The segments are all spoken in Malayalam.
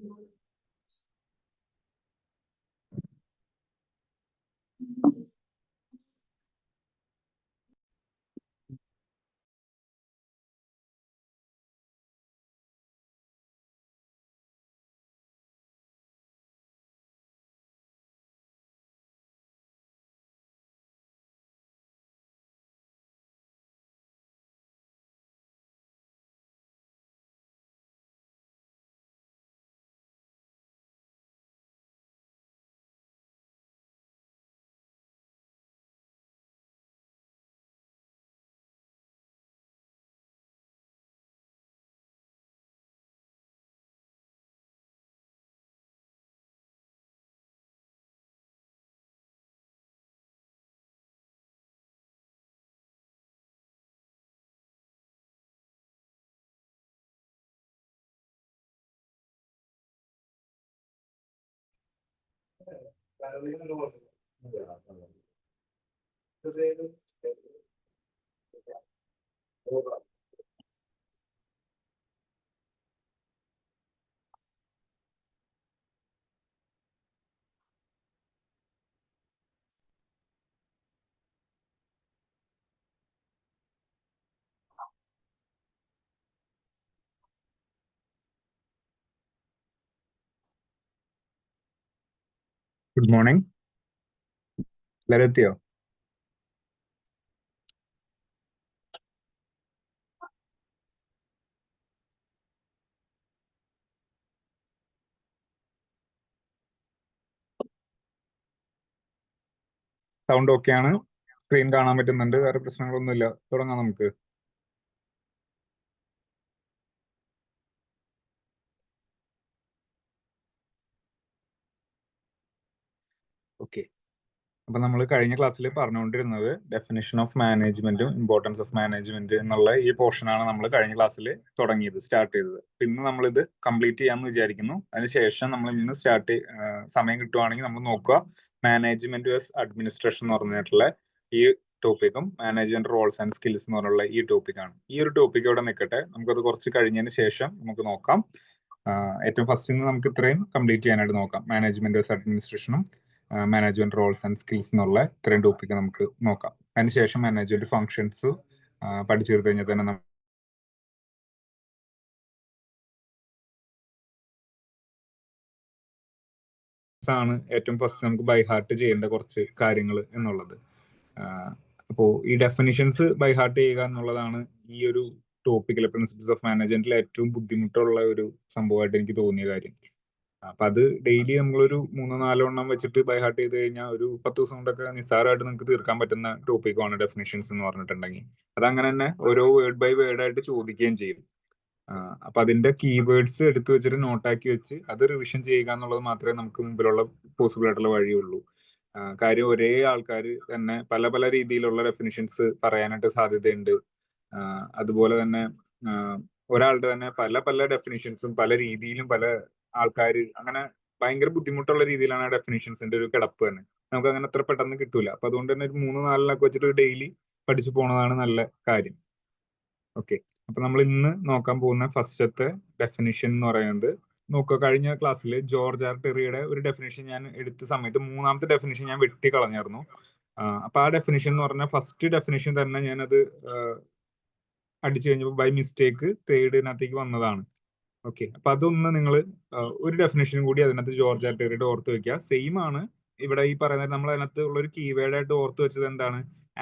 Good morning. എല്ലാവരും സൗണ്ട് ഓക്കെയാണ്. സ്ക്രീൻ കാണാൻ പറ്റുന്നുണ്ട്. വേറെ പ്രശ്നങ്ങളൊന്നുമില്ല. തുടങ്ങാം നമുക്ക്. ഓക്കെ. അപ്പൊ നമ്മൾ കഴിഞ്ഞ ക്ലാസ്സിൽ പറഞ്ഞുകൊണ്ടിരുന്നത് ഡെഫിനിഷൻ ഓഫ് മാനേജ്മെന്റും ഇമ്പോർട്ടൻസ് ഓഫ് മാനേജ്മെന്റ് എന്നുള്ള ഈ പോർഷനാണ് നമ്മൾ കഴിഞ്ഞ ക്ലാസ്സിൽ സ്റ്റാർട്ട് ചെയ്തത്. ഇന്ന് നമ്മളിത് കംപ്ലീറ്റ് ചെയ്യാമെന്ന് വിചാരിക്കുന്നു. അതിനുശേഷം നമ്മൾ ഇന്ന് സമയം കിട്ടുവാണെങ്കിൽ നമ്മൾ നോക്കുക മാനേജ്മെന്റ് വേഴ്സ് അഡ്മിനിസ്ട്രേഷൻ എന്ന് പറഞ്ഞിട്ടുള്ള ഈ ടോപ്പിക്കും മാനേജ്മെന്റ് റോൾസ് ആൻഡ് സ്കിൽസ് എന്ന് പറഞ്ഞുള്ള ഈ ടോപ്പിക്കാണ്. ഈ ഒരു ടോപ്പിക് ഇവിടെ നിൽക്കട്ടെ. നമുക്കത് കുറച്ച് കഴിഞ്ഞതിന് ശേഷം നമുക്ക് നോക്കാം. ഏറ്റവും ഫസ്റ്റ് നമുക്ക് ഇത്രയും കംപ്ലീറ്റ് ചെയ്യാനായിട്ട് നോക്കാം. മാനേജ്മെന്റ് വേഴ്സ് അഡ്മിനിസ്ട്രേഷനും മാനേജ്മെന്റ് റോൾസ് ആൻഡ് സ്കിൽസ് എന്നുള്ള ഇത്രയും ടോപ്പിക്ക് നമുക്ക് നോക്കാം. അതിനുശേഷം മാനേജ്മെന്റ് ഫങ്ഷൻസ് പഠിച്ചെടുത്ത് കഴിഞ്ഞാൽ തന്നെ ആണ് ഏറ്റവും ഫസ്റ്റ് നമുക്ക് ബൈ ഹാർട്ട് ചെയ്യേണ്ട കുറച്ച് കാര്യങ്ങൾ എന്നുള്ളത്. അപ്പോൾ ഈ ഡെഫിനിഷൻസ് ബൈ ഹാർട്ട് ചെയ്യുക എന്നുള്ളതാണ് ഈ ഒരു ടോപ്പിക്കിലെ പ്രിൻസിപ്പിൾസ് ഓഫ് മാനേജ്മെന്റിലെ ഏറ്റവും ബുദ്ധിമുട്ടുള്ള ഒരു സംഭവമായിട്ട് എനിക്ക് തോന്നിയ കാര്യം. അപ്പൊ അത് ഡെയിലി നമ്മളൊരു 3-4 എണ്ണം വെച്ചിട്ട് ബൈ ഹാർട്ട് ചെയ്ത് കഴിഞ്ഞാൽ ഒരു 10 ദിവസം കൊണ്ടൊക്കെ നിസ്സാരമായിട്ട് നിങ്ങൾക്ക് തീർക്കാൻ പറ്റുന്ന ടോപ്പിക്കാണ് ഡെഫിനിഷൻസ് എന്ന് പറഞ്ഞിട്ടുണ്ടെങ്കിൽ. അതങ്ങനെ തന്നെ ഓരോ വേർഡ് ബൈ വേർഡ് ആയിട്ട് ചോദിക്കുകയും ചെയ്യും. അപ്പൊ അതിന്റെ കീവേഡ്സ് എടുത്തു വെച്ചിട്ട് നോട്ടാക്കി വെച്ച് അത് റിവിഷൻ ചെയ്യുക എന്നുള്ളത് മാത്രമേ നമുക്ക് മുമ്പിലുള്ള പോസിബിൾ ആയിട്ടുള്ള വഴിയുള്ളൂ. കാര്യം ഒരേ ആൾക്കാർ തന്നെ പല പല രീതിയിലുള്ള ഡെഫിനിഷൻസ് പറയാനായിട്ട് സാധ്യതയുണ്ട്. അതുപോലെ തന്നെ ഒരാളുടെ തന്നെ പല പല ഡെഫിനിഷൻസും പല രീതിയിലും പല ആൾക്കാർ അങ്ങനെ ഭയങ്കര ബുദ്ധിമുട്ടുള്ള രീതിയിലാണ് ഡെഫിനിഷൻസിന്റെ ഒരു കിടപ്പ് തന്നെ. നമുക്ക് അങ്ങനെ അത്ര പെട്ടെന്ന് കിട്ടൂല. അപ്പൊ അതുകൊണ്ട് തന്നെ ഒരു 3-4 വെച്ചിട്ട് ഡെയിലി പഠിച്ചു പോണതാണ് നല്ല കാര്യം. ഓക്കെ. അപ്പൊ നമ്മൾ ഇന്ന് നോക്കാൻ പോകുന്ന ഫസ്റ്റത്തെ ഡെഫിനിഷൻ എന്ന് പറയുന്നത് നോക്കുക. കഴിഞ്ഞ ക്ലാസ്സിൽ ജോർജ് ആർ ടെറിയുടെ ഒരു ഡെഫിനിഷൻ ഞാൻ എടുത്ത സമയത്ത് 3-ാമത്തെ ഡെഫിനിഷൻ ഞാൻ വെട്ടി കളഞ്ഞായിരുന്നു. അപ്പൊ ആ ഡെഫിനിഷൻ എന്ന് പറഞ്ഞാൽ ഫസ്റ്റ് ഡെഫിനിഷൻ തന്നെ ഞാനത് അടിച്ചു കഴിഞ്ഞപ്പോൾ ബൈ മിസ്റ്റേക്ക് തേർഡിനകത്തേക്ക് വന്നതാണ്. ഓക്കെ. അപ്പൊ അതൊന്ന് നിങ്ങൾ ഒരു ഡെഫിനേഷനും കൂടി അതിനകത്ത് ജോർജ് ആർ ടെറിയുടെ ഓർത്ത് വെക്കുക. സെയിം ആണ് ഇവിടെ ഈ പറയുന്നത്. നമ്മൾ അതിനകത്ത് ഉള്ള ഒരു കീവേഡ് ആയിട്ട് ഓർത്ത് വെച്ചത് എന്താണ്?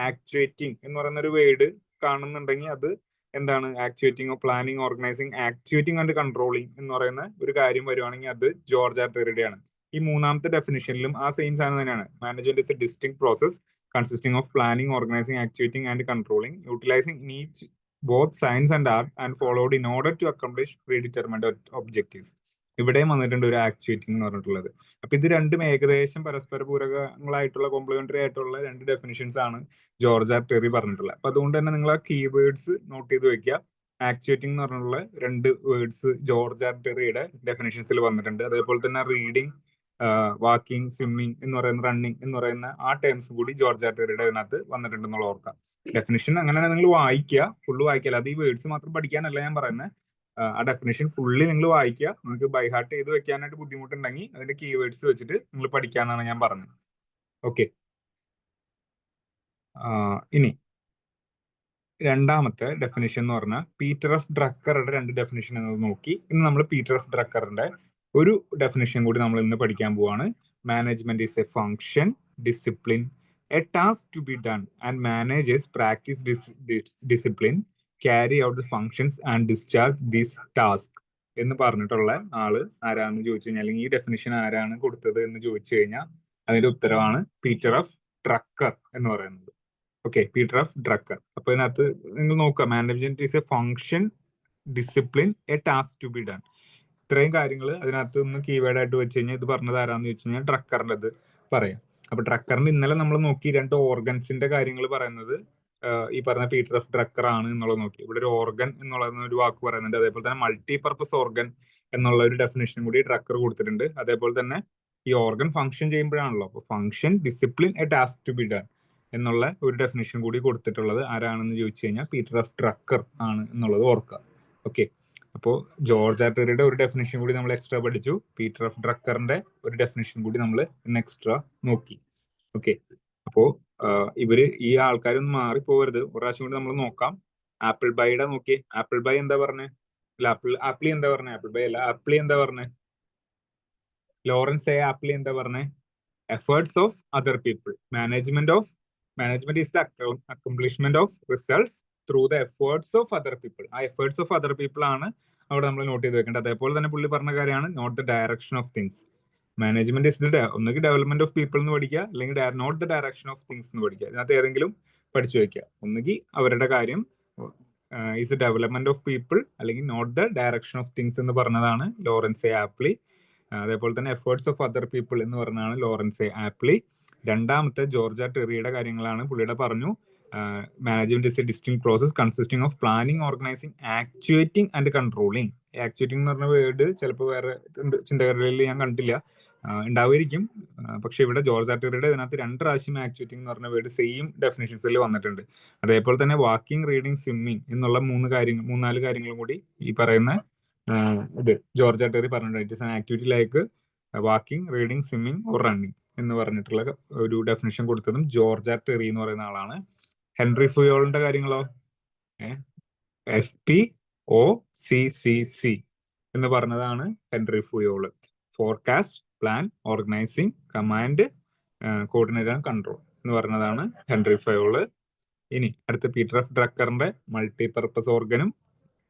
ആക്ച്വേറ്റിംഗ് എന്ന് പറയുന്ന ഒരു വേർഡ് കാണുന്നുണ്ടെങ്കിൽ അത് എന്താണ്? Actuating, planning, organising, actuating and controlling എന്ന് പറയുന്ന ഒരു കാര്യം വരുവാണെങ്കിൽ അത് ജോർജ് ആർ ടെറിയുടെ ആണ്. ഈ 3-ാമത്തെ ഡെഫിനിഷനിലും ആ സെയിം സാധനം തന്നെയാണ്. Management is A distinct process consisting of planning, organising, actuating and controlling utilising in each both science and art and followed in order to accomplish predetermined objectives. ഇവിടെയും വന്നിട്ടുണ്ട് ഒരു ആക്ച്വേറ്റിംഗ് എന്ന് പറഞ്ഞിട്ടുള്ളത്. അപ്പൊ ഇത് രണ്ടും ഏകദേശം പരസ്പര പൂരകങ്ങളായിട്ടുള്ള കോംപ്ലിമെന്ററി ആയിട്ടുള്ള രണ്ട് ഡെഫിനിഷൻസ് ആണ് ജോർജ് ആർ ടെറി പറഞ്ഞിട്ടുള്ളത്. അപ്പൊ അതുകൊണ്ട് തന്നെ നിങ്ങൾ ആ കീവേഡ്സ് നോട്ട് ചെയ്ത് വെക്കുക. ആക്ച്വേറ്റിംഗ് എന്ന് പറഞ്ഞിട്ടുള്ള 2 വേർഡ്സ് ജോർജ് ആർ ടെറിയുടെ ഡെഫിനിഷൻസിൽ വന്നിട്ടുണ്ട്. അതേപോലെ തന്നെ റീഡിങ്, വാക്കിംഗ്, സ്വിമ്മിങ് എന്ന് പറയുന്ന, റണ്ണിങ് എന്ന് പറയുന്ന ആ ടേംസ് കൂടി ജോർജ് ആർ ടെറിയുടെ അതിനകത്ത് വന്നിട്ടുണ്ടെന്നുള്ള ഓർക്കാം. ഡെഫിനിഷൻ അങ്ങനെ നിങ്ങൾ വായിക്കുക, ഫുള്ള് വായിക്കുക. അത് ഈ വേർഡ്സ് മാത്രം പഠിക്കാനല്ല ഞാൻ പറയുന്നത്. ആ ഡെഫിനേഷൻ ഫുള്ളി നിങ്ങൾ വായിക്കുക. നിങ്ങൾക്ക് ബൈ ഹാർട്ട് ചെയ്ത് വെക്കാനായിട്ട് ബുദ്ധിമുട്ടുണ്ടെങ്കിൽ അതിന്റെ കീവേഡ്സ് വെച്ചിട്ട് നിങ്ങൾ പഠിക്കാന്നാണ് ഞാൻ പറഞ്ഞത്. ഓക്കെ. ഇനി രണ്ടാമത്തെ ഡെഫിനിഷൻ എന്ന് പറഞ്ഞാൽ പീറ്റർ എഫ് ഡ്രക്കറുടെ 2 ഡെഫിനിഷൻ എന്നത് നോക്കി. ഇന്ന് നമ്മൾ പീറ്റർ എഫ് ഡ്രക്കറിന്റെ ഒരു ഡെഫിനിഷൻ കൂടി നമ്മൾ ഇന്ന് പഠിക്കാൻ പോവാണ്. Management is a function, discipline, a task to be done and managers practice discipline, carry out the functions and discharge this task എന്ന് പറഞ്ഞിട്ടുള്ള ആള് ആരാണെന്ന് ചോദിച്ചു കഴിഞ്ഞാൽ, അല്ലെങ്കിൽ ഈ ഡെഫിനിഷൻ ആരാണ് കൊടുത്തത് എന്ന് ചോദിച്ചു കഴിഞ്ഞാൽ അതിന്റെ ഉത്തരവാണ് പീറ്റർ എഫ് ഡ്രക്കർ എന്ന് പറയുന്നത്. Okay, Peter F Drucker. അപ്പൊ ഇതിനകത്ത് നിങ്ങൾ നോക്കുക, management is a function, discipline, a task to be done. ഇത്രയും കാര്യങ്ങൾ അതിനകത്ത് ഒന്ന് കീവേഡ് ആയിട്ട് വെച്ച് കഴിഞ്ഞാൽ ഇത് പറഞ്ഞത് ആരാന്ന് ചോദിച്ചു കഴിഞ്ഞാൽ ഡ്രക്കറിന്റെ ഇത് പറയാം. അപ്പൊ ഡ്രക്കറിന്റെ ഇന്നലെ നമ്മൾ നോക്കി 2 ഓർഗൻസിന്റെ കാര്യങ്ങൾ പറയുന്നത് ഈ പറഞ്ഞ പീറ്റർ എഫ് ഡ്രക്കർ ആണ് എന്നുള്ളത് നോക്കി. ഇവിടെ ഒരു ഓർഗൻ എന്നുള്ള ഒരു വാക്ക് പറയുന്നുണ്ട്. അതേപോലെ തന്നെ മൾട്ടി പർപ്പസ് ഓർഗൻ എന്നുള്ള ഒരു ഡെഫിനേഷൻ കൂടി ഡ്രക്കർ കൊടുത്തിട്ടുണ്ട്. അതേപോലെ തന്നെ ഈ ഓർഗൻ ഫംഗ്ഷൻ ചെയ്യുമ്പോഴാണല്ലോ, അപ്പൊ function, discipline, a task to be done എന്നുള്ള ഒരു ഡെഫിനേഷൻ കൂടി കൊടുത്തിട്ടുള്ളത് ആരാണെന്ന് ചോദിച്ചു കഴിഞ്ഞാൽ പീറ്റർ എഫ് ഡ്രക്കർ ആണ് എന്നുള്ളത് ഓർക്കുക. ഓക്കെ, അപ്പോൾ ജോർജ് ആർട്ടറിയുടെ ഒരു ഡെഫിനേഷൻ കൂടി നമ്മൾ എക്സ്ട്രാ പഠിച്ചു. പീറ്റർ എഫ് ഡ്രക്കറിന്റെ ഒരു ഡെഫിനേഷൻ കൂടി നമ്മൾ ഇന്ന് എക്സ്ട്രാ നോക്കി. ഓക്കെ, അപ്പോ ഇവര് ഈ ആൾക്കാരൊന്നും മാറിപ്പോകരുത്. ഒരു പ്രാവശ്യം കൂടി നമ്മൾ നോക്കാം. ആപ്പിൾ ബൈയുടെ നോക്കി. ആപ്പിൾ ബൈ എന്താ പറഞ്ഞേ? അല്ല, ആപ്പിളി എന്താ പറഞ്ഞേ? ആപ്പിൾ ബൈ അല്ല, ആപ്പിളി എന്താ പറഞ്ഞേ? ലോറൻസ് എ ആപ്പിളി എന്താ പറഞ്ഞേ? Efforts of other people. Management is the accomplishment of results through the efforts of other people. ആ എഫേർട്സ് ഓഫ് അതർ പീപ്പിൾ ആണ് അവിടെ നമ്മൾ നോട്ട് ചെയ്ത് വെക്കേണ്ടത്. അതേപോലെ തന്നെ പുള്ളി പറഞ്ഞ കാര്യമാണ് not the direction of things. Management is the ഒന്നുകിൽ ഡെവലപ്മെന്റ് ഓഫ് പീപ്പിൾ എന്ന് പഠിക്കുക, അല്ലെങ്കിൽ not the direction of things എന്ന് പഠിക്കുക. ഇതിനകത്ത് ഏതെങ്കിലും പഠിച്ചു വെക്കുക. ഒന്നുകിൽ അവരുടെ കാര്യം is the development of people, അല്ലെങ്കിൽ not the direction of things എന്ന് പറഞ്ഞതാണ് ലോറൻസ് എ ആപ്ലി. അതേപോലെ തന്നെ എഫേർട്സ് ഓഫ് അതർ പീപ്പിൾ എന്ന് പറഞ്ഞാണ് ലോറൻസ് എ ആപ്ലി. രണ്ടാമത്തെ ജോർജ ടെറിയുടെ കാര്യങ്ങളാണ്. പുള്ളിയുടെ പറഞ്ഞു management is A distinct process consisting of planning, organising, actuating and controlling. Actuating എന്ന് പറഞ്ഞ വേർഡ് ചിലപ്പോൾ വേറെ ചിന്തകരിൽ ഞാൻ കണ്ടില്ല, ഉണ്ടാവുമായിരിക്കും. പക്ഷെ ഇവിടെ ജോർജ് ആർട്ടറിയുടെ ഇതിനകത്ത് 2 പ്രാവശ്യം ആക്ച്വേറ്റിംഗ് എന്ന് പറഞ്ഞ വേർഡ് സെയിം ഡെഫിനേഷൻസിൽ വന്നിട്ടുണ്ട്. അതേപോലെ തന്നെ വാക്കിംഗ്, റീഡിങ്, സ്വിമ്മിങ് എന്നുള്ള 3-4 കാര്യങ്ങളും കൂടി ഈ പറയുന്ന ഇത് ജോർജ് ആർട്ടറി പറഞ്ഞിട്ടുണ്ട്. It is an activity like walking, reading, swimming or running എന്ന് പറഞ്ഞിട്ടുള്ള ഒരു ഡെഫിനേഷൻ കൊടുത്തതും ജോർജ് ആർട്ടറി എന്ന് പറയുന്ന ആളാണ്. ഹെൻറി ഫുയോളിന്റെ കാര്യങ്ങളോ? FPOCCC എന്ന് പറഞ്ഞതാണ് Henri Fayol. Forecast, plan, organising, command, coordinate and control എന്ന് പറഞ്ഞതാണ് ഹെൻറി ഫുയോള്. ഇനി അടുത്ത പീറ്റർ എഫ് ഡ്രക്കറിന്റെ മൾട്ടിപർപ്പസ് ഓർഗനും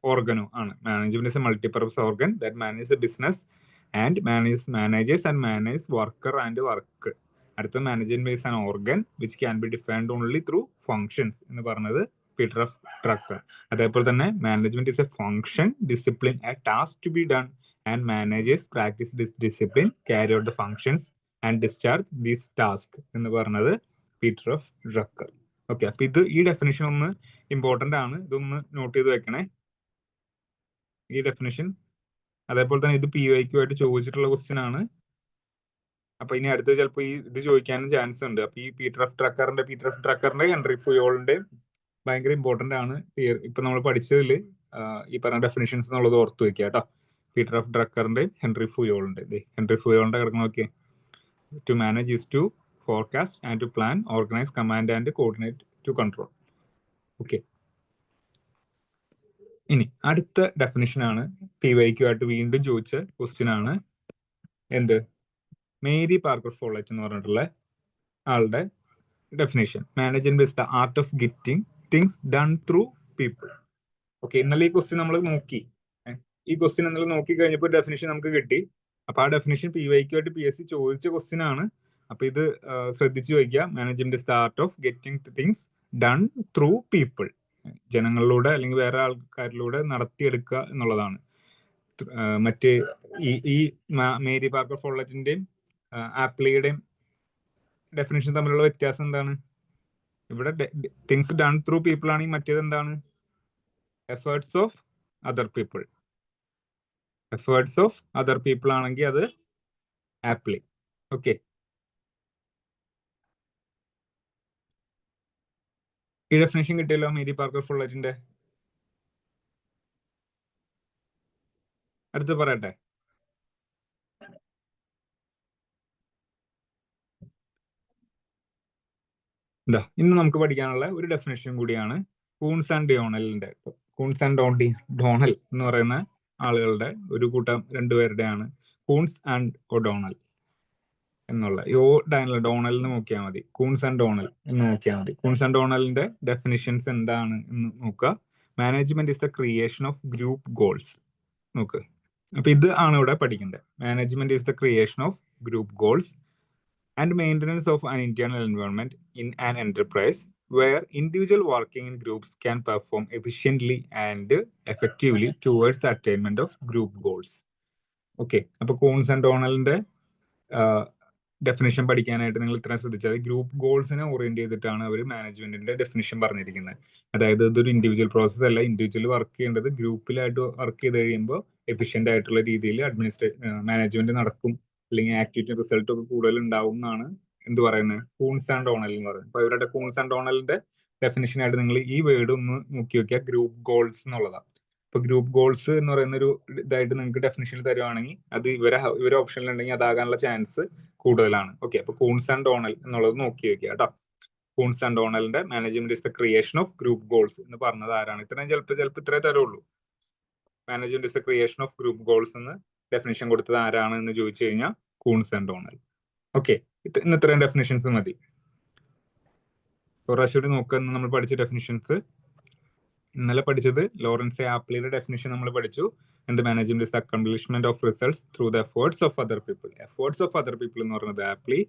ആണ്. Management is a multipurpose organ that manage the business and managers and manage worker and work. അടുത്ത management is an organ which can be defined only through functions എന്ന് പറഞ്ഞത് പീറ്റർ എഫ് ഡ്രക്കർ. അതേപോലെ തന്നെ management is a function, discipline, a task to be done and managers practice this discipline, carry out the functions and discharge this task എന്ന് പറഞ്ഞത് പീറ്റർ എഫ് ഡ്രക്കർ. ഓക്കെ, അപ്പൊ ഇത് ഈ ഡെഫിനേഷൻ ഒന്ന് ഇമ്പോർട്ടന്റ് ആണ്, ഇതൊന്ന് നോട്ട് ചെയ്ത് വെക്കണേ ഈ ഡെഫിനേഷൻ. അതേപോലെ തന്നെ ഇത് PYQ ആയിട്ട് ചോദിച്ചിട്ടുള്ള ക്വസ്റ്റ്യൻ ആണ്. അപ്പൊ ഇനി അടുത്ത് ചിലപ്പോൾ ഇത് ചോദിക്കാനും ചാൻസ് ഉണ്ട്. അപ്പൊ ഈ പീറ്റർ എഫ് ഡ്രക്കറിന്റെ ഹെൻറി ഫുയോളിന്റെ ഭയങ്കര ഇമ്പോർട്ടന്റ് ആണ്. ഇപ്പൊ നമ്മൾ പഠിച്ചതിൽ ഈ പറഞ്ഞ ഡെഫിനേഷൻസ് എന്നുള്ളത് ഓർത്ത് വെക്കുക കേട്ടോ. പീറ്റർ എഫ് ഡ്രക്കറിന്റെ ഹെൻറി ഫുയോളിന്റെ കിടക്കുന്ന നോക്കിയേ. To manage is to forecast and to plan, organise, command and coordinate, to control. Okay, ഇനി അടുത്ത ഡെഫിനേഷൻ ആണ് PYQ ആയിട്ട് വീണ്ടും ചോദിച്ച ക്വസ്റ്റ്യൻ ആണ്. എന്ത്? മേരി പാർക്കർ ഫോളറ്റ് എന്ന് പറഞ്ഞിട്ടുള്ള ആളുടെ definition. Management is the art of getting things done through people. Okay, ഇന്നലെ ഈ ക്വസ്റ്റ്യൻ നമ്മൾ നോക്കി. ഈ ക്വസ്റ്റ്യൻ ഇന്നലെ നോക്കി കഴിഞ്ഞപ്പോൾ ഡെഫിനേഷൻ നമുക്ക് കിട്ടി. അപ്പൊ ആ ഡെഫിനേഷൻ PYQ ആയിട്ട് PSC ചോദിച്ച ക്വസ്റ്റ്യൻ ആണ്. അപ്പൊ ഇത് ശ്രദ്ധിച്ചു വയ്ക്കുക. Management is the art of getting things done through people. ജനങ്ങളിലൂടെ അല്ലെങ്കിൽ വേറെ ആൾക്കാരിലൂടെ നടത്തിയെടുക്കുക എന്നുള്ളതാണ്. മറ്റ് ഈ മേരി പാർക്കർ ഫോളറ്റിന്റെയും ആപ്ലിയുടെയും ഡെഫിനേഷൻ തമ്മിലുള്ള വ്യത്യാസം എന്താണ്? ഇവിടെ തിങ്സ് ഡൺ ത്രൂ പീപ്പിൾ ആണെങ്കിൽ മറ്റേത് എന്താണ്? Efforts of other people. ആണെങ്കിൽ അത് ആപ്ലി. ഓക്കെ, ഈ ഡെഫിനേഷൻ കിട്ടിയല്ലോ മേരി പാർക്കർ ഫോളറ്റിന്റെ. അടുത്ത് പറയട്ടെ. ഇന്ന് നമുക്ക് പഠിക്കാനുള്ള ഒരു ഡെഫിനേഷൻ കൂടിയാണ് കൂൺസ് ആൻഡ് ഡോണലിന്റെ. കൂൺസ് ആൻഡ് ഡോണൽ എന്ന് പറയുന്ന ആളുകളുടെ ഒരു കൂട്ടം രണ്ടുപേരുടെയാണ് കൂൺസ് ആൻഡ് ഒഡോണൽ എന്നുള്ള. ഡോണൽ എന്ന് നോക്കിയാൽ മതി, കൂൺസ് ആൻഡ് ഡോണൽ എന്ന് നോക്കിയാൽ മതി. കൂൺസ് ആൻഡ് ഡോണലിന്റെ ഡെഫിനിഷൻസ് എന്താണ് എന്ന് നോക്കുക. Management is the creation of group goals. നോക്ക്, അപ്പൊ ഇത് ആണ് ഇവിടെ പഠിക്കേണ്ടത്. Management is the creation of group goals and maintenance of an internal environment in an enterprise where individual working in groups can perform efficiently and effectively towards the attainment of group goals. Okay, അപ്പോൾ കൂൺസ് ആൻഡ് ഡോണലിന്റെ ഡെഫിനേഷൻ പഠിക്കാനായിട്ട് നിങ്ങൾ ഇത്രയും ശ്രദ്ധിച്ചാൽ ഗ്രൂപ്പ് ഗോൾസിനെ ഓറിയന്റ് ചെയ്തിട്ടാണ് അവർ മാനേജ്മെന്റിന്റെ ഡെഫിനേഷൻ പറഞ്ഞിരിക്കുന്നത്. അതായത് ഇതൊരു ഇൻഡിവിജ്വൽ പ്രോസസ് അല്ല, ഇൻഡിവിജ്വൽ വർക്ക് ചെയ്യേണ്ടത് ഗ്രൂപ്പിലായിട്ട് വർക്ക് ചെയ്ത് കഴിയുമ്പോൾ എഫിഷ്യന്റ് ആയിട്ടുള്ള രീതിയിൽ മാനേജ്മെന്റ് നടക്കും, അല്ലെങ്കിൽ ആക്ടിവിറ്റി റിസൾട്ട് ഒക്കെ കൂടുതൽ ഉണ്ടാവും എന്നാണ് എന്ത് പറയുന്നത്, കൂൺസ് ആൻഡ് ഡോണൽ എന്ന് പറയുന്നത്. അപ്പൊ ഇവരുടെ കൂൺസ് ആൻഡ് ഡോണലിന്റെ ഡെഫിനേഷൻ ആയിട്ട് നിങ്ങൾ ഈ വേർഡ് ഒന്ന് നോക്കി നോക്കിയാൽ ഗ്രൂപ്പ് ഗോൾസ് എന്നുള്ളതാണ്. ഇപ്പൊ ഗ്രൂപ്പ് ഗോൾസ് എന്ന് പറയുന്ന ഒരു ഇതായിട്ട് നിങ്ങൾക്ക് ഡെഫിനേഷനിൽ തരുവാണെങ്കിൽ അത് ഇവരെ ഓപ്ഷനിൽ ഉണ്ടെങ്കിൽ അതാകാനുള്ള ചാൻസ് കൂടുതലാണ്. ഓക്കെ, അപ്പൊ കൂൺസ് ആൻഡ് ഡോണൽ എന്നുള്ളത് നോക്കി വെക്കുക കേട്ടോ. കൂൺസ് ആൻഡ് ഡോണലിന്റെ management is the creation of group goals എന്ന് പറഞ്ഞത് ആരാണ്? ഇത്രയും ചിലപ്പോൾ ഇത്രേ തരുള്ളൂ. Management is the creation of group goals എന്ന് ഡെഫിനേഷൻ കൊടുത്തത് ആരാണ് എന്ന് ചോദിച്ചു കഴിഞ്ഞാൽ കൂൺസ് ആൻഡ് ഡോണൽ. ഓക്കെ, ഇന്ന് ഇത്രയും ഡെഫിനേഷൻസ് മതി. ഒരാശൂടി നോക്കുക. നമ്മൾ പഠിച്ച ഡെഫിനേഷൻസ് ഇന്നലെ പഠിച്ചത് ലോറൻസ് ആപ്ലിയുടെ ഡെഫിനേഷൻ നമ്മൾ പഠിച്ചു. എന്ത്? Management is accomplishment of results through the efforts of other people. Efforts of other people എന്ന് പറയുന്നത് Appley.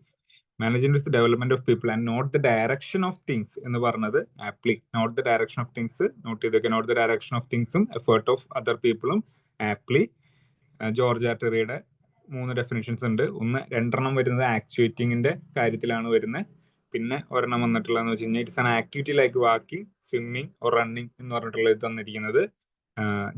Management is development of people and not the direction of things എന്ന് പറഞ്ഞത് Appley. Not the direction of things not ചെയ്തൊക്കെ. നോട്ട് ദ ഡയറക്ഷൻ ഓഫ് തിങ്സും എഫേർട്ട് ഓഫ് അതർ പീപ്പിളും ആപ്ലി. ജോർജ് ടെറിയുടെ 3 ഡെഫിനേഷൻസ് ഉണ്ട്. രണ്ടെണ്ണം വരുന്നത് ആക്ച്വേറ്റിംഗിന്റെ കാര്യത്തിലാണ് വരുന്നത്. പിന്നെ ഒരെണ്ണം വന്നിട്ടുള്ളതെന്ന് വെച്ച് കഴിഞ്ഞാൽ it's an activity like walking, swimming or running എന്ന് പറഞ്ഞിട്ടുള്ള ഇത് തന്നിരിക്കുന്നത്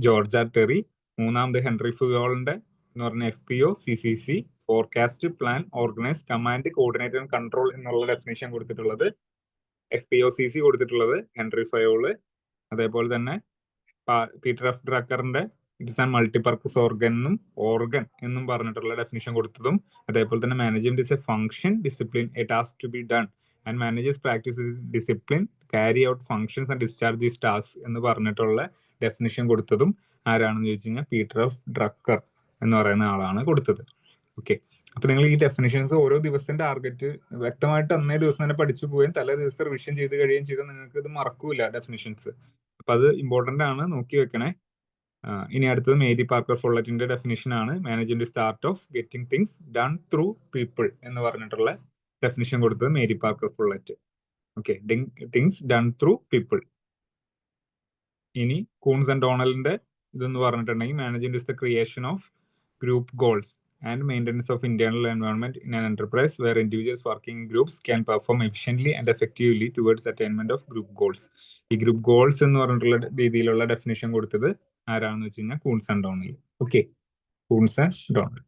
ജോർജ് ടെറി. മൂന്നാമത് ഹെൻറി ഫുയോളിന്റെ എന്ന് പറഞ്ഞ FPO, CCC, forecast, plan, organise, command, coordinate and control എന്നുള്ള ഡെഫിനേഷൻ കൊടുത്തിട്ടുള്ളത് FPO, CC കൊടുത്തിട്ടുള്ളത് ഹെൻറി ഫയോള്. അതേപോലെ തന്നെ പീറ്റർ എഫ് ഡ്രക്കറിന്റെ ഇറ്റ്സ് ആൻ മൾട്ടിപർപ്പസ് ഓർഗൻ എന്നും പറഞ്ഞിട്ടുള്ള ഡെഫിനിഷൻ കൊടുത്തതും. അതേപോലെ തന്നെ management is a function, discipline, a task to be done and managers practice discipline, carry out functions and discharge these task എന്ന് പറഞ്ഞിട്ടുള്ള ഡെഫിനിഷൻ കൊടുത്തതും ആരാണെന്ന് ചോദിച്ചു കഴിഞ്ഞാൽ പീറ്റർ എഫ് ഡ്രക്കർ എന്ന് പറയുന്ന ആളാണ് കൊടുത്തത്. ഓക്കെ, അപ്പൊ നിങ്ങൾ ഈ ഡെഫിനിഷൻസ് ഓരോ ദിവസം ടാർഗറ്റ് വ്യക്തമായിട്ട് അന്നേ ദിവസം തന്നെ പഠിച്ചു പോവുകയും തലേ ദിവസം റിവിഷൻ ചെയ്ത് കഴിയുകയും ചെയ്താൽ നിങ്ങൾക്ക് ഇത് മറക്കൂല ഡെഫിനിഷൻസ്. അപ്പൊ അത് ഇമ്പോർട്ടന്റ് ആണ്, നോക്കി വെക്കണേ. ഇനി അടുത്തത് മേരി പാർക്കർ ഫുള്ളറ്റിന്റെ ഡെഫിനിഷൻ ആണ്. Management is the art of getting things done through people എന്ന് പറഞ്ഞിട്ടുള്ള ഡെഫിനിഷൻ കൊടുത്തത് Mary Parker Follett. Okay, things done through people. ഇനി കൂൺസ് ആൻഡ് ഡോണലിന്റെ ഇതെന്ന് പറഞ്ഞിട്ടുണ്ടെങ്കിൽ management is the creation of group goals and maintenance of internal environment in an enterprise where individuals working in groups can perform efficiently and effectively towards attainment of group goals. ഈ ഗ്രൂപ്പ് ഗോൾസ് എന്ന് പറഞ്ഞിട്ടുള്ള രീതിയിലുള്ള ഡെഫിനിഷൻ കൊടുത്തത് ആരാണെന്ന് വെച്ച് കഴിഞ്ഞാൽ Koontz and Donnell. Okay, Koontz and Donnell.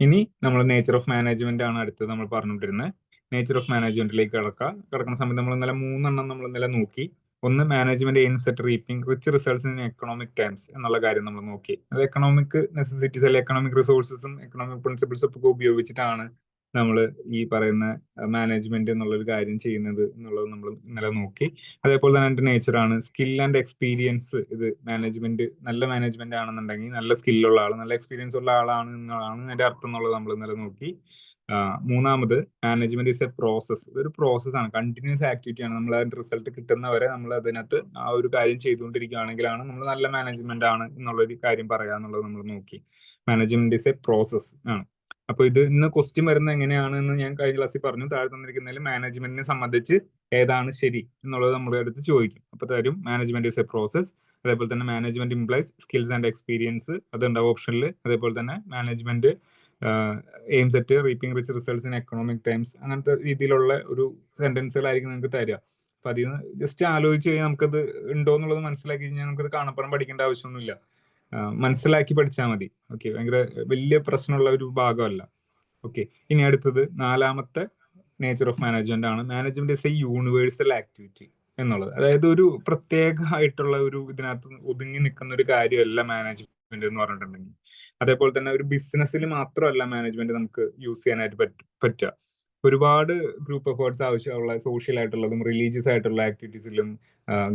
ഇനി നമ്മൾ നേച്ചർ ഓഫ് മാനേജ്മെന്റ് ആണ് അടുത്തത് നമ്മൾ പറഞ്ഞുകൊണ്ടിരുന്നത്. നേച്ചർ ഓഫ് മാനേജ്മെന്റിലേക്ക് കിടക്കുന്ന സമയത്ത് നമ്മൾ ഇന്നലെ 3 എണ്ണം നമ്മൾ ഇന്നലെ നോക്കി. ഒന്ന്, management aims at reaping rich results in economic terms എന്നുള്ള കാര്യം നമ്മൾ നോക്കി. അത് എക്കണോമിക് നെസസിറ്റീസ് അല്ലെങ്കിൽ എക്കണോമിക് റിസോഴ്സസും എക്കണോമിക് പ്രിൻസിപ്പിൾസും ഒക്കെ ഉപയോഗിച്ചിട്ടാണ് നമ്മൾ ഈ പറയുന്ന മാനേജ്മെന്റ് എന്നുള്ളൊരു കാര്യം ചെയ്യുന്നത് എന്നുള്ളത് നമ്മൾ ഇന്നലെ നോക്കി. അതേപോലെ തന്നെ അതിന്റെ നേച്ചറാണ് സ്കിൽ ആൻഡ് എക്സ്പീരിയൻസ്. ഇത് മാനേജ്മെന്റ് നല്ല മാനേജ്മെന്റ് ആണെന്നുണ്ടെങ്കിൽ നല്ല സ്കില്ലുള്ള ആൾ, നല്ല എക്സ്പീരിയൻസ് ഉള്ള ആളാണ് എന്നാണ് അതിന്റെ അർത്ഥം എന്നുള്ളത് നമ്മൾ ഇന്നലെ നോക്കി. മൂന്നാമത്, മാനേജ്മെന്റ് ഇസ് എ പ്രോസസ്. ഇതൊരു പ്രോസസ്സാണ്, കണ്ടിന്യൂസ് ആക്ടിവിറ്റി ആണ്. നമ്മൾ അതിന്റെ റിസൾട്ട് കിട്ടുന്നവരെ നമ്മൾ അതിനകത്ത് ആ ഒരു കാര്യം ചെയ്തുകൊണ്ടിരിക്കുകയാണെങ്കിലാണ് നമ്മൾ നല്ല മാനേജ്മെന്റ് ആണ് എന്നുള്ളൊരു കാര്യം പറയാന്നുള്ളത് നമ്മൾ നോക്കി. മാനേജ്മെന്റ് ഇസ് എ പ്രോസസ് ആണ്. അപ്പൊ ഇത് ഇന്ന് ക്വസ്റ്റ്യൻ വരുന്നത് എങ്ങനെയാണെന്ന് ഞാൻ കഴിഞ്ഞ ക്ലാസ്സിൽ പറഞ്ഞു. താഴെ തന്നിരിക്കുന്നതിൽ മാനേജ്മെന്റിനെ സംബന്ധിച്ച് ഏതാണ് ശരി എന്നുള്ളത് നമ്മുടെ അടുത്ത് ചോദിക്കും. അപ്പൊ തരും മാനേജ്മെന്റ് ഇസ് എ പ്രോസസ്. അതേപോലെ തന്നെ management implies skills and experience, അതുണ്ടാവും ഓപ്ഷനിൽ. അതേപോലെ തന്നെ management aims at reaping rich results in economic times. അങ്ങനത്തെ രീതിയിലുള്ള ഒരു സെന്റൻസുകളായിരിക്കും നിങ്ങൾക്ക് തരിക. അപ്പൊ അതിൽ നിന്ന് ജസ്റ്റ് ആലോചിച്ച് കഴിഞ്ഞാൽ നമുക്കത് ഉണ്ടോ എന്നുള്ളത് മനസ്സിലാക്കി കഴിഞ്ഞാൽ നമുക്കത് കാണപ്പുറം പഠിക്കേണ്ട ആവശ്യമൊന്നുമില്ല. മനസ്സിലാക്കി പഠിച്ചാൽ മതി. ഓക്കെ, ഭയങ്കര വലിയ പ്രശ്നമുള്ള ഒരു ഭാഗമല്ല. ഓക്കെ, ഇനി അടുത്തത് 4ാമത്തെ നേച്ചർ ഓഫ് മാനേജ്മെന്റ് ആണ്. Management is a universal activity. എന്നുള്ളത്. അതായത് ഒരു പ്രത്യേകമായിട്ടുള്ള ഒരു ഇതിനകത്ത് ഒതുങ്ങി നിൽക്കുന്ന ഒരു കാര്യമല്ല മാനേജ്മെന്റ് എന്ന് പറഞ്ഞിട്ടുണ്ടെങ്കിൽ. അതേപോലെ തന്നെ ഒരു ബിസിനസ്സിൽ മാത്രമല്ല മാനേജ്മെന്റ് നമുക്ക് യൂസ് ചെയ്യാനായിട്ട് പറ്റുക. ഒരുപാട് ഗ്രൂപ്പ് എഫേർട്സ് ആവശ്യമുള്ള സോഷ്യൽ ആയിട്ടുള്ളതും റിലീജിയസ് ആയിട്ടുള്ള ആക്ടിവിറ്റീസിലും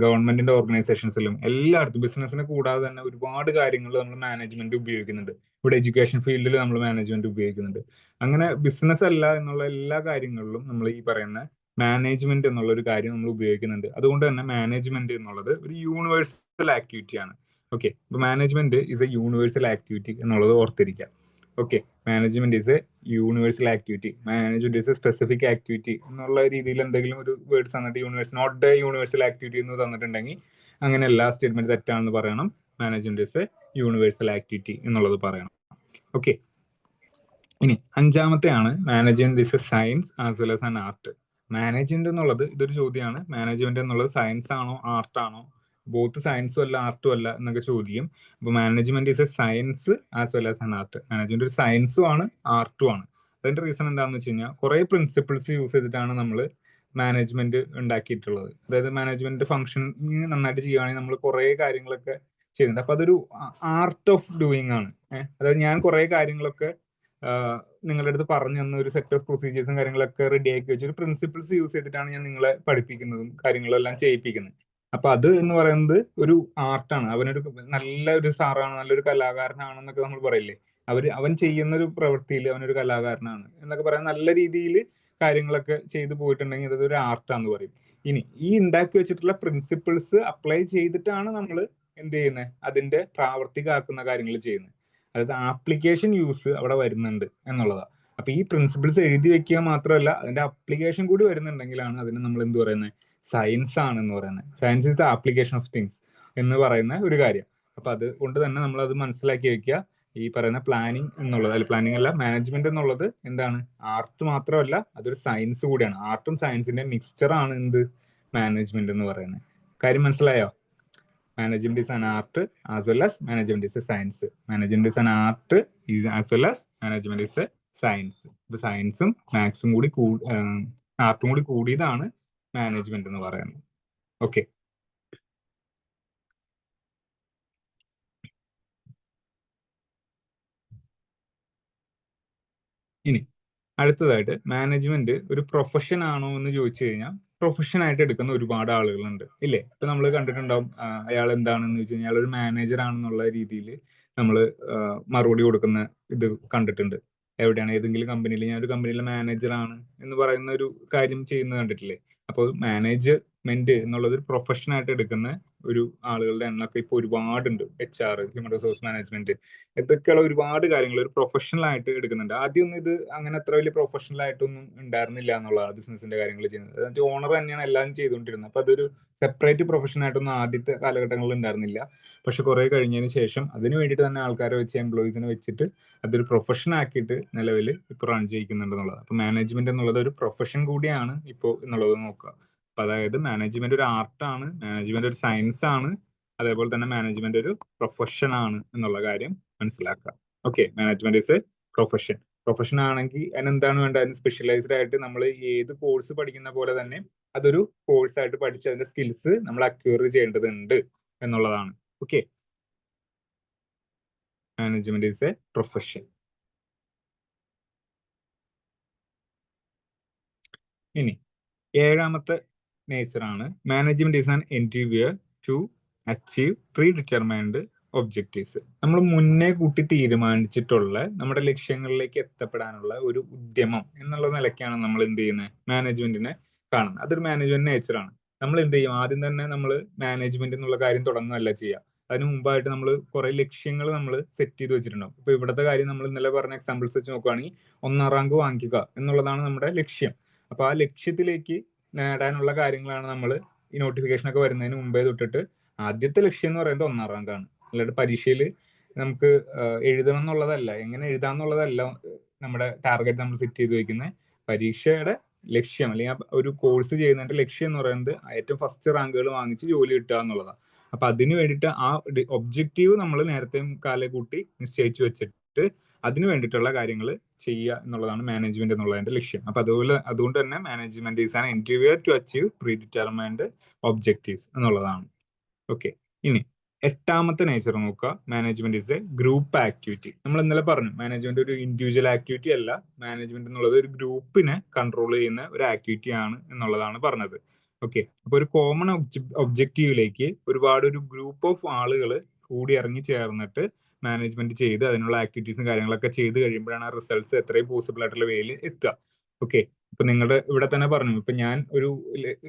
ഗവൺമെന്റിന്റെ ഓർഗനൈസേഷൻസിലും എല്ലായിടത്തും ബിസിനസ്സിനെ കൂടാതെ തന്നെ ഒരുപാട് കാര്യങ്ങൾ നമ്മൾ മാനേജ്മെന്റ് ഉപയോഗിക്കുന്നുണ്ട്. ഇവിടെ എഡ്യൂക്കേഷൻ ഫീൽഡിൽ നമ്മൾ മാനേജ്മെന്റ് ഉപയോഗിക്കുന്നുണ്ട്. അങ്ങനെ ബിസിനസ് അല്ല എന്നുള്ള എല്ലാ കാര്യങ്ങളിലും നമ്മൾ ഈ പറയുന്ന മാനേജ്മെന്റ് എന്നുള്ള ഒരു കാര്യം നമ്മൾ ഉപയോഗിക്കുന്നുണ്ട്. അതുകൊണ്ട് തന്നെ മാനേജ്മെന്റ് എന്നുള്ളത് ഒരു യൂണിവേഴ്സൽ ആക്ടിവിറ്റി ആണ്. ഓക്കെ, അപ്പൊ management is a universal activity എന്നുള്ളത് ഓർത്തിരിക്കാം. Okay, management is a universal activity, management is a specific activity എന്നുള്ള രീതിയിൽ എന്തെങ്കിലും ഒരു വേർഡ്സ് തന്നിട്ട് universe not a universal activity എന്ന് തന്നിട്ടുണ്ടെങ്കിൽ അങ്ങനെ എല്ലാ സ്റ്റേറ്റ്മെന്റ് തെറ്റാണെന്ന് പറയണം. Management is a universal activity എന്നുള്ളത് പറയണം. ഓക്കെ, ഇനി അഞ്ചാമത്തെയാണ് management is a science as well as an art. Management എന്നുള്ളത് ഇതൊരു ചോദ്യമാണ്. മാനേജ്മെന്റ് എന്നുള്ളത് സയൻസ് ആണോ ആർട്ടാണോ? ബോത്ത് സയൻസും അല്ല ആർട്ടും അല്ല എന്നൊക്കെ ചോദ്യം. അപ്പൊ management is a science as well as an art. Management ഒരു സയൻസും ആണ് ആർട്ടും ആണ്. അതിന്റെ റീസൺ എന്താണെന്ന് വെച്ച് കഴിഞ്ഞാൽ കുറെ പ്രിൻസിപ്പിൾസ് യൂസ് ചെയ്തിട്ടാണ് നമ്മൾ മാനേജ്മെന്റ് ഉണ്ടാക്കിയിട്ടുള്ളത്. അതായത് മാനേജ്മെന്റ് ഫംഗ്ഷൻ നന്നായിട്ട് ചെയ്യുകയാണെങ്കിൽ നമ്മൾ കുറെ കാര്യങ്ങളൊക്കെ ചെയ്യുന്നുണ്ട്. അപ്പൊ അതൊരു ആർട്ട് ഓഫ് ഡൂയിങ് ആണ്. അതായത് ഞാൻ കുറെ കാര്യങ്ങളൊക്കെ നിങ്ങളുടെ അടുത്ത് പറഞ്ഞു തന്ന ഒരു സെറ്റ് ഓഫ് പ്രൊസീജിയേഴ്സും കാര്യങ്ങളൊക്കെ റെഡി ആക്കി വെച്ച് ഒരു പ്രിൻസിപ്പിൾസ് യൂസ് ചെയ്തിട്ടാണ് ഞാൻ നിങ്ങളെ പഠിപ്പിക്കുന്നതും കാര്യങ്ങളും എല്ലാം ചെയ്യിപ്പിക്കുന്നത്. അപ്പൊ അത് എന്ന് പറയുന്നത് ഒരു ആർട്ടാണ്. അവനൊരു നല്ല ഒരു സാറാണ്, നല്ലൊരു കലാകാരനാണെന്നൊക്കെ നമ്മൾ പറയില്ലേ. അവൻ ചെയ്യുന്ന ഒരു പ്രവൃത്തിയിൽ അവനൊരു കലാകാരനാണ് എന്നൊക്കെ പറയാൻ നല്ല രീതിയിൽ കാര്യങ്ങളൊക്കെ ചെയ്തു പോയിട്ടുണ്ടെങ്കിൽ അതൊരു ആർട്ടാന്ന് പറയും. ഇനി ഈ ഉണ്ടാക്കി വെച്ചിട്ടുള്ള പ്രിൻസിപ്പിൾസ് അപ്ലൈ ചെയ്തിട്ടാണ് നമ്മൾ എന്ത് ചെയ്യുന്നത്, അതിന്റെ പ്രാവർത്തികമാക്കുന്ന കാര്യങ്ങൾ ചെയ്യുന്നത്. അതായത് ആപ്ലിക്കേഷൻ യൂസ് അവിടെ വരുന്നുണ്ട് എന്നുള്ളതാണ്. അപ്പൊ ഈ പ്രിൻസിപ്പിൾസ് എഴുതി വെക്കുക മാത്രമല്ല അതിന്റെ അപ്ലിക്കേഷൻ കൂടി വരുന്നുണ്ടെങ്കിലാണ് അതിന് നമ്മൾ എന്ത് പറയുന്നത്, സയൻസ് ആണ് എന്ന് പറയുന്നത്. Science is the application of things എന്ന് പറയുന്ന ഒരു കാര്യം. അപ്പൊ അതുകൊണ്ട് തന്നെ നമ്മൾ അത് മനസ്സിലാക്കി വെക്കുക. ഈ പറയുന്ന പ്ലാനിങ് എന്നുള്ളത്, അല്ല പ്ലാനിങ് അല്ല, മാനേജ്മെന്റ് എന്നുള്ളത് എന്താണ്, ആർട്ട് മാത്രമല്ല അതൊരു സയൻസ് കൂടിയാണ്. ആർട്ടും സയൻസിന്റെ മിക്സ്ചർ ആണ് എന്ത്, മാനേജ്മെന്റ് എന്ന് പറയുന്നത്. കാര്യം മനസ്സിലായോ? Management is an art as well as management is a science. Management is an art as well as management is a science. ഇപ്പൊ സയൻസും മാത്സും കൂടി ആർട്ടും കൂടി കൂടിയതാണ് മാനേജ്മെന്റ് എന്ന് പറയുന്നത്. ഓക്കെ, ഇനി അടുത്തതായിട്ട് മാനേജ്മെന്റ് ഒരു പ്രൊഫഷൻ ആണോ എന്ന് ചോദിച്ചു കഴിഞ്ഞാൽ പ്രൊഫഷൻ ആയിട്ട് എടുക്കുന്ന ഒരുപാട് ആളുകളുണ്ട് ഇല്ലേ. ഇപ്പൊ നമ്മൾ കണ്ടിട്ടുണ്ടാവും അയാൾ എന്താണെന്ന് വെച്ച് കഴിഞ്ഞാൽ ഒരു മാനേജർ ആണെന്നുള്ള രീതിയിൽ നമ്മൾ മറുപടി കൊടുക്കുന്ന ഇത് കണ്ടിട്ടുണ്ട്. എവിടെയാണ്, ഏതെങ്കിലും കമ്പനിയിൽ ഞാൻ ഒരു കമ്പനിയിലെ മാനേജർ ആണ് എന്ന് പറയുന്ന ഒരു കാര്യം ചെയ്യുന്നത് കണ്ടിട്ടില്ലേ. അപ്പോൾ മാനേജ്മെന്റ് എന്നുള്ളത് ഒരു പ്രൊഫഷൻ ആയിട്ട് എടുക്കുന്ന ഒരു ആളുകളുടെ എണ്ണമൊക്കെ ഇപ്പൊ ഒരുപാടുണ്ട്. HR, ഹ്യൂമൻ റിസോഴ്സ് മാനേജ്മെന്റ്, ഇതൊക്കെയുള്ള ഒരുപാട് കാര്യങ്ങൾ ഒരു പ്രൊഫഷണൽ ആയിട്ട് എടുക്കുന്നുണ്ട്. ആദ്യമൊന്നും ഇത് അങ്ങനെ അത്ര വലിയ പ്രൊഫഷണൽ ആയിട്ടൊന്നും ഉണ്ടായിരുന്നില്ല എന്നുള്ളതാണ് ബിസിനസിന്റെ കാര്യങ്ങൾ ചെയ്യുന്നത്. ഓണർ തന്നെയാണ് എല്ലാം ചെയ്തുകൊണ്ടിരുന്നത്. അപ്പൊ അതൊരു സെപ്പറേറ്റ് പ്രൊഫഷൻ ആയിട്ടൊന്നും ആദ്യത്തെ കാലഘട്ടങ്ങളിൽ ഉണ്ടായിരുന്നില്ല. പക്ഷെ കുറെ കഴിഞ്ഞതിന് ശേഷം അതിന് വേണ്ടിയിട്ട് തന്നെ ആൾക്കാരെ വെച്ച്, എംപ്ലോയീസിനെ വെച്ചിട്ട് അതൊരു പ്രൊഫഷൻ ആക്കിയിട്ട് നിലവിൽ ഇപ്പൊ റൺ ചെയ്യിക്കുന്നുണ്ട് എന്നുള്ളത്. അപ്പൊ മാനേജ്മെന്റ് എന്നുള്ളത് ഒരു പ്രൊഫഷൻ കൂടിയാണ് ഇപ്പോൾ എന്നുള്ളത് നോക്കുക. അപ്പൊ അതായത് മാനേജ്മെന്റ് ഒരു ആർട്ടാണ്, മാനേജ്മെന്റ് ഒരു സയൻസ് ആണ്, അതേപോലെ തന്നെ മാനേജ്മെന്റ് ഒരു പ്രൊഫഷൻ ആണ് എന്നുള്ള കാര്യം മനസ്സിലാക്കുക. Okay, management is a profession. Profession ആണെങ്കിൽ അതിനെന്താണ് വേണ്ടത്, അതിന് സ്പെഷ്യലൈസ്ഡ് ആയിട്ട് നമ്മൾ ഏത് കോഴ്സ് പഠിക്കുന്ന പോലെ തന്നെ അതൊരു കോഴ്സ് ആയിട്ട് പഠിച്ച് അതിന്റെ സ്കിൽസ് നമ്മൾ അക്വയർ ചെയ്യേണ്ടതുണ്ട് എന്നുള്ളതാണ്. Okay, management is a profession. ഇനി ഏഴാമത്തെ നേച്ചറാണ് management is an endeavour to achieve predetermined objectives. നമ്മൾ മുന്നേ കൂട്ടി തീരുമാനിച്ചിട്ടുള്ള നമ്മുടെ ലക്ഷ്യങ്ങളിലേക്ക് എത്തപ്പെടാനുള്ള ഒരു ഉദ്യമം എന്നുള്ള നിലയ്ക്കാണ് നമ്മൾ എന്ത് ചെയ്യുന്നത്, മാനേജ്മെന്റിനെ കാണുന്നത്. അതൊരു മാനേജ്മെന്റ് നേച്ചറാണ്. നമ്മൾ എന്ത് ചെയ്യും, ആദ്യം തന്നെ നമ്മൾ മാനേജ്മെന്റ് എന്നുള്ള കാര്യം തുടങ്ങുകയല്ല ചെയ്യുക. അതിന് മുമ്പായിട്ട് നമ്മൾ കുറെ ലക്ഷ്യങ്ങൾ നമ്മൾ സെറ്റ് ചെയ്ത് വെച്ചിട്ടുണ്ടാവും. ഇപ്പൊ ഇവിടുത്തെ കാര്യം നമ്മൾ ഇന്നലെ പറഞ്ഞ എക്സാമ്പിൾസ് വെച്ച് നോക്കുകയാണെങ്കിൽ 1ാം റാങ്ക് വാങ്ങിക്കുക എന്നുള്ളതാണ് നമ്മുടെ ലക്ഷ്യം. അപ്പൊ ആ ലക്ഷ്യത്തിലേക്ക് നേടാനുള്ള കാര്യങ്ങളാണ് നമ്മൾ ഈ നോട്ടിഫിക്കേഷൻ ഒക്കെ വരുന്നതിന് മുമ്പേ തൊട്ടിട്ട് ആദ്യത്തെ ലക്ഷ്യം എന്ന് പറയുന്നത് 1ാം റാങ്കാണ്. അല്ലാണ്ട് പരീക്ഷയിൽ നമുക്ക് എഴുതണം എന്നുള്ളതല്ല, എങ്ങനെ എഴുതാന്നുള്ളതല്ല നമ്മുടെ ടാർഗറ്റ് നമ്മൾ സെറ്റ് ചെയ്ത് വെക്കുന്നത്. പരീക്ഷയുടെ ലക്ഷ്യം അല്ലെങ്കിൽ ഒരു കോഴ്സ് ചെയ്യുന്നതിന്റെ ലക്ഷ്യം എന്ന് പറയുന്നത് ഏറ്റവും ഫസ്റ്റ് റാങ്കുകൾ വാങ്ങിച്ച് ജോലി കിട്ടുക എന്നുള്ളതാണ്. അപ്പൊ അതിന് വേണ്ടിയിട്ട് ആ ഒബ്ജക്റ്റീവ് നമ്മൾ നേരത്തെ കാലം കൂട്ടി നിശ്ചയിച്ചു വെച്ചിട്ട് അതിന് വേണ്ടിയിട്ടുള്ള കാര്യങ്ങൾ ചെയ്യുക എന്നുള്ളതാണ് മാനേജ്മെന്റ് എന്നുള്ളതിന്റെ ലക്ഷ്യം. അപ്പൊ അതുകൊണ്ട് തന്നെ management is an endeavour to achieve predetermined objectives എന്നുള്ളതാണ്. ഓക്കെ, ഇനി 8ാമത്തെ നേച്ചർ നോക്കുക. Management is a group activity. നമ്മൾ ഇന്നലെ പറഞ്ഞു മാനേജ്മെന്റ് ഒരു ഇൻഡിവിജ്വൽ ആക്ടിവിറ്റി അല്ല, മാനേജ്മെന്റ് എന്നുള്ളത് ഒരു ഗ്രൂപ്പിനെ കൺട്രോൾ ചെയ്യുന്ന ഒരു ആക്ടിവിറ്റി ആണ് എന്നുള്ളതാണ് പറഞ്ഞത്. ഓക്കെ, അപ്പൊ ഒരു കോമൺ ഒബ്ജക്റ്റീവിലേക്ക് ഒരു ഗ്രൂപ്പ് ഓഫ് ആളുകൾ കൂടി ഇറങ്ങി ചേർന്നിട്ട് മാനേജ്മെന്റ് ചെയ്ത് അതിനുള്ള ആക്ടിവിറ്റീസും കാര്യങ്ങളൊക്കെ ചെയ്ത് കഴിയുമ്പോഴാണ് ആ റിസൾട്ട്സ് എത്രയും പോസിബിൾ ആയിട്ടുള്ള വേയിൽ എത്തുക. ഓക്കെ, ഇപ്പൊ നിങ്ങളുടെ ഇവിടെ തന്നെ പറഞ്ഞു, ഇപ്പൊ ഞാൻ ഒരു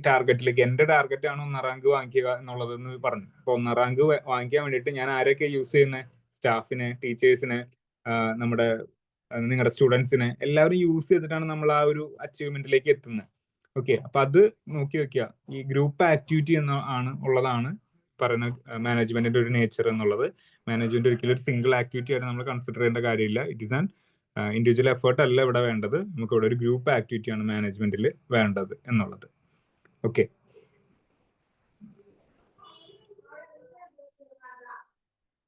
ടാർഗറ്റിലേക്ക്, എന്റെ ടാർഗറ്റ് ആണ് 1ാം റാങ്ക് വാങ്ങിക്കുക എന്നുള്ളതെന്ന് പറഞ്ഞു. അപ്പൊ 1ാം റാങ്ക് വാങ്ങിക്കാൻ വേണ്ടിയിട്ട് ഞാൻ ആരൊക്കെ യൂസ് ചെയ്യുന്നത്? സ്റ്റാഫിനെ, ടീച്ചേഴ്സിനെ, നമ്മുടെ നിങ്ങളുടെ സ്റ്റുഡൻസിനെ എല്ലാവരും യൂസ് ചെയ്തിട്ടാണ് നമ്മൾ ആ ഒരു അച്ചീവ്മെന്റിലേക്ക് എത്തുന്നത്. ഓക്കെ, അപ്പൊ അത് നോക്കി വെക്കുക. ഈ ഗ്രൂപ്പ് ആക്ടിവിറ്റി ഉള്ളതാണ് പറയുന്ന മാനേജ്മെന്റിന്റെ ഒരു നേച്ചർ എന്നുള്ളത്. മാനേജ്മെന്റ് ഒരിക്കലും ഒരു സിംഗിൾ ആക്ടിവിറ്റി ആയിട്ട് നമ്മൾ കൺസിഡർ ചെയ്യേണ്ട കാര്യമില്ല. It is an individual effort അല്ല ഇവിടെ വേണ്ടത്, നമുക്ക് ഇവിടെ ഒരു ഗ്രൂപ്പ് ആക്ടിവിറ്റി ആണ് മാനേജ്മെന്റിൽ വേണ്ടത് എന്നുള്ളത്. ഓക്കെ,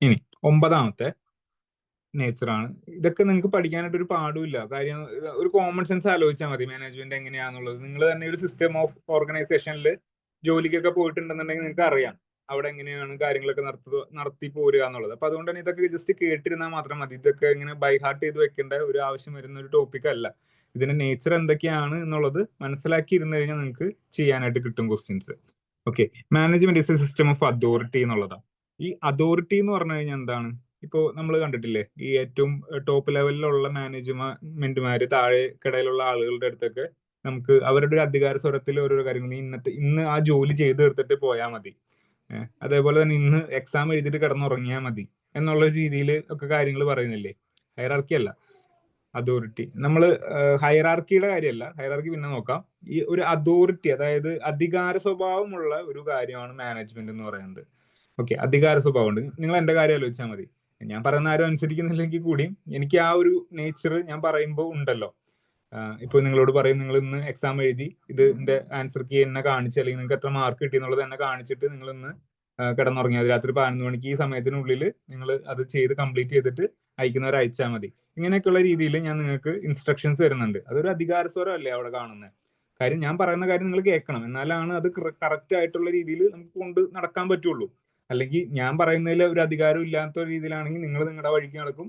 ഇനി 9ാമത്തെ നേച്ചറാണ്. ഇതൊക്കെ നിങ്ങൾക്ക് പഠിക്കാനായിട്ട് ഒരു പാടുമില്ല. കാര്യം ഒരു കോമൺ സെൻസ് ആലോചിച്ചാൽ മതി മാനേജ്മെന്റ് എങ്ങനെയാണെന്നുള്ളത്. നിങ്ങൾ തന്നെ ഒരു സിസ്റ്റം ഓഫ് ഓർഗനൈസേഷനിൽ ജോലിക്കൊക്കെ പോയിട്ടുണ്ടെന്നുണ്ടെങ്കിൽ നിങ്ങൾക്ക് അറിയാം അവിടെ എങ്ങനെയാണ് കാര്യങ്ങളൊക്കെ നടത്തി പോരുക എന്നുള്ളത്. അപ്പൊ അതുകൊണ്ട് തന്നെ ഇതൊക്കെ ജസ്റ്റ് കേട്ടിരുന്നാൽ മാത്രം മതി. ഇതൊക്കെ ഇങ്ങനെ ബൈ ഹാർട്ട് ചെയ്ത് വെക്കേണ്ട ഒരു ആവശ്യം വരുന്ന ഒരു ടോപ്പിക് അല്ല. ഇതിന്റെ നേച്ചർ എന്തൊക്കെയാണ് എന്നുള്ളത് മനസ്സിലാക്കി ഇരുന്നു കഴിഞ്ഞാൽ നിങ്ങൾക്ക് ചെയ്യാനായിട്ട് കിട്ടും questions. Okay, management is A system of authority എന്നുള്ളതാണ്. ഈ അതോറിറ്റി എന്ന് പറഞ്ഞു കഴിഞ്ഞാൽ എന്താണ്? ഇപ്പോ നമ്മൾ കണ്ടിട്ടില്ലേ, ഈ ഏറ്റവും ടോപ്പ് ലെവലിലുള്ള മാനേജ്മെന്റുമാര് താഴെക്കിടയിലുള്ള ആളുകളുടെ അടുത്തൊക്കെ നമുക്ക് അവരുടെ ഒരു അധികാര സ്വരത്തിൽ ഓരോരോ കാര്യങ്ങൾ, ഇന്ന് ആ ജോലി ചെയ്ത് തീർത്തിട്ട് പോയാൽ മതി, അതേപോലെ തന്നെ ഇന്ന് എക്സാം എഴുതിയിട്ട് കിടന്നുറങ്ങിയാൽ മതി എന്നുള്ള രീതിയിൽ ഒക്കെ കാര്യങ്ങൾ പറയുന്നില്ലേ? ഹൈറാർക്കി അല്ല, അതോറിറ്റി. നമ്മൾ ഹൈറാർക്കിയുടെ കാര്യമല്ല, ഹൈറാർക്കി പിന്നെ നോക്കാം. ഈ ഒരു അതോറിറ്റി, അതായത് അധികാര സ്വഭാവമുള്ള ഒരു കാര്യമാണ് മാനേജ്മെന്റ് എന്ന് പറയുന്നത്. ഓക്കെ, അധികാര സ്വഭാവം ഉണ്ട്. നിങ്ങൾ എന്റെ കാര്യം ആലോചിച്ചാൽ മതി. ഞാൻ പറയുന്ന ആരും അനുസരിക്കുന്നില്ലെങ്കിൽ കൂടിയും എനിക്ക് ആ ഒരു നേച്ചർ ഞാൻ പറയുമ്പോൾ ഉണ്ടല്ലോ. ഇപ്പൊ നിങ്ങളോട് പറയും, നിങ്ങൾ ഇന്ന് എക്സാം എഴുതി ഇതിന്റെ ആൻസർ കീ എന്നെ കാണിച്ച്, അല്ലെങ്കിൽ നിങ്ങൾക്ക് എത്ര മാർക്ക് കിട്ടി എന്നുള്ളത് എന്നെ കാണിച്ചിട്ട് നിങ്ങൾ ഇന്ന് കിടന്നുറങ്ങിയാൽ രാത്രി 11 മണിക്ക് ഈ സമയത്തിനുള്ളിൽ നിങ്ങൾ അത് ചെയ്ത് കംപ്ലീറ്റ് ചെയ്തിട്ട് അയക്കുന്നവരെ അയച്ചാൽ മതി. ഇങ്ങനെയൊക്കെയുള്ള രീതിയിൽ ഞാൻ നിങ്ങൾക്ക് ഇൻസ്ട്രക്ഷൻസ് തരുന്നുണ്ട്. അതൊരു അധികാരസ്വരം അല്ലേ അവിടെ കാണുന്നത്? കാര്യം ഞാൻ പറയുന്ന കാര്യം നിങ്ങൾ കേൾക്കണം, എന്നാലാണ് അത് കറക്റ്റ് ആയിട്ടുള്ള രീതിയിൽ നമുക്ക് കൊണ്ട് നടക്കാൻ പറ്റുള്ളൂ. അല്ലെങ്കിൽ ഞാൻ പറയുന്നതിൽ ഒരു അധികാരം ഇല്ലാത്ത രീതിയിലാണെങ്കിൽ നിങ്ങൾ നിങ്ങളുടെ വഴിക്ക് നടക്കും,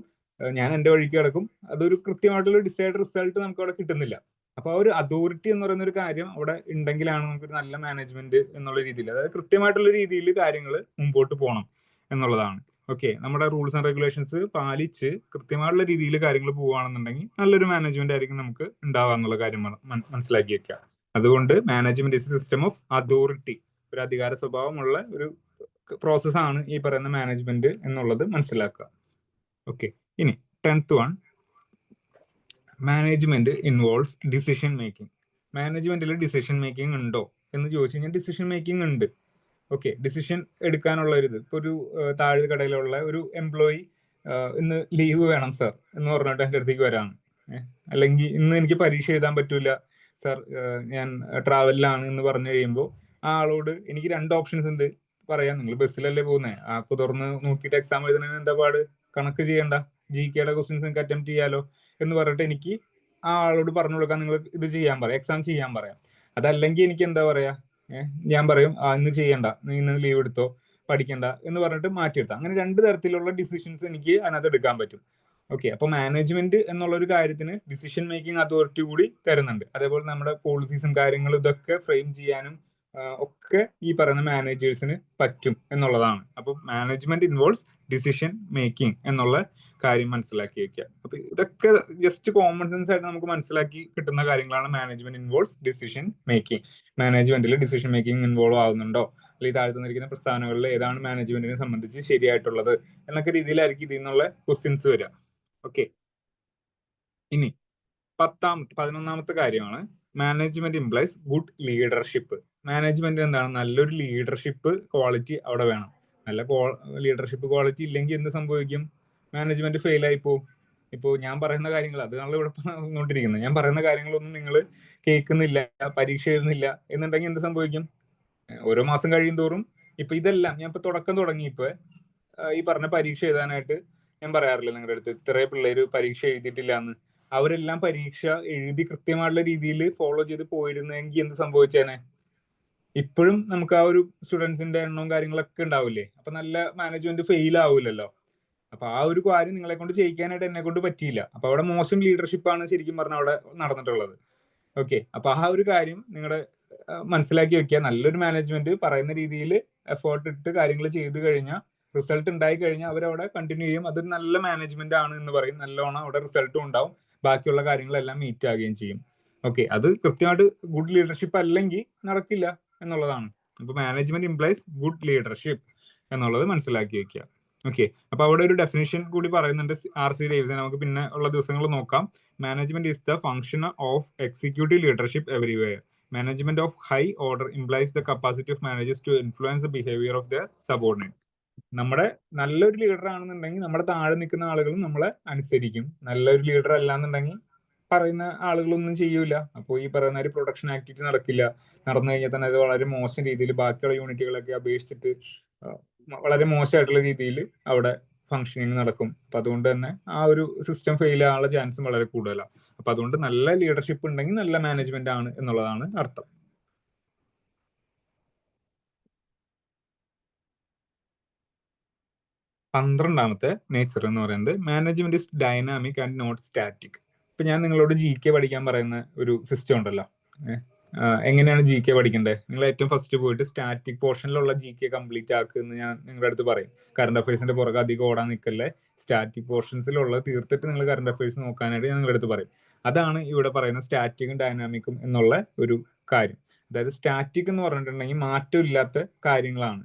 ഞാൻ എന്റെ വഴിക്ക് കിടക്കും. അതൊരു കൃത്യമായിട്ടുള്ള ഡിസൈഡ് റിസൾട്ട് നമുക്ക് അവിടെ കിട്ടുന്നില്ല. അപ്പൊ ആ ഒരു അതോറിറ്റി എന്ന് പറയുന്ന ഒരു കാര്യം അവിടെ ഉണ്ടെങ്കിലാണ് നമുക്ക് നല്ല മാനേജ്മെന്റ് എന്നുള്ള രീതിയിൽ, അതായത് കൃത്യമായിട്ടുള്ള രീതിയിൽ കാര്യങ്ങൾ മുമ്പോട്ട് പോകണം എന്നുള്ളതാണ്. ഓക്കെ, നമ്മുടെ റൂൾസ് ആൻഡ് റെഗുലേഷൻസ് പാലിച്ച് കൃത്യമായിട്ടുള്ള രീതിയിൽ കാര്യങ്ങൾ പോവുകയാണെന്നുണ്ടെങ്കിൽ നല്ലൊരു മാനേജ്മെന്റ് ആയിരിക്കും നമുക്ക് ഉണ്ടാവുക എന്നുള്ള കാര്യം മനസ്സിലാക്കി വെക്കുക. അതുകൊണ്ട് management is system of authority, ഒരു അധികാര സ്വഭാവമുള്ള ഒരു പ്രോസസ്സാണ് ഈ പറയുന്ന മാനേജ്മെന്റ് എന്നുള്ളത് മനസ്സിലാക്കുക. ഓക്കെ, ഇനി 10th one, management involves decision making. മാനേജ്മെന്റിൽ ഡിസിഷൻ മേക്കിംഗ് ഉണ്ടോ എന്ന് ചോദിച്ചു കഴിഞ്ഞാൽ ഡിസിഷൻ മേക്കിംഗ് ഉണ്ട്. ഓക്കെ, ഡിസിഷൻ എടുക്കാനുള്ള ഒരു ഇത്, ഇപ്പൊ ഒരു താഴെക്കടയിലുള്ള ഒരു എംപ്ലോയി ഇന്ന് ലീവ് വേണം സർ എന്ന് പറഞ്ഞിട്ട് എൻ്റെ അടുത്തേക്ക് വരാണ്. അല്ലെങ്കിൽ ഇന്ന് എനിക്ക് പരീക്ഷ എഴുതാൻ പറ്റൂല സർ, ഞാൻ ട്രാവലിലാണ് എന്ന് പറഞ്ഞു കഴിയുമ്പോൾ ആ ആളോട് എനിക്ക് 2 ഓപ്ഷൻസ് ഉണ്ട് പറയാം. നിങ്ങൾ ബസ്സിലല്ലേ പോകുന്നത്, ആപ്പ് തുറന്ന് നോക്കിയിട്ട് എക്സാം എഴുതുന്നതിന് എന്താ പാട്? കണക്ക് ചെയ്യണ്ട, GK ക്വസ്റ്റ്യൻസ് നിങ്ങൾക്ക് അറ്റംപ്റ്റ് ചെയ്യാലോ എന്ന് പറഞ്ഞിട്ട് എനിക്ക് ആ ആളോട് പറഞ്ഞു കൊടുക്കാൻ നിങ്ങൾ ഇത് ചെയ്യാൻ പറയാം, എക്സാം ചെയ്യാൻ പറയാം. അതല്ലെങ്കിൽ എനിക്ക് എന്താ പറയാ, ഞാൻ പറയും ഇന്ന് ചെയ്യണ്ട, നീ ഇന്ന് ലീവ് എടുത്തോ, പഠിക്കണ്ട എന്ന് പറഞ്ഞിട്ട് മാറ്റിയെടുത്താം. അങ്ങനെ 2 തരത്തിലുള്ള ഡിസിഷൻസ് എനിക്ക് അതിനകത്ത് എടുക്കാൻ പറ്റും. ഓക്കെ, അപ്പൊ മാനേജ്മെന്റ് എന്നുള്ള ഒരു കാര്യത്തിന് ഡിസിഷൻ മേക്കിംഗ് അതോറിറ്റി കൂടി തരുന്നുണ്ട്. അതേപോലെ നമ്മുടെ പോളിസീസും കാര്യങ്ങളും ഇതൊക്കെ ഫ്രെയിം ചെയ്യാനും ഒക്കെ ഈ പറയുന്ന മാനേജേഴ്സിന് പറ്റും എന്നുള്ളതാണ്. അപ്പൊ മാനേജ്മെന്റ് ഇൻവോൾവ്സ് ഡിസിഷൻ മേക്കിംഗ് എന്നുള്ള കാര്യം മനസ്സിലാക്കി വെക്കുക. അപ്പൊ ഇതൊക്കെ ജസ്റ്റ് കോമൺ സെൻസ് ആയിട്ട് നമുക്ക് മനസ്സിലാക്കി കിട്ടുന്ന കാര്യങ്ങളാണ്. Management involves decision making. മാനേജ്മെന്റിൽ ഡിസിഷൻ മേക്കിംഗ് ഇൻവോൾവ് ആവുന്നുണ്ടോ, അല്ലെങ്കിൽ താഴെ തന്നിരിക്കുന്ന പ്രസ്ഥാനങ്ങളിൽ ഏതാണ് മാനേജ്മെന്റിനെ സംബന്ധിച്ച് ശരിയായിട്ടുള്ളത് എന്നൊക്കെ രീതിയിലായിരിക്കും ഇതിൽ നിന്നുള്ള ക്വസ്റ്റ്യൻസ് വരിക. ഓക്കെ, ഇനി 11ാമത്തെ കാര്യമാണ് management implies good leadership. Management എന്താണ്? നല്ലൊരു ലീഡർഷിപ്പ് ക്വാളിറ്റി അവിടെ വേണം. നല്ല ലീഡർഷിപ്പ് ക്വാളിറ്റി ഇല്ലെങ്കിൽ എന്ത് സംഭവിക്കും? മാനേജ്മെന്റ് ഫെയിൽ ആയി പോകും. ഇപ്പോ ഞാൻ പറയുന്ന കാര്യങ്ങൾ, അതാണ് ഇവിടെ പറഞ്ഞുകൊണ്ടിരിക്കുന്നത്, ഞാൻ പറയുന്ന കാര്യങ്ങളൊന്നും നിങ്ങൾ കേൾക്കുന്നില്ല, പരീക്ഷ എഴുതുന്നില്ല എന്നുണ്ടെങ്കിൽ എന്ത് സംഭവിക്കും? ഓരോ മാസം കഴിയും തോറും ഇപ്പൊ ഇതെല്ലാം ഞാൻ ഇപ്പൊ തുടക്കം തുടങ്ങി, ഇപ്പൊ ഈ പറഞ്ഞ പരീക്ഷ എഴുതാനായിട്ട് ഞാൻ പറയാറില്ല നിങ്ങളുടെ അടുത്ത് ഇത്ര പിള്ളേര് പരീക്ഷ എഴുതിയിട്ടില്ല എന്ന്. അവരെല്ലാം പരീക്ഷ എഴുതി കൃത്യമായിട്ടുള്ള രീതിയിൽ ഫോളോ ചെയ്ത് പോയിരുന്നെങ്കിൽ എന്ത് സംഭവിച്ചേനെ? ഇപ്പോഴും നമുക്ക് ആ ഒരു സ്റ്റുഡൻസിന്റെ എണ്ണവും കാര്യങ്ങളൊക്കെ ഉണ്ടാവില്ലേ? അപ്പൊ നല്ല മാനേജ്മെന്റ് ഫെയിൽ ആവില്ലല്ലോ. അപ്പൊ ആ ഒരു കാര്യം നിങ്ങളെ കൊണ്ട് ചെയ്യിക്കാനായിട്ട് എന്നെ കൊണ്ട് പറ്റിയില്ല. അപ്പൊ അവിടെ മോശം ലീഡർഷിപ്പാണ് ശരിക്കും പറഞ്ഞാൽ അവിടെ നടന്നിട്ടുള്ളത്. ഓക്കെ, അപ്പൊ ആ ഒരു കാര്യം നിങ്ങളുടെ മനസ്സിലാക്കി വെക്കുക. നല്ലൊരു മാനേജ്മെന്റ് പറയുന്ന രീതിയിൽ എഫേർട്ട് ഇട്ട് കാര്യങ്ങൾ ചെയ്തു കഴിഞ്ഞാൽ, റിസൾട്ട് ഉണ്ടായി കഴിഞ്ഞാൽ അവരവിടെ കണ്ടിന്യൂ ചെയ്യും. അതൊരു നല്ല മാനേജ്മെന്റ് ആണ് എന്ന് പറയും. നല്ലോണം അവിടെ റിസൾട്ടും ഉണ്ടാവും, ബാക്കിയുള്ള കാര്യങ്ങളെല്ലാം മീറ്റ് ആകുകയും ചെയ്യും. ഓക്കെ, അത് കൃത്യമായിട്ട് ഗുഡ് ലീഡർഷിപ്പ് അല്ലെങ്കിൽ നടക്കില്ല എന്നുള്ളതാണ്. അപ്പൊ മാനേജ്മെന്റ് ഇംപ്ലൈസ് ഗുഡ് ലീഡർഷിപ്പ് എന്നുള്ളത് മനസ്സിലാക്കി വെക്കുക. ഓക്കെ, അപ്പൊ അവിടെ ഒരു ഡെഫിനേഷൻ കൂടി പറയുന്നുണ്ട് RC ഡേവിസൺ. നമുക്ക് പിന്നെ ഉള്ള ദിവസങ്ങൾ നോക്കാം. Management is the function of executive leadership everywhere. Management of high order implies the capacity of managers to influence the behavior of their subordinate. നമ്മുടെ നല്ലൊരു ലീഡർ ആണെന്നുണ്ടെങ്കിൽ നമ്മുടെ താഴെ നിൽക്കുന്ന ആളുകളും നമ്മളെ അനുസരിക്കും. നല്ലൊരു ലീഡർ അല്ലാന്നുണ്ടെങ്കിൽ പറയുന്ന ആളുകളൊന്നും ചെയ്യൂല. അപ്പോൾ ഈ പറയുന്ന ഒരു പ്രൊഡക്ഷൻ ആക്ടിവിറ്റി നടക്കില്ല. നടന്നു കഴിഞ്ഞാൽ തന്നെ അത് വളരെ മോശം രീതിയിൽ ബാക്കിയുള്ള യൂണിറ്റുകളൊക്കെ അപേക്ഷിച്ചിട്ട് വളരെ മോശമായിട്ടുള്ള രീതിയിൽ അവിടെ ഫംഗ്ഷനിങ് നടക്കും. അപ്പൊ അതുകൊണ്ട് തന്നെ ആ ഒരു സിസ്റ്റം ഫെയിൽ ആകാനുള്ള ചാൻസും വളരെ കൂടുതലാണ്. അപ്പൊ അതുകൊണ്ട് നല്ല ലീഡർഷിപ്പ് ഉണ്ടെങ്കിൽ നല്ല മാനേജ്മെന്റ് ആണ് എന്നുള്ളതാണ് അർത്ഥം. പന്ത്രണ്ടാമത്തെ നേച്ചർ എന്ന് പറയുന്നത് management is dynamic and not static. ഇപ്പൊ ഞാൻ നിങ്ങളോട് GK പഠിക്കാൻ പറയുന്ന ഒരു സിസ്റ്റം ഉണ്ടല്ലോ. എങ്ങനെയാണ് GK പഠിക്കേണ്ടത്? നിങ്ങൾ ഏറ്റവും ഫസ്റ്റ് പോയിട്ട് സ്റ്റാറ്റിക് പോർഷനിലുള്ള GK കംപ്ലീറ്റ് ആക്കുക എന്ന് ഞാൻ നിങ്ങളുടെ അടുത്ത് പറയും. കറണ്ട് അഫയേഴ്സിന്റെ പുറകെ അധികം ഓടാൻ നിൽക്കല്ലേ, സ്റ്റാറ്റിക് പോർഷൻസിലുള്ള തീർത്തിട്ട് നിങ്ങൾ കറണ്ട് അഫയേഴ്സ് നോക്കാനായിട്ട് ഞാൻ നിങ്ങളുടെ അടുത്ത് പറയും. അതാണ് ഇവിടെ പറയുന്ന സ്റ്റാറ്റിക്കും ഡൈനാമിക്കും എന്നുള്ള ഒരു കാര്യം. അതായത് സ്റ്റാറ്റിക് എന്ന് പറഞ്ഞിട്ടുണ്ടെങ്കിൽ മാറ്റമില്ലാത്ത കാര്യങ്ങളാണ്.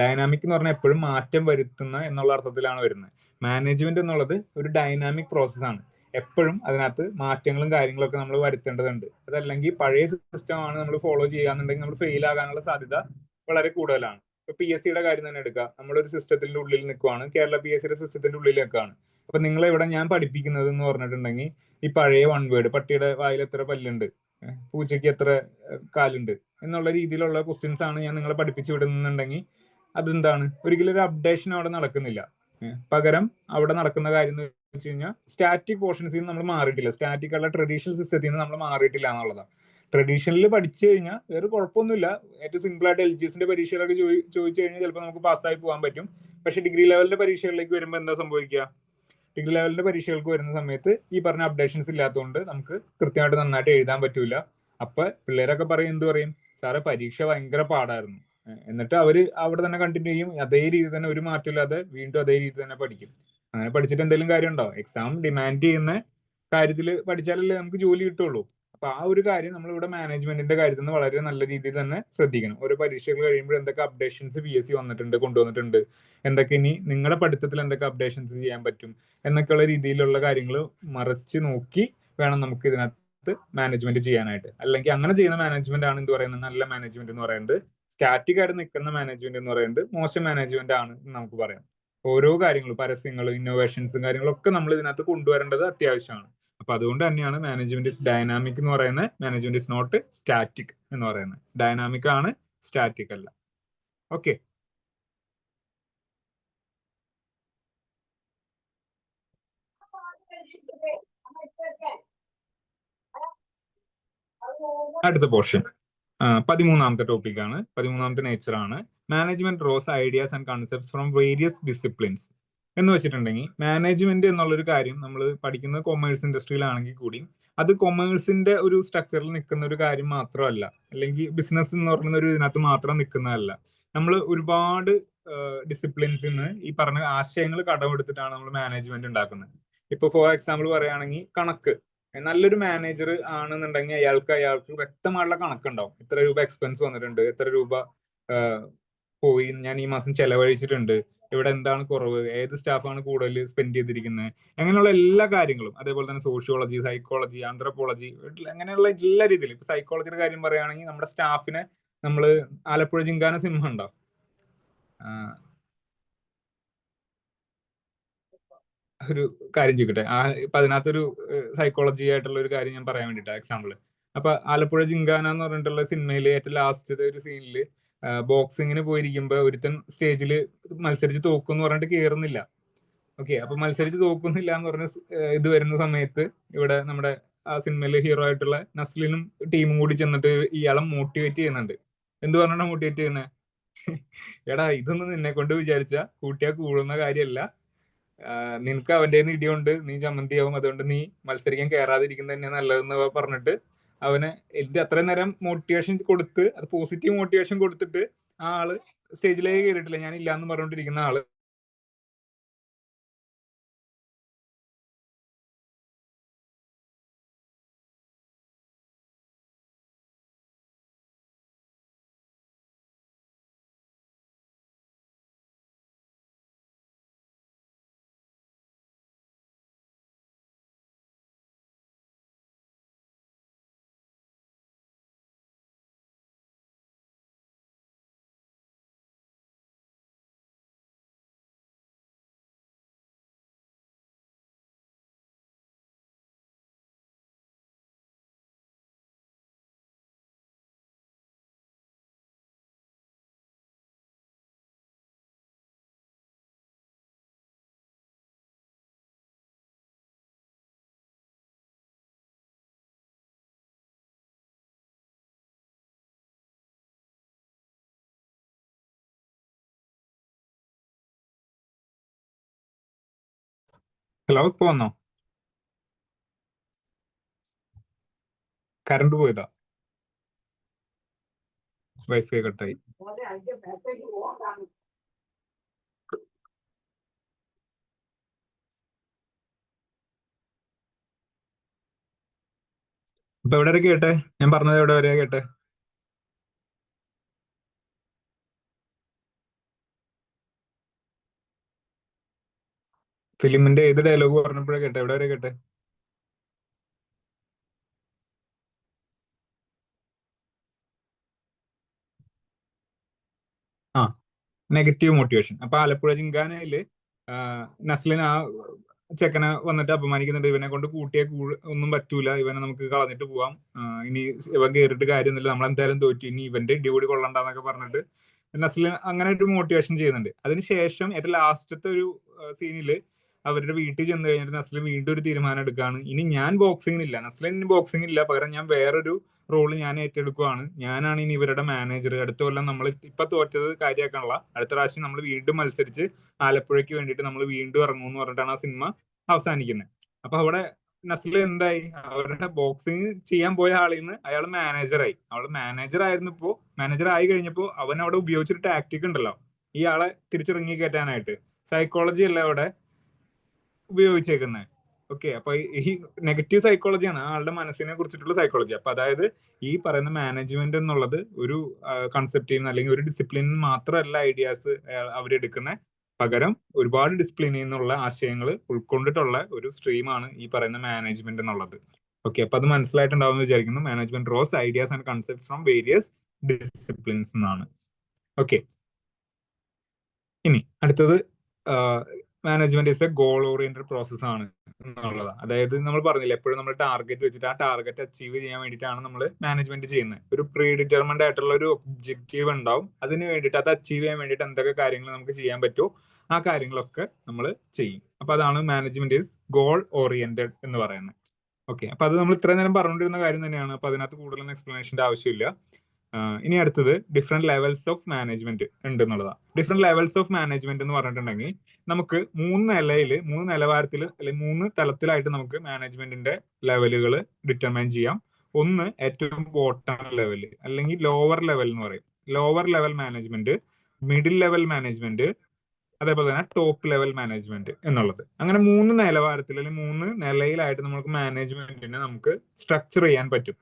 ഡൈനാമിക് എന്ന് പറഞ്ഞാൽ എപ്പോഴും മാറ്റം വരുത്തുന്ന എന്നുള്ള അർത്ഥത്തിലാണ് വരുന്നത്. മാനേജ്മെന്റ് എന്നുള്ളത് ഒരു ഡൈനാമിക് പ്രോസസ്സാണ്. എപ്പോഴും അതിനകത്ത് മാറ്റങ്ങളും കാര്യങ്ങളൊക്കെ നമ്മൾ വരുത്തേണ്ടതുണ്ട്. അതല്ലെങ്കിൽ പഴയ സിസ്റ്റമാണ് നമ്മൾ ഫോളോ ചെയ്യാന്നുണ്ടെങ്കിൽ നമ്മൾ ഫെയിൽ ആകാനുള്ള സാധ്യത വളരെ കൂടുതലാണ്. ഇപ്പൊ PSCയുടെ കാര്യം തന്നെ എടുക്കുക. നമ്മളൊരു സിസ്റ്റത്തിന്റെ ഉള്ളിൽ നിൽക്കുവാണ്, കേരള PSCയുടെ സിസ്റ്റത്തിന്റെ ഉള്ളിൽ നിൽക്കുകയാണ്. അപ്പൊ നിങ്ങളെ ഇവിടെ ഞാൻ പഠിപ്പിക്കുന്നത് എന്ന് പറഞ്ഞിട്ടുണ്ടെങ്കിൽ ഈ പഴയ വൺ വേർഡ്, പട്ടിയുടെ വായിൽ എത്ര പല്ലുണ്ട്, പൂച്ചയ്ക്ക് എത്ര കാലുണ്ട് എന്നുള്ള രീതിയിലുള്ള ക്വസ്റ്റ്യൻസ് ആണ് ഞാൻ നിങ്ങളെ പഠിപ്പിച്ചു വിടുന്നുണ്ടെങ്കിൽ അതെന്താണ്, ഒരിക്കലും ഒരു അപ്ഡേഷൻ അവിടെ നടക്കുന്നില്ല. പകരം അവിടെ നടക്കുന്ന കാര്യം എന്ന് വെച്ച് കഴിഞ്ഞാൽ സ്റ്റാറ്റിക് പോർഷൻസിൽ നിന്ന് നമ്മൾ മാറിയിട്ടില്ല. സ്റ്റാറ്റിക് ഉള്ള ട്രഡീഷണൽ സിസ്റ്റത്തിൽ നിന്ന് നമ്മൾ മാറിയിട്ടില്ല എന്നുള്ളതാണ്. ട്രഡീഷണലിൽ പഠിച്ചു കഴിഞ്ഞാൽ വേറെ കുഴപ്പമൊന്നുമില്ല. ഏറ്റവും സിമ്പിൾ ആയിട്ട് LGSന്റെ പരീക്ഷകളൊക്കെ ചോദിച്ചു കഴിഞ്ഞാൽ ചിലപ്പോൾ നമുക്ക് പാസ്സായി പോകാൻ പറ്റും. പക്ഷെ ഡിഗ്രി ലെവലിന്റെ പരീക്ഷകളിലേക്ക് വരുമ്പോൾ എന്താ സംഭവിക്കുക? ഡിഗ്രി ലെവലിന്റെ പരീക്ഷകൾക്ക് വരുന്ന സമയത്ത് ഈ പറഞ്ഞ അപ്ഡേഷൻസ് ഇല്ലാത്തതുകൊണ്ട് നമുക്ക് കൃത്യമായിട്ട് നന്നായിട്ട് എഴുതാൻ പറ്റൂല. അപ്പൊ പിള്ളേരൊക്കെ പറയും, എന്ത് പറയും, സാറേ പരീക്ഷ ഭയങ്കര പാടായിരുന്നു. എന്നിട്ട് അവര് അവിടെ തന്നെ കണ്ടിന്യൂ ചെയ്യും. അതേ രീതി തന്നെ, ഒരു മാറ്റമില്ലാതെ വീണ്ടും അതേ രീതി തന്നെ പഠിക്കും. അങ്ങനെ പഠിച്ചിട്ട് എന്തെങ്കിലും കാര്യമുണ്ടോ? എക്സാം ഡിമാൻഡ് ചെയ്യുന്ന കാര്യത്തിൽ പഠിച്ചാലല്ലേ നമുക്ക് ജോലി കിട്ടുള്ളൂ. അപ്പൊ ആ ഒരു കാര്യം നമ്മൾ ഇവിടെ മാനേജ്മെന്റിന്റെ കാര്യത്തിൽ നിന്ന് വളരെ നല്ല രീതിയിൽ തന്നെ ശ്രദ്ധിക്കണം. ഓരോ പരീക്ഷകൾ കഴിയുമ്പോൾ എന്തൊക്കെ അപ്ഡേഷൻസ് PSC കൊണ്ടുവന്നിട്ടുണ്ട്, എന്തൊക്കെ ഇനി നിങ്ങളുടെ പഠിത്തത്തിൽ എന്തൊക്കെ അപ്ഡേഷൻസ് ചെയ്യാൻ പറ്റും എന്നൊക്കെയുള്ള രീതിയിലുള്ള കാര്യങ്ങൾ മറച്ച് നോക്കി വേണം നമുക്ക് ഇതിനകത്ത് മാനേജ്മെന്റ് ചെയ്യാനായിട്ട്. അല്ലെങ്കിൽ അങ്ങനെ ചെയ്യുന്ന മാനേജ്മെന്റ് ആണ് എന്ത് പറയുന്നത്, നല്ല മാനേജ്മെന്റ് എന്ന് പറയുന്നത്. സ്റ്റാറ്റിക് ആയിട്ട് നിൽക്കുന്ന മാനേജ്മെന്റ് എന്ന് പറയുന്നത് മോശം മാനേജ്മെന്റ് ആണ് എന്ന് നമുക്ക് പറയാം. ഓരോ കാര്യങ്ങളും, പരസ്യങ്ങളും ഇന്നോവേഷൻസും കാര്യങ്ങളൊക്കെ നമ്മൾ ഇതിനകത്ത് കൊണ്ടുവരേണ്ടത് അത്യാവശ്യമാണ്. അപ്പൊ അതുകൊണ്ട് തന്നെയാണ് മാനേജ്മെന്റ് ഇസ് ഡൈനാമിക് എന്ന് പറയുന്നത്. മാനേജ്മെന്റ് ഇസ് നോട്ട് സ്റ്റാറ്റിക് എന്ന് പറയുന്നത്. ഡൈനാമിക് ആണ്, സ്റ്റാറ്റിക് അല്ല. ഓക്കെ, അടുത്ത പോർഷൻ 13ാമത്തെ ടോപ്പിക്കാണ്. 13ാമത്തെ നേച്ചർ ആണ് management rose ideas and concepts from various disciplines. എന്ന് വെച്ചിട്ടുണ്ടെങ്കിൽ മാനേജ്മെന്റ് എന്നുള്ളൊരു കാര്യം നമ്മൾ പഠിക്കുന്നത് കൊമേഴ്സ് ഇൻഡസ്ട്രിയിലാണെങ്കിൽ കൂടി അത് കൊമേഴ്സിന്റെ ഒരു സ്ട്രക്ചറിൽ നിൽക്കുന്ന ഒരു കാര്യം മാത്രമല്ല, അല്ലെങ്കിൽ ബിസിനസ് എന്ന് പറയുന്ന ഒരു ഇതിനകത്ത് മാത്രം നിൽക്കുന്നതല്ല. നമ്മൾ ഒരുപാട് ഡിസിപ്ലിൻസിൽ നിന്ന് ഈ പറഞ്ഞ ആശയങ്ങൾ കടമെടുത്തിട്ടാണ് നമ്മൾ മാനേജ്മെന്റ് ഉണ്ടാക്കുന്നത്. ഇപ്പൊ ഫോർ എക്സാമ്പിൾ പറയുകയാണെങ്കിൽ കണക്ക്. നല്ലൊരു മാനേജർ ആണെന്നുണ്ടെങ്കിൽ അയാൾക്ക് വ്യക്തമായിട്ടുള്ള കണക്കുണ്ടാവും. ഇത്ര രൂപ എക്സ്പെൻസ് വന്നിട്ടുണ്ട്, എത്ര രൂപ പോയി ഞാൻ ഈ മാസം ചെലവഴിച്ചിട്ടുണ്ട്, ഇവിടെ എന്താണ് കുറവ്, ഏത് സ്റ്റാഫാണ് കൂടുതൽ സ്പെൻഡ് ചെയ്തിരിക്കുന്നത്, അങ്ങനെയുള്ള എല്ലാ കാര്യങ്ങളും. അതേപോലെ തന്നെ സോഷ്യോളജി, സൈക്കോളജി, ആന്ത്രപ്പോളജി, അങ്ങനെയുള്ള എല്ലാ രീതിയിലും. ഇപ്പൊ സൈക്കോളജിയുടെ കാര്യം പറയുകയാണെങ്കിൽ നമ്മുടെ സ്റ്റാഫിനെ നമ്മൾ ആലപ്പുഴ ജിങ്കാന സിംഹം ഉണ്ടോ, ഒരു കാര്യം ചോദിക്കട്ടെ. ഇപ്പൊ അതിനകത്തൊരു സൈക്കോളജി ആയിട്ടുള്ള ഒരു കാര്യം ഞാൻ പറയാൻ വേണ്ടിട്ടാ എക്സാമ്പിൾ. അപ്പൊ ആലപ്പുഴ ജിങ്കാന എന്ന് പറഞ്ഞിട്ടുള്ള സിനിമയില് ഏറ്റവും ലാസ്റ്റത്തെ ഒരു സീനില് ബോക്സിങ്ങിന് പോയിരിക്കുമ്പോ ഒരുത്തൻ സ്റ്റേജിൽ മത്സരിച്ച് തോക്കും എന്ന് പറഞ്ഞിട്ട് കയറുന്നില്ല. ഓക്കെ, അപ്പൊ മത്സരിച്ച് തോക്കുന്നില്ല എന്ന് പറഞ്ഞ ഇത് വരുന്ന സമയത്ത് ഇവിടെ നമ്മുടെ ആ സിനിമയിലെ ഹീറോ ആയിട്ടുള്ള നസ്ലിനും ടീമും കൂടി ചെന്നിട്ട് ഇയാളെ മോട്ടിവേറ്റ് ചെയ്യുന്നുണ്ട്. എന്ത് പറഞ്ഞാണ് മോട്ടിവേറ്റ് ചെയ്യുന്നത്? എടാ, ഇതൊന്നും നിന്നെ കൊണ്ട് വിചാരിച്ച കൂട്ടിയാ കൂടുന്ന കാര്യമല്ല. നിനക്ക് അവന്റെ ഇടിയുണ്ട്, നീ ചമ്മന്തിയാവും, അതുകൊണ്ട് നീ മത്സരിക്കാൻ കയറാതിരിക്കുന്നത് തന്നെ നല്ലതെന്ന് പറഞ്ഞിട്ട് അവനെ എന്ത് അത്രയും നേരം മോട്ടിവേഷൻ കൊടുത്ത്, അത് പോസിറ്റീവ് മോട്ടിവേഷൻ കൊടുത്തിട്ട് ആ ആള് സ്റ്റേജിലേക്ക് കയറിയിട്ടില്ല. ഞാൻ ഇല്ലാന്ന് പറഞ്ഞുകൊണ്ടിരിക്കുന്ന ആള് ഹലോ, ഇപ്പൊ വന്നോ? കറണ്ട് പോയതാ, വൈഫൈ കട്ടായി. അപ്പൊ എവിടെ വരെ കേട്ടെ? ഞാൻ പറഞ്ഞത് എവിടെ വരെയാ കേട്ടെ? ഫിലിമിന്റെ ഏത് ഡയലോഗ് പറഞ്ഞപ്പോഴേ കേട്ടെ? എവിടെ വരെ കേട്ടെ? ആ, നെഗറ്റീവ് മോട്ടിവേഷൻ. അപ്പൊ ആലപ്പുഴ ജിങ്കാനയില് നസ്ലിൻ ആ ചെക്കനെ വന്നിട്ട് അപമാനിക്കുന്നുണ്ട്. ഇവനെ കൊണ്ട് കൂട്ടിയെ ഒന്നും പറ്റൂല, ഇവനെ നമുക്ക് കളഞ്ഞിട്ട് പോവാം, ഇനി ഇവൻ കയറിയിട്ട് കാര്യമൊന്നുമില്ല, നമ്മൾ എന്തായാലും തോറ്റു, ഇനി ഇവന്റെ ഇടി കൂടി കൊള്ളണ്ടെന്നൊക്കെ പറഞ്ഞിട്ട് നസ്ലിൻ അങ്ങനെ ഒരു മോട്ടിവേഷൻ ചെയ്യുന്നുണ്ട്. അതിനുശേഷം ഏറ്റവും ലാസ്റ്റത്തെ ഒരു സീനില് അവരുടെ വീട്ടിൽ ചെന്ന് കഴിഞ്ഞിട്ട് നസ്ലിൻ വീണ്ടും ഒരു തീരുമാനം എടുക്കുകയാണ്. ഇനി ഞാൻ ബോക്സിംഗിനില്ല, നസ്ലിന് ബോക്സിംഗ് ഇല്ല, പകരം ഞാൻ വേറൊരു റോള് ഞാൻ ഏറ്റെടുക്കുവാണ്. ഞാനാണ് ഇനി ഇവരുടെ മാനേജർ. അടുത്ത കൊല്ലം നമ്മൾ ഇപ്പൊ തോറ്റത് കാര്യമാക്കാനുള്ള, അടുത്ത പ്രാവശ്യം നമ്മൾ വീണ്ടും മത്സരിച്ച് ആലപ്പുഴയ്ക്ക് വേണ്ടിയിട്ട് നമ്മൾ വീണ്ടും ഇറങ്ങും എന്ന് പറഞ്ഞിട്ടാണ് ആ സിനിമ അവസാനിക്കുന്നത്. അപ്പൊ അവിടെ നസ്ലിൻ എന്തായി? അവരുടെ ബോക്സിംഗ് ചെയ്യാൻ പോയ ആളിൽ നിന്ന് അയാൾ മാനേജറായി. അവള് മാനേജർ ആയിരുന്നപ്പോ, മാനേജർ ആയി കഴിഞ്ഞപ്പോ അവൻ അവിടെ ഉപയോഗിച്ചൊരു ടാക്ടിക് ഉണ്ടല്ലോ, ഇയാളെ തിരിച്ചിറങ്ങി കയറ്റാനായിട്ട്. സൈക്കോളജി അല്ല അവിടെ ഉപയോഗിച്ചേക്കുന്നത്. ഓക്കെ, അപ്പൊ ഈ നെഗറ്റീവ് സൈക്കോളജിയാണ് ആളുടെ മനസ്സിനെ കുറിച്ചിട്ടുള്ള സൈക്കോളജി. അപ്പൊ അതായത് ഈ പറയുന്ന മാനേജ്മെന്റ് എന്നുള്ളത് ഒരു കൺസെപ്റ്റിൽ നിന്ന് അല്ലെങ്കിൽ ഒരു ഡിസിപ്ലിനിൽ നിന്ന് മാത്രമല്ല ഐഡിയാസ് അവരെടുക്കുന്നത്, പകരം ഒരുപാട് ഡിസിപ്ലിനിൽ നിന്നുള്ള ആശയങ്ങൾ ഉൾക്കൊണ്ടിട്ടുള്ള ഒരു സ്ട്രീമാണ് ഈ പറയുന്ന മാനേജ്മെന്റ് എന്നുള്ളത്. ഓക്കെ, അപ്പൊ അത് മനസ്സിലായിട്ടുണ്ടാവും എന്ന് വിചാരിക്കുന്നു. Management draws ideas and concepts from various disciplines എന്നാണ്. ഓക്കെ, ഇനി അടുത്തത് management is a goal oriented process ആണ് എന്നുള്ളതാണ്. അതായത് നമ്മൾ പറഞ്ഞില്ല, എപ്പോഴും നമ്മൾ ടാർഗറ്റ് വെച്ചിട്ട് ആ ടാർഗറ്റ് അച്ചീവ് ചെയ്യാൻ വേണ്ടിയിട്ടാണ് നമ്മൾ മാനേജ്മെന്റ് ചെയ്യുന്നത്. ഒരു പ്രീ ഡിറ്റർമൻഡ് ആയിട്ടുള്ള ഒരു ഒബ്ജക്റ്റീവ് ഉണ്ടാവും, അതിന് വേണ്ടിയിട്ട് അത് അച്ചീവ് ചെയ്യാൻ വേണ്ടിയിട്ട് എന്തൊക്കെ കാര്യങ്ങൾ നമുക്ക് ചെയ്യാൻ പറ്റുമോ ആ കാര്യങ്ങളൊക്കെ നമ്മൾ ചെയ്യും. അപ്പൊ അതാണ് മാനേജ്മെന്റ് ഈസ് ഗോൾ ഓറിയന്റഡ് എന്ന് പറയുന്നത്. ഓക്കെ, അപ്പൊ അത് നമ്മൾ ഇത്രയും നേരം പറഞ്ഞുകൊണ്ടിരുന്ന കാര്യം തന്നെയാണ്. അപ്പൊ അതിനകത്ത് കൂടുതലൊന്നും എക്സ്പ്ലനേഷന്റെ ആവശ്യമില്ല. ഇനി അടുത്തത് ഡിഫറെന്റ് ലെവൽസ് ഓഫ് മാനേജ്മെന്റ് ഉണ്ട് എന്നുള്ളതാണ്. ഡിഫറെന്റ് ലെവൽസ് ഓഫ് മാനേജ്മെന്റ് എന്ന് പറഞ്ഞിട്ടുണ്ടെങ്കിൽ നമുക്ക് മൂന്ന് നിലവാരത്തിൽ അല്ലെങ്കിൽ 3 തലത്തിലായിട്ട് നമുക്ക് മാനേജ്മെന്റിന്റെ ലെവലുകൾ ഡിറ്റർമൈൻ ചെയ്യാം. ഒന്ന് ഏറ്റവും ബോട്ടം ലെവല് അല്ലെങ്കിൽ ലോവർ ലെവൽ എന്ന് പറയും. Lower level management, middle level management, അതേപോലെ തന്നെ ടോപ്പ് ലെവൽ മാനേജ്മെന്റ് എന്നുള്ളത്. അങ്ങനെ 3 നിലവാരത്തിൽ അല്ലെങ്കിൽ 3 നിലയിലായിട്ട് നമുക്ക് മാനേജ്മെന്റിനെ നമുക്ക് സ്ട്രക്ചർ ചെയ്യാൻ പറ്റും.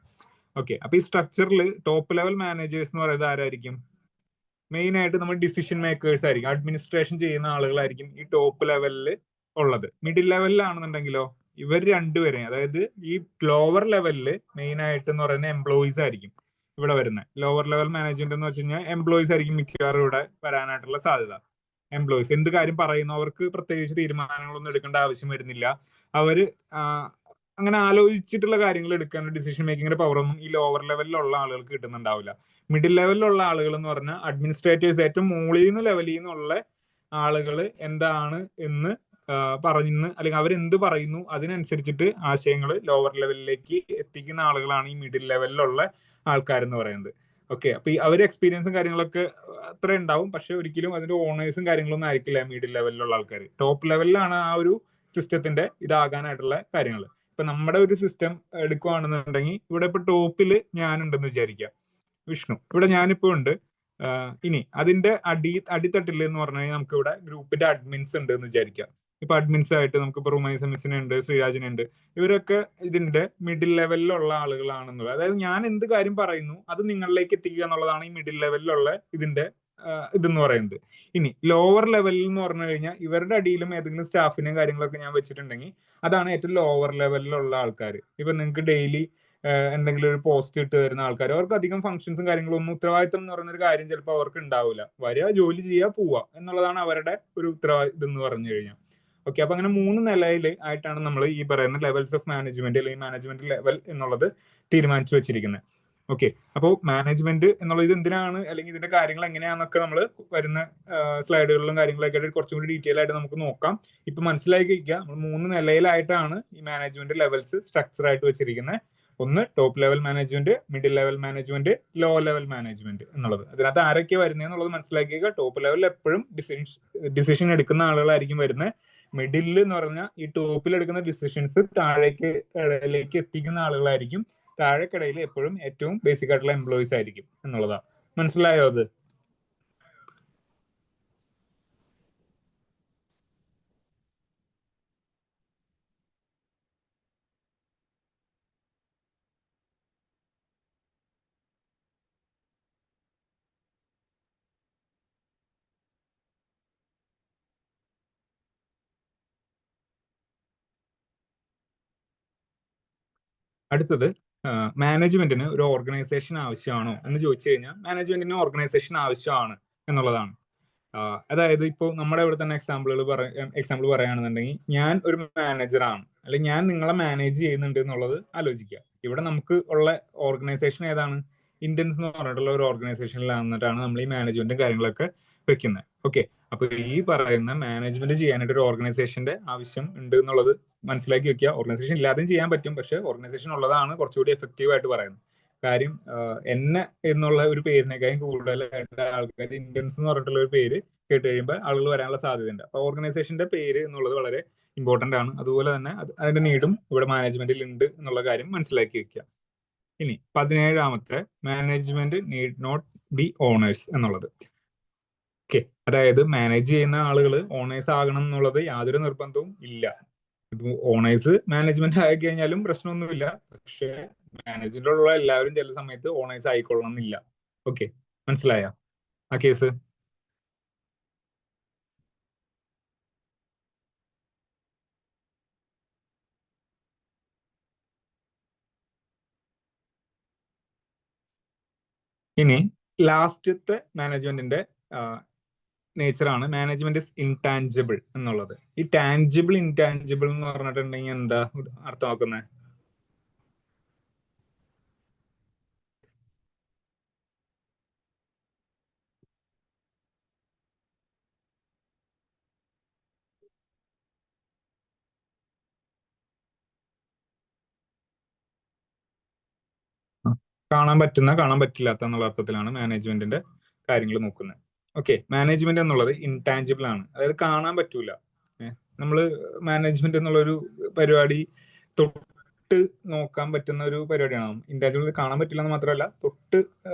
ഓക്കെ, അപ്പൊ ഈ സ്ട്രക്ചറിൽ ടോപ്പ് ലെവൽ മാനേജേഴ്സ് എന്ന് പറയുന്നത് ആരായിരിക്കും? മെയിൻ ആയിട്ട് നമ്മൾ ഡിസിഷൻ മേക്കേഴ്സ് ആയിരിക്കും, അഡ്മിനിസ്ട്രേഷൻ ചെയ്യുന്ന ആളുകളായിരിക്കും ഈ ടോപ്പ് ലെവലിൽ ഉള്ളത്. മിഡിൽ ലെവലിലാണെന്നുണ്ടെങ്കിലോ ഇവർ രണ്ടുപേരെ, അതായത് ഈ ലോവർ ലെവലിൽ മെയിൻ ആയിട്ട് എന്ന് പറയുന്ന എംപ്ലോയീസ് ആയിരിക്കും ഇവിടെ വരുന്നത്. ലോവർ ലെവൽ മാനേജ്മെന്റ് എന്ന് വെച്ച് കഴിഞ്ഞാൽ എംപ്ലോയീസ് ആയിരിക്കും മിക്കവാറും ഇവിടെ വരാനായിട്ടുള്ള സാധ്യത. എംപ്ലോയീസ് എന്ത് കാര്യം പറയുന്നു, അവർക്ക് പ്രത്യേകിച്ച് തീരുമാനങ്ങളൊന്നും എടുക്കേണ്ട ആവശ്യം വരുന്നില്ല. അവര് അങ്ങനെ ആലോചിച്ചിട്ടുള്ള കാര്യങ്ങൾ എടുക്കാൻ ഡിസിഷൻ മേക്കിങ്ങിന്റെ പവർ ഒന്നും ഈ ലോവർ ലെവലിലുള്ള ആളുകൾക്ക് കിട്ടുന്നുണ്ടാവില്ല. മിഡിൽ ലെവലിലുള്ള ആളുകൾ എന്ന് പറഞ്ഞാൽ അഡ്മിനിസ്ട്രേറ്റേഴ്സ്, ഏറ്റവും മുകളിൽ നിന്ന് ലെവലിൽ നിന്നുള്ള ആളുകൾ എന്താണ് എന്ന് പറയുന്നു അല്ലെങ്കിൽ അവരെന്ത് പറയുന്നു അതിനനുസരിച്ചിട്ട് ആശയങ്ങൾ ലോവർ ലെവലിലേക്ക് എത്തിക്കുന്ന ആളുകളാണ് ഈ മിഡിൽ ലെവലിലുള്ള ആൾക്കാരെന്ന് പറയുന്നത്. ഓക്കെ, അപ്പൊ ഈ അവർ എക്സ്പീരിയൻസും കാര്യങ്ങളൊക്കെ അത്ര ഉണ്ടാവും, പക്ഷെ ഒരിക്കലും അതിന്റെ ഓണേഴ്സും കാര്യങ്ങളൊന്നും ആയിരിക്കില്ല മിഡിൽ ലെവലിലുള്ള ആൾക്കാർ. ടോപ്പ് ലെവലിലാണ് ആ ഒരു സിസ്റ്റത്തിന്റെ ഇതാകാനായിട്ടുള്ള കാര്യങ്ങൾ. ഇപ്പൊ നമ്മുടെ ഒരു സിസ്റ്റം എടുക്കുകയാണെന്നുണ്ടെങ്കിൽ ഇവിടെ ഇപ്പൊ ടോപ്പില് ഞാനുണ്ടെന്ന് വിചാരിക്കാം, വിഷ്ണു ഇവിടെ ഞാനിപ്പോ ഉണ്ട്. ഇനി അതിന്റെ അടിത്തട്ടിൽ എന്ന് പറഞ്ഞു കഴിഞ്ഞാൽ നമുക്ക് ഇവിടെ ഗ്രൂപ്പിന്റെ അഡ്മിൻസ് ഉണ്ട് എന്ന് വിചാരിക്കാം. ഇപ്പൊ അഡ്മിൻസ് ആയിട്ട് നമുക്ക് ഇപ്പൊ റുമൈസ മിസ്സിനുണ്ട്, ശ്രീരാജിനുണ്ട്. ഇവരൊക്കെ ഇതിന്റെ മിഡിൽ ലെവലിലുള്ള ആളുകളാണെന്നുള്ളത്. അതായത് ഞാൻ എന്ത് കാര്യം പറയുന്നു അത് നിങ്ങളിലേക്ക് എത്തിക്കുക എന്നുള്ളതാണ് ഈ മിഡിൽ ലെവലിലുള്ള ഇതിന്റെ ഇതെന്ന് പറയുന്നത്. ഇനി ലോവർ ലെവലിൽ എന്ന് പറഞ്ഞു കഴിഞ്ഞാൽ ഇവരുടെ അടിയിലും ഏതെങ്കിലും സ്റ്റാഫിനെയും കാര്യങ്ങളൊക്കെ ഞാൻ വെച്ചിട്ടുണ്ടെങ്കിൽ അതാണ് ഏറ്റവും ലോവർ ലെവലിലുള്ള ആൾക്കാർ. ഇപ്പൊ നിങ്ങൾക്ക് ഡെയിലി എന്തെങ്കിലും ഒരു പോസ്റ്റ് ഇട്ട് തരുന്ന ആൾക്കാർ, അവർക്ക് അധികം ഫംഗ്ഷൻസും കാര്യങ്ങളൊന്നും ഉത്തരവാദിത്തം എന്ന് പറയുന്ന ഒരു കാര്യം ചിലപ്പോൾ അവർക്ക് ഉണ്ടാവില്ല. വരിക, ജോലി ചെയ്യുക, പോവുക എന്നുള്ളതാണ് അവരുടെ ഒരു ഉത്തരവാദിത്തം എന്ന് പറഞ്ഞു കഴിഞ്ഞാൽ. ഓക്കെ, അപ്പൊ അങ്ങനെ 3 നിലയിൽ ആയിട്ടാണ് നമ്മൾ ഈ പറയുന്ന ലെവൽസ് ഓഫ് മാനേജ്മെന്റ് അല്ലെങ്കിൽ മാനേജ്മെന്റ് ലെവൽ എന്നുള്ളത് തീരുമാനിച്ചു വെച്ചിരിക്കുന്നത്. ഓക്കെ, അപ്പോൾ മാനേജ്മെന്റ് എന്നുള്ളത് ഇത് എന്തിനാണ് അല്ലെങ്കിൽ ഇതിന്റെ കാര്യങ്ങൾ എങ്ങനെയാണെന്നൊക്കെ നമ്മൾ വരുന്ന സ്ലൈഡുകളിലും കാര്യങ്ങളൊക്കെ ആയിട്ട് കുറച്ചും കൂടി ഡീറ്റെയിൽ ആയിട്ട് നമുക്ക് നോക്കാം. ഇപ്പൊ മനസ്സിലാക്കി വയ്ക്കുക, നമ്മൾ 3 നിലയിലായിട്ടാണ് ഈ മാനേജ്മെന്റ് ലെവൽസ് സ്ട്രക്ചർ ആയിട്ട് വെച്ചിരിക്കുന്നത്. ഒന്ന് top level management, middle level management, low level management എന്നുള്ളത്. അതിനകത്ത് ആരൊക്കെ വരുന്നതെന്നുള്ളത് മനസ്സിലാക്കിയേക്കുക. ടോപ്പ് ലെവലിൽ എപ്പോഴും ഡിസിഷൻ എടുക്കുന്ന ആളുകളായിരിക്കും വരുന്നത്. മിഡിൽ എന്ന് പറഞ്ഞാൽ ഈ ടോപ്പിൽ എടുക്കുന്ന ഡിസിഷൻസ് താഴേക്ക് ഇടയിലേക്ക് എത്തിക്കുന്ന ആളുകളായിരിക്കും. താഴേക്കിടയിൽ എപ്പോഴും ഏറ്റവും ബേസിക് ആയിട്ടുള്ള എംപ്ലോയീസ് ആയിരിക്കും എന്നുള്ളതാണ്. മനസ്സിലായോ അത്? അടുത്തത്, മാനേജ്മെന്റിന് ഒരു ഓർഗനൈസേഷൻ ആവശ്യമാണോ എന്ന് ചോദിച്ചു കഴിഞ്ഞാൽ മാനേജ്മെന്റിന് ഓർഗനൈസേഷൻ ആവശ്യമാണ് എന്നുള്ളതാണ്. അതായത് ഇപ്പോൾ നമ്മുടെ ഇവിടെ തന്നെ എക്സാമ്പിൾ പറയുകയാണെന്നുണ്ടെങ്കിൽ, ഞാൻ ഒരു മാനേജറാണ് അല്ലെങ്കിൽ ഞാൻ നിങ്ങളെ മാനേജ് ചെയ്യുന്നുണ്ട് എന്നുള്ളത് ആലോചിക്കുക. ഇവിടെ നമുക്ക് ഉള്ള ഓർഗനൈസേഷൻ ഏതാണ്? ഇന്ത്യൻസ് എന്ന് പറഞ്ഞിട്ടുള്ള ഒരു ഓർഗനൈസേഷനിലാണെന്നിട്ടാണ് നമ്മൾ ഈ മാനേജ്മെന്റും കാര്യങ്ങളൊക്കെ വെക്കുന്നത്. ഓക്കെ, അപ്പൊ ഈ പറയുന്ന മാനേജ്മെന്റ് ചെയ്യാനായിട്ട് ഒരു ഓർഗനൈസേഷന്റെ ആവശ്യം ഉണ്ട് എന്നുള്ളത് മനസ്സിലാക്കി വെക്കുക. ഓർഗനൈസേഷൻ ഇല്ലാതെയും ചെയ്യാൻ പറ്റും, പക്ഷെ ഓർഗനൈസേഷൻ ഉള്ളതാണ് കുറച്ചുകൂടി എഫക്റ്റീവ് ആയിട്ട് പറയുന്നത്. കാര്യം എന്നെ എന്നുള്ള ഒരു പേരിനേക്കാളും കൂടുതലായിട്ട് ആൾക്കാർ ഇന്ത്യൻസ് എന്ന് പറഞ്ഞിട്ടുള്ള ഒരു പേര് കേട്ട് കഴിയുമ്പോൾ ആളുകൾ വരാനുള്ള സാധ്യതയുണ്ട്. അപ്പൊ ഓർഗനൈസേഷന്റെ പേര് എന്നുള്ളത് വളരെ ഇമ്പോർട്ടന്റ് ആണ്. അതുപോലെ തന്നെ അതിന്റെ നീഡും ഇവിടെ മാനേജ്മെന്റിൽ ഉണ്ട് എന്നുള്ള കാര്യം മനസ്സിലാക്കി വെക്കുക. ഇനി 17ാമത്തെ, management need not be owners എന്നുള്ളത്. ഓക്കെ, അതായത് മാനേജ് ചെയ്യുന്ന ആളുകൾ ഓണേഴ്സ് ആകണം എന്നുള്ളത് യാതൊരു നിർബന്ധവും ഇല്ല. ഇപ്പൊ ഓണേഴ്സ് മാനേജ്മെന്റ് ആയി കഴിഞ്ഞാലും പ്രശ്നമൊന്നുമില്ല, പക്ഷെ മാനേജ്മെന്റിലുള്ള എല്ലാവരും ചില സമയത്ത് ഓണേഴ്സ് ആയിക്കൊള്ളണം എന്നില്ല. ഓക്കെ, മനസ്സിലായ ആ കേസ്? ഇനി ലാസ്റ്റത്തെ മാനേജ്മെന്റിന്റെ നേച്ചറാണ് മാനേജ്മെന്റ് ഇസ് ഇൻടാഞ്ചിബിൾ എന്നുള്ളത്. ഈ ടാഞ്ചിബിൾ ഇൻടാഞ്ചിബിൾ എന്ന് പറഞ്ഞിട്ടുണ്ടെങ്കിൽ എന്താ അർത്ഥമാക്കുന്നത്? കാണാൻ പറ്റുന്ന, കാണാൻ പറ്റില്ലാത്ത എന്നുള്ള അർത്ഥത്തിലാണ് മാനേജ്മെന്റിന്റെ കാര്യങ്ങൾ നോക്കുന്നത്. ഓക്കെ, മാനേജ്മെന്റ് എന്നുള്ളത് ഇൻടാഞ്ചിബിൾ ആണ്, അതായത് കാണാൻ പറ്റൂല. നമ്മള് മാനേജ്മെന്റ് എന്നുള്ള ഒരു പരിപാടി തൊട്ട് നോക്കാൻ പറ്റുന്ന ഒരു പരിപാടിയാണ്. ഇൻടാഞ്ചിബിൾ കാണാൻ പറ്റില്ല എന്ന് മാത്രമല്ല, തൊട്ട്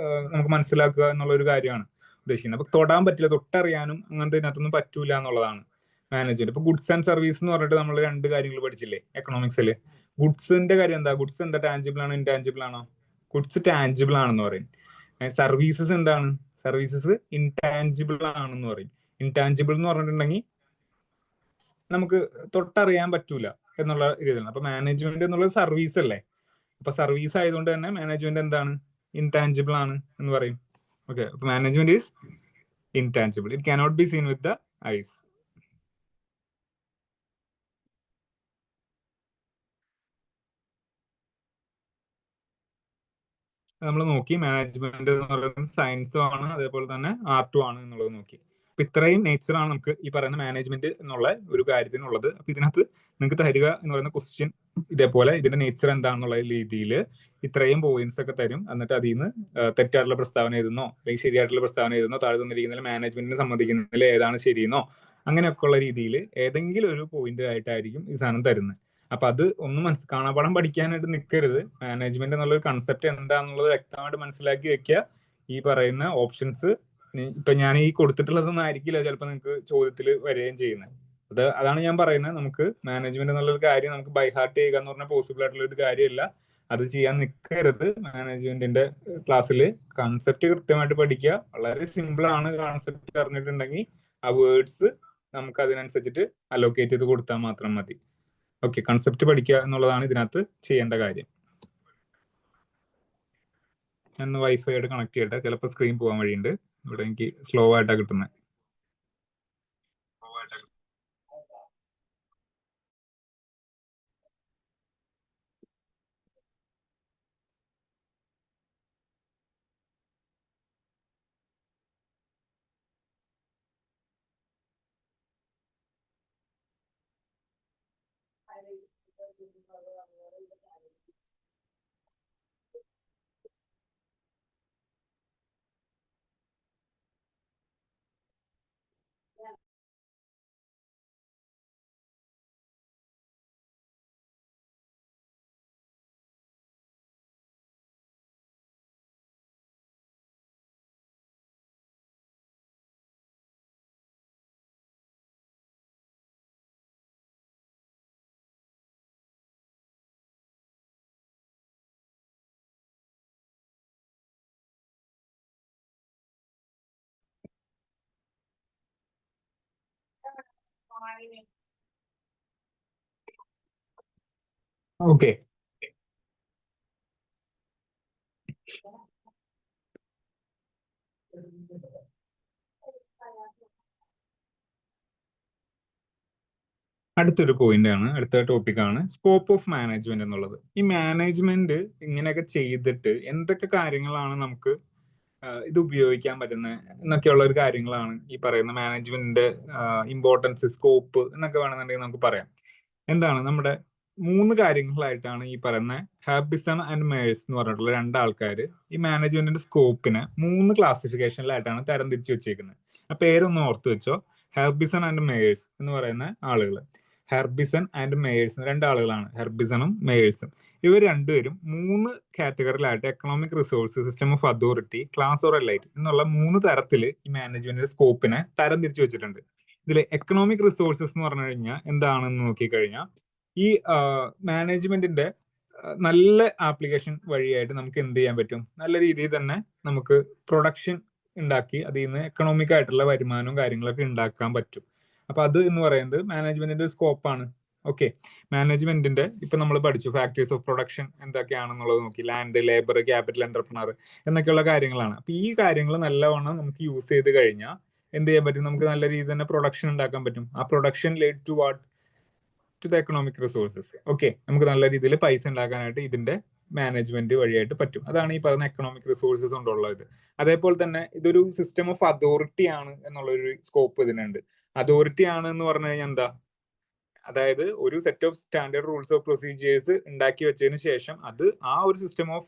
നമുക്ക് മനസ്സിലാക്കുക എന്നുള്ള ഒരു കാര്യമാണ് ഉദ്ദേശിക്കുന്നത്. അപ്പൊ തൊടാൻ പറ്റില്ല, തൊട്ടറിയാനും അങ്ങനത്തെ ഇതിനകത്തൊന്നും പറ്റൂല എന്നുള്ളതാണ് മാനേജ്മെന്റ്. ഇപ്പൊ ഗുഡ്സ് ആൻഡ് സർവീസ് എന്ന് പറഞ്ഞിട്ട് നമ്മൾ 2 കാര്യങ്ങൾ പഠിച്ചില്ലേ എക്കണോമിക്സിൽ? ഗുഡ്സിന്റെ കാര്യം എന്താ? ഗുഡ്സ് എന്താ, ടാഞ്ചിബിൾ ആണോ ഇൻടാഞ്ചിബിൾ ആണോ? ഗുഡ്സ് ടാഞ്ചിബിൾ ആണെന്ന് പറയും. സർവീസസ് എന്താണ്? സർവീസസ് ഇൻടാഞ്ചിബിൾ ആണെന്ന് പറയും. ഇൻടാഞ്ചിബിൾ എന്ന് പറഞ്ഞിട്ടുണ്ടെങ്കിൽ നമുക്ക് തൊട്ടറിയാൻ പറ്റൂല എന്നുള്ള രീതിയിലാണ്. അപ്പൊ മാനേജ്മെന്റ് എന്നുള്ളത് സർവീസ് അല്ലേ? അപ്പൊ സർവീസ് ആയതുകൊണ്ട് തന്നെ മാനേജ്മെന്റ് എന്താണ്? ഇൻടാഞ്ചിബിൾ ആണ് എന്ന് പറയും. ഓക്കെ, അപ്പൊ management is intangible, it cannot be seen with the eyes. നമ്മൾ നോക്കി മാനേജ്മെന്റ് എന്ന് പറയുന്നത് സയൻസും ആണ്, അതേപോലെ തന്നെ ആർട്ടും ആണ് എന്നുള്ളത് നോക്കി. അപ്പൊ ഇത്രയും നേച്ചറാണ് നമുക്ക് ഈ പറയുന്ന മാനേജ്മെന്റ് എന്നുള്ള ഒരു കാര്യത്തിനുള്ളത്. അപ്പൊ ഇതിനകത്ത് നിങ്ങൾക്ക് തരിക എന്ന് പറയുന്ന ക്വസ്റ്റ്യൻ ഇതേപോലെ ഇതിന്റെ നേച്ചർ എന്താണെന്നുള്ള രീതിയിൽ ഇത്രയും പോയിന്റ്സ് ഒക്കെ തരും. എന്നിട്ട് അതിൽ നിന്ന് തെറ്റായിട്ടുള്ള പ്രസ്താവന എഴുതുന്നോ അല്ലെങ്കിൽ ശരിയായിട്ടുള്ള പ്രസ്താവന എഴുതുന്നോ, താഴെ തന്നിരിക്കുന്നതിൽ മാനേജ്മെന്റിനെ സംബന്ധിക്കുന്നതിൽ ഏതാണ് ശരിയെന്നോ അങ്ങനെയൊക്കെ ഉള്ള രീതിയിൽ ഏതെങ്കിലും ഒരു പോയിന്റ് ആയിട്ടായിരിക്കും ഈ സാധനം തരുന്നത്. അപ്പൊ അത് ഒന്നും കാണാപ്പാഠം പഠിക്കാനായിട്ട് നിൽക്കരുത്. മാനേജ്മെന്റ് എന്നുള്ള ഒരു കൺസെപ്റ്റ് എന്താണെന്നുള്ളത് വ്യക്തമായിട്ട് മനസ്സിലാക്കി വെക്കുക. ഈ പറയുന്ന ഓപ്ഷൻസ് ഇപ്പൊ ഞാൻ ഈ കൊടുത്തിട്ടുള്ളതൊന്നും ആയിരിക്കില്ല ചിലപ്പോൾ നിങ്ങൾക്ക് ചോദ്യത്തിൽ വരികയും ചെയ്യുന്നത്. അതാണ് ഞാൻ പറയുന്നത്. നമുക്ക് മാനേജ്മെന്റ് എന്നുള്ളൊരു കാര്യം നമുക്ക് ബൈഹാർട്ട് ചെയ്യുക എന്ന് പറഞ്ഞാൽ പോസിബിൾ ആയിട്ടുള്ള ഒരു കാര്യമല്ല. അത് ചെയ്യാൻ നിൽക്കരുത്. മാനേജ്മെന്റിന്റെ ക്ലാസ്സിൽ കൺസെപ്റ്റ് കൃത്യമായിട്ട് പഠിക്കുക. വളരെ സിമ്പിൾ ആണ്. കൺസെപ്റ്റ് അറിഞ്ഞിട്ടുണ്ടെങ്കിൽ ആ വേർഡ്സ് നമുക്ക് അതിനനുസരിച്ചിട്ട് അലോക്കേറ്റ് ചെയ്ത് കൊടുത്താൽ മാത്രം മതി. ഓക്കെ, കൺസെപ്റ്റ് പഠിക്കുക എന്നുള്ളതാണ് ഇതിനകത്ത് ചെയ്യേണ്ട കാര്യം. ഞാൻ വൈഫൈ ആയിട്ട് കണക്ട് ചെയ്യട്ടെ, ചിലപ്പോൾ സ്ക്രീൻ പോകാൻ വഴിയുണ്ട്. ഇവിടെ എനിക്ക് സ്ലോ ആയിട്ടാണ് കിട്ടുന്നത്. ഓക്കെ, അടുത്തൊരു പോയിന്റ് ആണ്, അടുത്ത ടോപ്പിക്കാണ് സ്കോപ്പ് ഓഫ് മാനേജ്മെന്റ് എന്നുള്ളത്. ഈ മാനേജ്മെന്റ് ഇങ്ങനെയൊക്കെ ചെയ്തിട്ട് എന്തൊക്കെ കാര്യങ്ങളാണ് നമുക്ക് ഇത് ഉപയോഗിക്കാൻ പറ്റുന്നത് എന്നൊക്കെയുള്ള ഒരു കാര്യങ്ങളാണ് ഈ പറയുന്ന മാനേജ്മെന്റിന്റെ ഇമ്പോർട്ടൻസ്, സ്കോപ്പ് എന്നൊക്കെ വേണമെന്നുണ്ടെങ്കിൽ നമുക്ക് പറയാം. എന്താണ് നമ്മുടെ 3 കാര്യങ്ങളായിട്ടാണ് ഈ പറയുന്ന ഹാബിസൺ ആൻഡ് മേയേഴ്സ് എന്ന് പറഞ്ഞിട്ടുള്ള 2 ആൾക്കാർ ഈ മാനേജ്മെന്റിന്റെ സ്കോപ്പിനെ 3 ക്ലാസിഫിക്കേഷനിലായിട്ടാണ് തരംതിരിച്ച് വെച്ചേക്കുന്നത്. ആ പേരൊന്ന് ഓർത്ത് വെച്ചോ, ഹെർബിസൺ ആൻഡ് മേയേഴ്സ് എന്ന് പറയുന്ന ആളുകൾ. ഹെർബിസൺ ആൻഡ് മേയേഴ്സ് 2 ആളുകളാണ്, ഹെർബിസണും മേയേഴ്സും. ഇവർ രണ്ടുപേരും 3 കാറ്റഗറിയിലായിട്ട് economic resource, system of authority, class or elite എന്നുള്ള 3 തരത്തിൽ ഈ മാനേജ്മെന്റിന്റെ സ്കോപ്പിനെ തരംതിരിച്ച് വെച്ചിട്ടുണ്ട്. ഇതിൽ എക്കണോമിക് റിസോഴ്സസ് എന്ന് പറഞ്ഞു കഴിഞ്ഞാൽ എന്താണെന്ന് നോക്കിക്കഴിഞ്ഞാൽ ഈ മാനേജ്മെന്റിന്റെ നല്ല ആപ്ലിക്കേഷൻ വഴിയായിട്ട് നമുക്ക് എന്ത് ചെയ്യാൻ പറ്റും, നല്ല രീതിയിൽ തന്നെ നമുക്ക് പ്രൊഡക്ഷൻ ഉണ്ടാക്കി അതിൽ നിന്ന് എക്കണോമിക് ആയിട്ടുള്ള വരുമാനവും കാര്യങ്ങളൊക്കെ ഉണ്ടാക്കാൻ പറ്റും. അപ്പൊ അത് എന്ന് പറയുന്നത് മാനേജ്മെന്റിന്റെ സ്കോപ്പാണ്. ഓക്കെ, മാനേജ്മെന്റിന്റെ ഇപ്പൊ നമ്മൾ പഠിച്ചു ഫാക്ടറീസ് ഓഫ് പ്രൊഡക്ഷൻ എന്തൊക്കെയാണെന്നുള്ളത് നോക്കി, ലാൻഡ്, ലേബർ, ക്യാപിറ്റൽ, എന്റർപ്രണർ എന്നൊക്കെയുള്ള കാര്യങ്ങളാണ്. അപ്പൊ ഈ കാര്യങ്ങൾ നല്ലവണ്ണം നമുക്ക് യൂസ് ചെയ്ത് കഴിഞ്ഞാൽ എന്ത് ചെയ്യാൻ പറ്റും, നമുക്ക് നല്ല രീതിയിൽ തന്നെ പ്രൊഡക്ഷൻ ഉണ്ടാക്കാൻ പറ്റും. ആ production led to what, to the economic resources. Okay, നമുക്ക് നല്ല രീതിയിൽ പൈസ ഉണ്ടാക്കാനായിട്ട് ഇതിന്റെ മാനേജ്മെന്റ് വഴിയായിട്ട് പറ്റും. അതാണ് ഈ പറയുന്ന എക്കണോമിക് റിസോഴ്സസ് കൊണ്ടുള്ളത്. അതേപോലെ തന്നെ ഇതൊരു സിസ്റ്റം ഓഫ് അതോറിറ്റി ആണ് എന്നുള്ളൊരു സ്കോപ്പ് ഇതിനുണ്ട്. അതോറിറ്റി ആണ് എന്ന് പറഞ്ഞു കഴിഞ്ഞാൽ എന്താ, അതായത് ഒരു set of standard rules of procedures ഉണ്ടാക്കി വെച്ചതിന് ശേഷം അത് ആ ഒരു സിസ്റ്റം ഓഫ്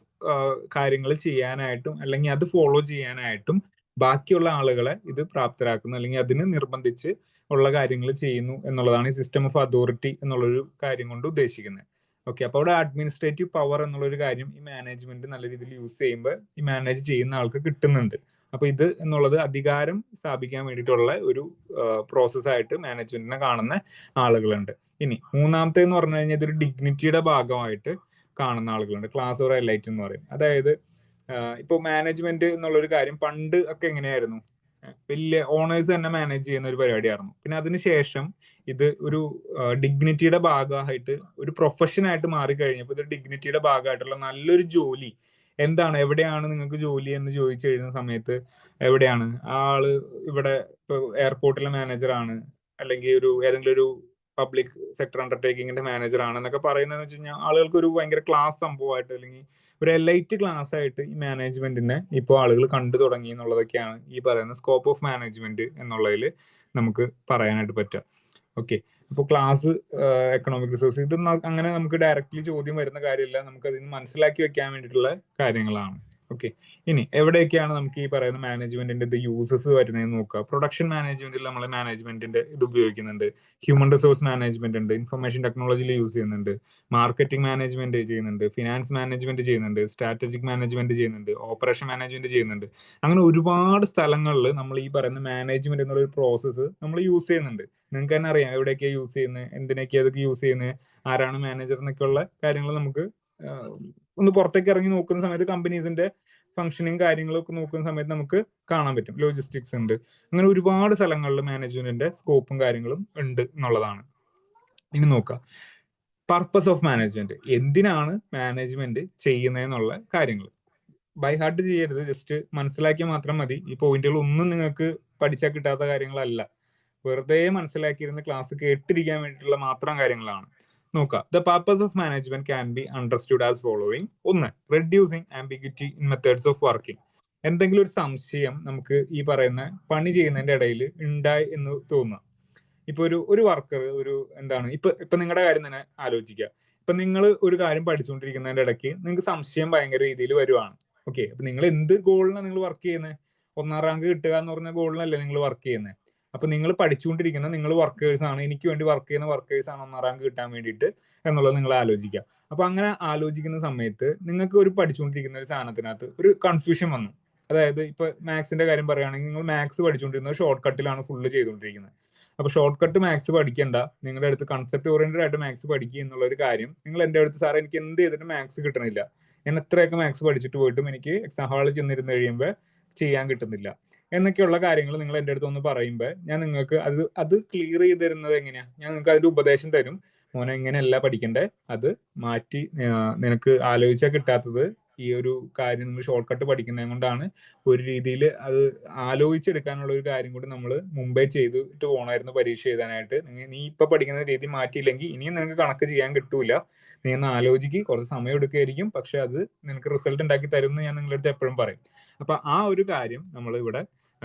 കാര്യങ്ങൾ ചെയ്യാനായിട്ടും അല്ലെങ്കിൽ അത് ഫോളോ ചെയ്യാനായിട്ടും ബാക്കിയുള്ള ആളുകളെ ഇത് പ്രാപ്തരാക്കുന്നു, അല്ലെങ്കിൽ അതിന് നിർബന്ധിച്ച് ഉള്ള കാര്യങ്ങൾ ചെയ്യുന്നു എന്നുള്ളതാണ് ഈ സിസ്റ്റം ഓഫ് അതോറിറ്റി എന്നുള്ളൊരു കാര്യം കൊണ്ട് ഉദ്ദേശിക്കുന്നത്. ഓക്കെ, അപ്പൊ അവിടെ അഡ്മിനിസ്ട്രേറ്റീവ് പവർ എന്നുള്ളൊരു കാര്യം ഈ മാനേജ്മെന്റ് നല്ല രീതിയിൽ യൂസ് ചെയ്യുമ്പോൾ ഈ മാനേജ് ചെയ്യുന്ന ആൾക്ക് കിട്ടുന്നുണ്ട്. അപ്പൊ ഇത് എന്നുള്ളത് അധികാരം സ്ഥാപിക്കാൻ വേണ്ടിയിട്ടുള്ള ഒരു പ്രോസസ്സായിട്ട് മാനേജ്മെന്റിനെ കാണുന്ന ആളുകളുണ്ട്. ഇനി മൂന്നാമത്തെ എന്ന് പറഞ്ഞു കഴിഞ്ഞാൽ ഇതൊരു ഡിഗ്നിറ്റിയുടെ ഭാഗമായിട്ട് കാണുന്ന ആളുകളുണ്ട്, ക്ലാസ് ഓർ എലൈറ്റ് എന്ന് പറയും. അതായത് ഇപ്പൊ മാനേജ്മെന്റ് എന്നുള്ളൊരു കാര്യം പണ്ട് ഒക്കെ എങ്ങനെയായിരുന്നു, വലിയ ഓണേഴ്സ് തന്നെ മാനേജ് ചെയ്യുന്ന ഒരു പരിപാടിയായിരുന്നു. പിന്നെ അതിനുശേഷം ഇത് ഒരു ഡിഗ്നിറ്റിയുടെ ഭാഗമായിട്ട് ഒരു പ്രൊഫഷൻ ആയിട്ട് മാറിക്കഴിഞ്ഞപ്പോൾ ഇത് ഡിഗ്നിറ്റിയുടെ ഭാഗമായിട്ടുള്ള നല്ലൊരു ജോലി എന്താണ്, എവിടെയാണ് നിങ്ങൾക്ക് ജോലി എന്ന് ചോദിച്ചു കഴിയുന്ന സമയത്ത് എവിടെയാണ് ആള്, ഇവിടെ ഇപ്പൊ എയർപോർട്ടിലെ മാനേജറാണ്, അല്ലെങ്കിൽ ഏതെങ്കിലും ഒരു പബ്ലിക് സെക്ടർ അണ്ടർടേക്കിങ്ങിന്റെ മാനേജർ ആണെന്നൊക്കെ പറയുന്നതെന്ന് വെച്ച് കഴിഞ്ഞാൽ ആളുകൾക്ക് ഒരു ഭയങ്കര ക്ലാസ് സംഭവമായിട്ട് അല്ലെങ്കിൽ ഒരു എലൈറ്റ് ക്ലാസ് ആയിട്ട് ഈ മാനേജ്മെന്റിനെ ഇപ്പോൾ ആളുകൾ കണ്ടു തുടങ്ങി എന്നുള്ളതൊക്കെയാണ് ഈ പറയുന്ന സ്കോപ്പ് ഓഫ് മാനേജ്മെന്റ് എന്നുള്ളതിൽ നമുക്ക് പറയാനായിട്ട് പറ്റുക. ഓക്കെ, അപ്പോൾ ക്ലാസ്, എക്കണോമിക് റിസോഴ്സ്, ഇത് അങ്ങനെ നമുക്ക് ഡയറക്റ്റ്ലി ചോദ്യം വരുന്ന കാര്യമില്ല, നമുക്ക് അതിന് മനസ്സിലാക്കി വെക്കാൻ വേണ്ടിയിട്ടുള്ള കാര്യങ്ങളാണ്. ഓക്കെ, ഇനി എവിടെയൊക്കെയാണ് നമുക്ക് ഈ പറയുന്ന മാനേജ്മെന്റിന്റെ ഇത് യൂസസ് വരുന്നതെന്ന് നോക്കുക. പ്രൊഡക്ഷൻ മാനേജ്മെന്റിൽ നമ്മൾ മാനേജ്മെന്റിന്റെ ഇത് ഉപയോഗിക്കുന്നുണ്ട്. ഹ്യൂമൻ റിസോഴ്സ് മാനേജ്മെന്റ് ഉണ്ട്, ഇൻഫർമേഷൻ ടെക്നോളജിയിൽ യൂസ് ചെയ്യുന്നുണ്ട്, മാർക്കറ്റിംഗ് മാനേജ്മെന്റ് ചെയ്യുന്നുണ്ട്, ഫിനാൻസ് മാനേജ്മെന്റ് ചെയ്യുന്നുണ്ട്, സ്ട്രാറ്റജിക് മാനേജ്മെന്റ് ചെയ്യുന്നുണ്ട്, ഓപ്പറേഷൻ മാനേജ്മെന്റ് ചെയ്യുന്നുണ്ട്. അങ്ങനെ ഒരുപാട് സ്ഥലങ്ങളിൽ നമ്മൾ ഈ പറയുന്ന മാനേജ്മെന്റ് എന്നുള്ള ഒരു പ്രോസസ്സ് നമ്മൾ യൂസ് ചെയ്യുന്നുണ്ട്. നിങ്ങൾക്ക് തന്നെ അറിയാം എവിടെയൊക്കെയാണ് യൂസ് ചെയ്യുന്നത്, എന്തിനൊക്കെ അതൊക്കെ യൂസ് ചെയ്യുന്നത്, ആരാണ് മാനേജർ എന്നൊക്കെ ഉള്ള കാര്യങ്ങൾ നമുക്ക് ഒന്ന് പുറത്തേക്ക് ഇറങ്ങി നോക്കുന്ന സമയത്ത് കമ്പനീസിന്റെ ഫംഗ്ഷനിങ് കാര്യങ്ങളൊക്കെ നോക്കുന്ന സമയത്ത് നമുക്ക് കാണാൻ പറ്റും. ലോജിസ്റ്റിക്സ് ഉണ്ട്, അങ്ങനെ ഒരുപാട് സ്ഥലങ്ങളിൽ മാനേജ്മെന്റിന്റെ സ്കോപ്പും കാര്യങ്ങളും ഉണ്ട് എന്നുള്ളതാണ്. ഇനി നോക്കാം പർപ്പസ് ഓഫ് മാനേജ്മെന്റ്, എന്തിനാണ് മാനേജ്മെന്റ് ചെയ്യുന്നതെന്നുള്ള കാര്യങ്ങൾ. ബൈ ഹാർട്ട് ചെയ്യരുത്, ജസ്റ്റ് മനസ്സിലാക്കിയാൽ മാത്രം മതി. ഈ പോയിന്റുകൾ ഒന്നും നിങ്ങൾക്ക് പഠിച്ചാൽ കിട്ടാത്ത കാര്യങ്ങളല്ല, വെറുതെ മനസ്സിലാക്കിയിരുന്ന ക്ലാസ് കേട്ടിരിക്കാൻ വേണ്ടിയിട്ടുള്ള മാത്രം കാര്യങ്ങളാണ്. നോക്കാം, the purpose of management can be understood as following. ഒന്ന്, reducing ambiguity in methods of working. എന്തെങ്കിലും ഒരു സംശയം നമുക്ക് ഈ പറയുന്ന പണി ചെയ്യുന്നതിന്റെ ഇടയിൽ ഉണ്ടായി എന്ന് തോന്നുക. ഇപ്പൊ ഒരു വർക്കർ ഒരു എന്താണ് ഇപ്പൊ നിങ്ങളുടെ കാര്യം തന്നെ ആലോചിക്കുക. ഇപ്പൊ നിങ്ങൾ ഒരു കാര്യം പഠിച്ചുകൊണ്ടിരിക്കുന്നതിന്റെ ഇടയ്ക്ക് നിങ്ങൾക്ക് സംശയം ഭയങ്കര രീതിയിൽ വരുവാണ്. ഓക്കെ, അപ്പൊ നിങ്ങൾ എന്ത് ഗോളിനാണ് നിങ്ങൾ വർക്ക് ചെയ്യുന്നത്? 1ാം റാങ്ക് കിട്ടുക എന്ന് പറഞ്ഞ ഗോളിനല്ലേ നിങ്ങൾ വർക്ക് ചെയ്യുന്നത്? അപ്പൊ നിങ്ങൾ പഠിച്ചുകൊണ്ടിരിക്കുന്ന നിങ്ങൾ വർക്കേഴ്സ് ആണ്, എനിക്ക് വേണ്ടി വർക്ക് ചെയ്യുന്ന വർക്കേഴ്സ് ആണ് 1ാം റാങ്ക് കിട്ടാൻ വേണ്ടിയിട്ട് എന്നുള്ളത് നിങ്ങൾ ആലോചിക്കുക. അപ്പൊ അങ്ങനെ ആലോചിക്കുന്ന സമയത്ത് നിങ്ങൾക്ക് ഒരു പഠിച്ചുകൊണ്ടിരിക്കുന്ന ഒരു സാധനത്തിനകത്ത് ഒരു കൺഫ്യൂഷൻ വന്നു. അതായത് ഇപ്പൊ മാത്സിന്റെ കാര്യം പറയുകയാണെങ്കിൽ നിങ്ങൾ മാത്സ് പഠിച്ചുകൊണ്ടിരുന്നത് ഷോർട്ട് കട്ടിലാണ് ഫുള്ള് ചെയ്തുകൊണ്ടിരിക്കുന്നത്. അപ്പൊ ഷോർട്ട് കട്ട് മാത്സ് പഠിക്കണ്ട, നിങ്ങളുടെ അടുത്ത് കൺസെപ്റ്റ് ഓറിയന്റഡ് ആയിട്ട് മാത്സ് പഠിക്കുക എന്നുള്ള ഒരു കാര്യം നിങ്ങൾ എന്റെ അടുത്ത്, സാറേ എനിക്ക് എന്ത് ചെയ്തിട്ട് മാത്സ് കിട്ടണില്ല, ഞാൻ എത്രയൊക്കെ മാത്സ് പഠിച്ചിട്ട് പോയിട്ടും എനിക്ക് എക്സാം ഹാളിൽ ചെന്നിരുന്ന് കഴിയുമ്പോൾ ചെയ്യാൻ കിട്ടുന്നില്ല എന്നൊക്കെയുള്ള കാര്യങ്ങൾ നിങ്ങൾ എൻ്റെ അടുത്ത് ഒന്ന് പറയുമ്പോൾ ഞാൻ നിങ്ങൾക്ക് അത് ക്ലിയർ ചെയ്ത് തരുന്നത് എങ്ങനെയാ? ഞാൻ നിങ്ങൾക്ക് അതിന്റെ ഉപദേശം തരും. മോനെ ഇങ്ങനെയല്ല പഠിക്കണ്ടേ, അത് മാറ്റി, നിനക്ക് ആലോചിച്ചാൽ കിട്ടാത്തത് ഈ ഒരു കാര്യം നിങ്ങൾ ഷോർട്ട് കട്ട് പഠിക്കുന്നത് കൊണ്ടാണ്. ഒരു രീതിയിൽ അത് ആലോചിച്ചെടുക്കാനുള്ള ഒരു കാര്യം കൂടി നമ്മൾ മുമ്പേ ചെയ്തിട്ട് പോകണമായിരുന്നു പരീക്ഷ എഴുതാനായിട്ട്. നീ ഇപ്പൊ പഠിക്കുന്ന രീതി മാറ്റിയില്ലെങ്കിൽ ഇനിയും നിനക്ക് കണക്ക് ചെയ്യാൻ കിട്ടൂല. നീ ഒന്ന് ആലോചിക്ക്, കുറച്ച് സമയം എടുക്കുമായിരിക്കും, പക്ഷെ അത് നിനക്ക് റിസൾട്ട് ഉണ്ടാക്കി തരും എന്ന് ഞാൻ നിങ്ങളുടെ അടുത്ത് എപ്പോഴും പറയും. അപ്പൊ ആ ഒരു കാര്യം നമ്മൾ ഇവിടെ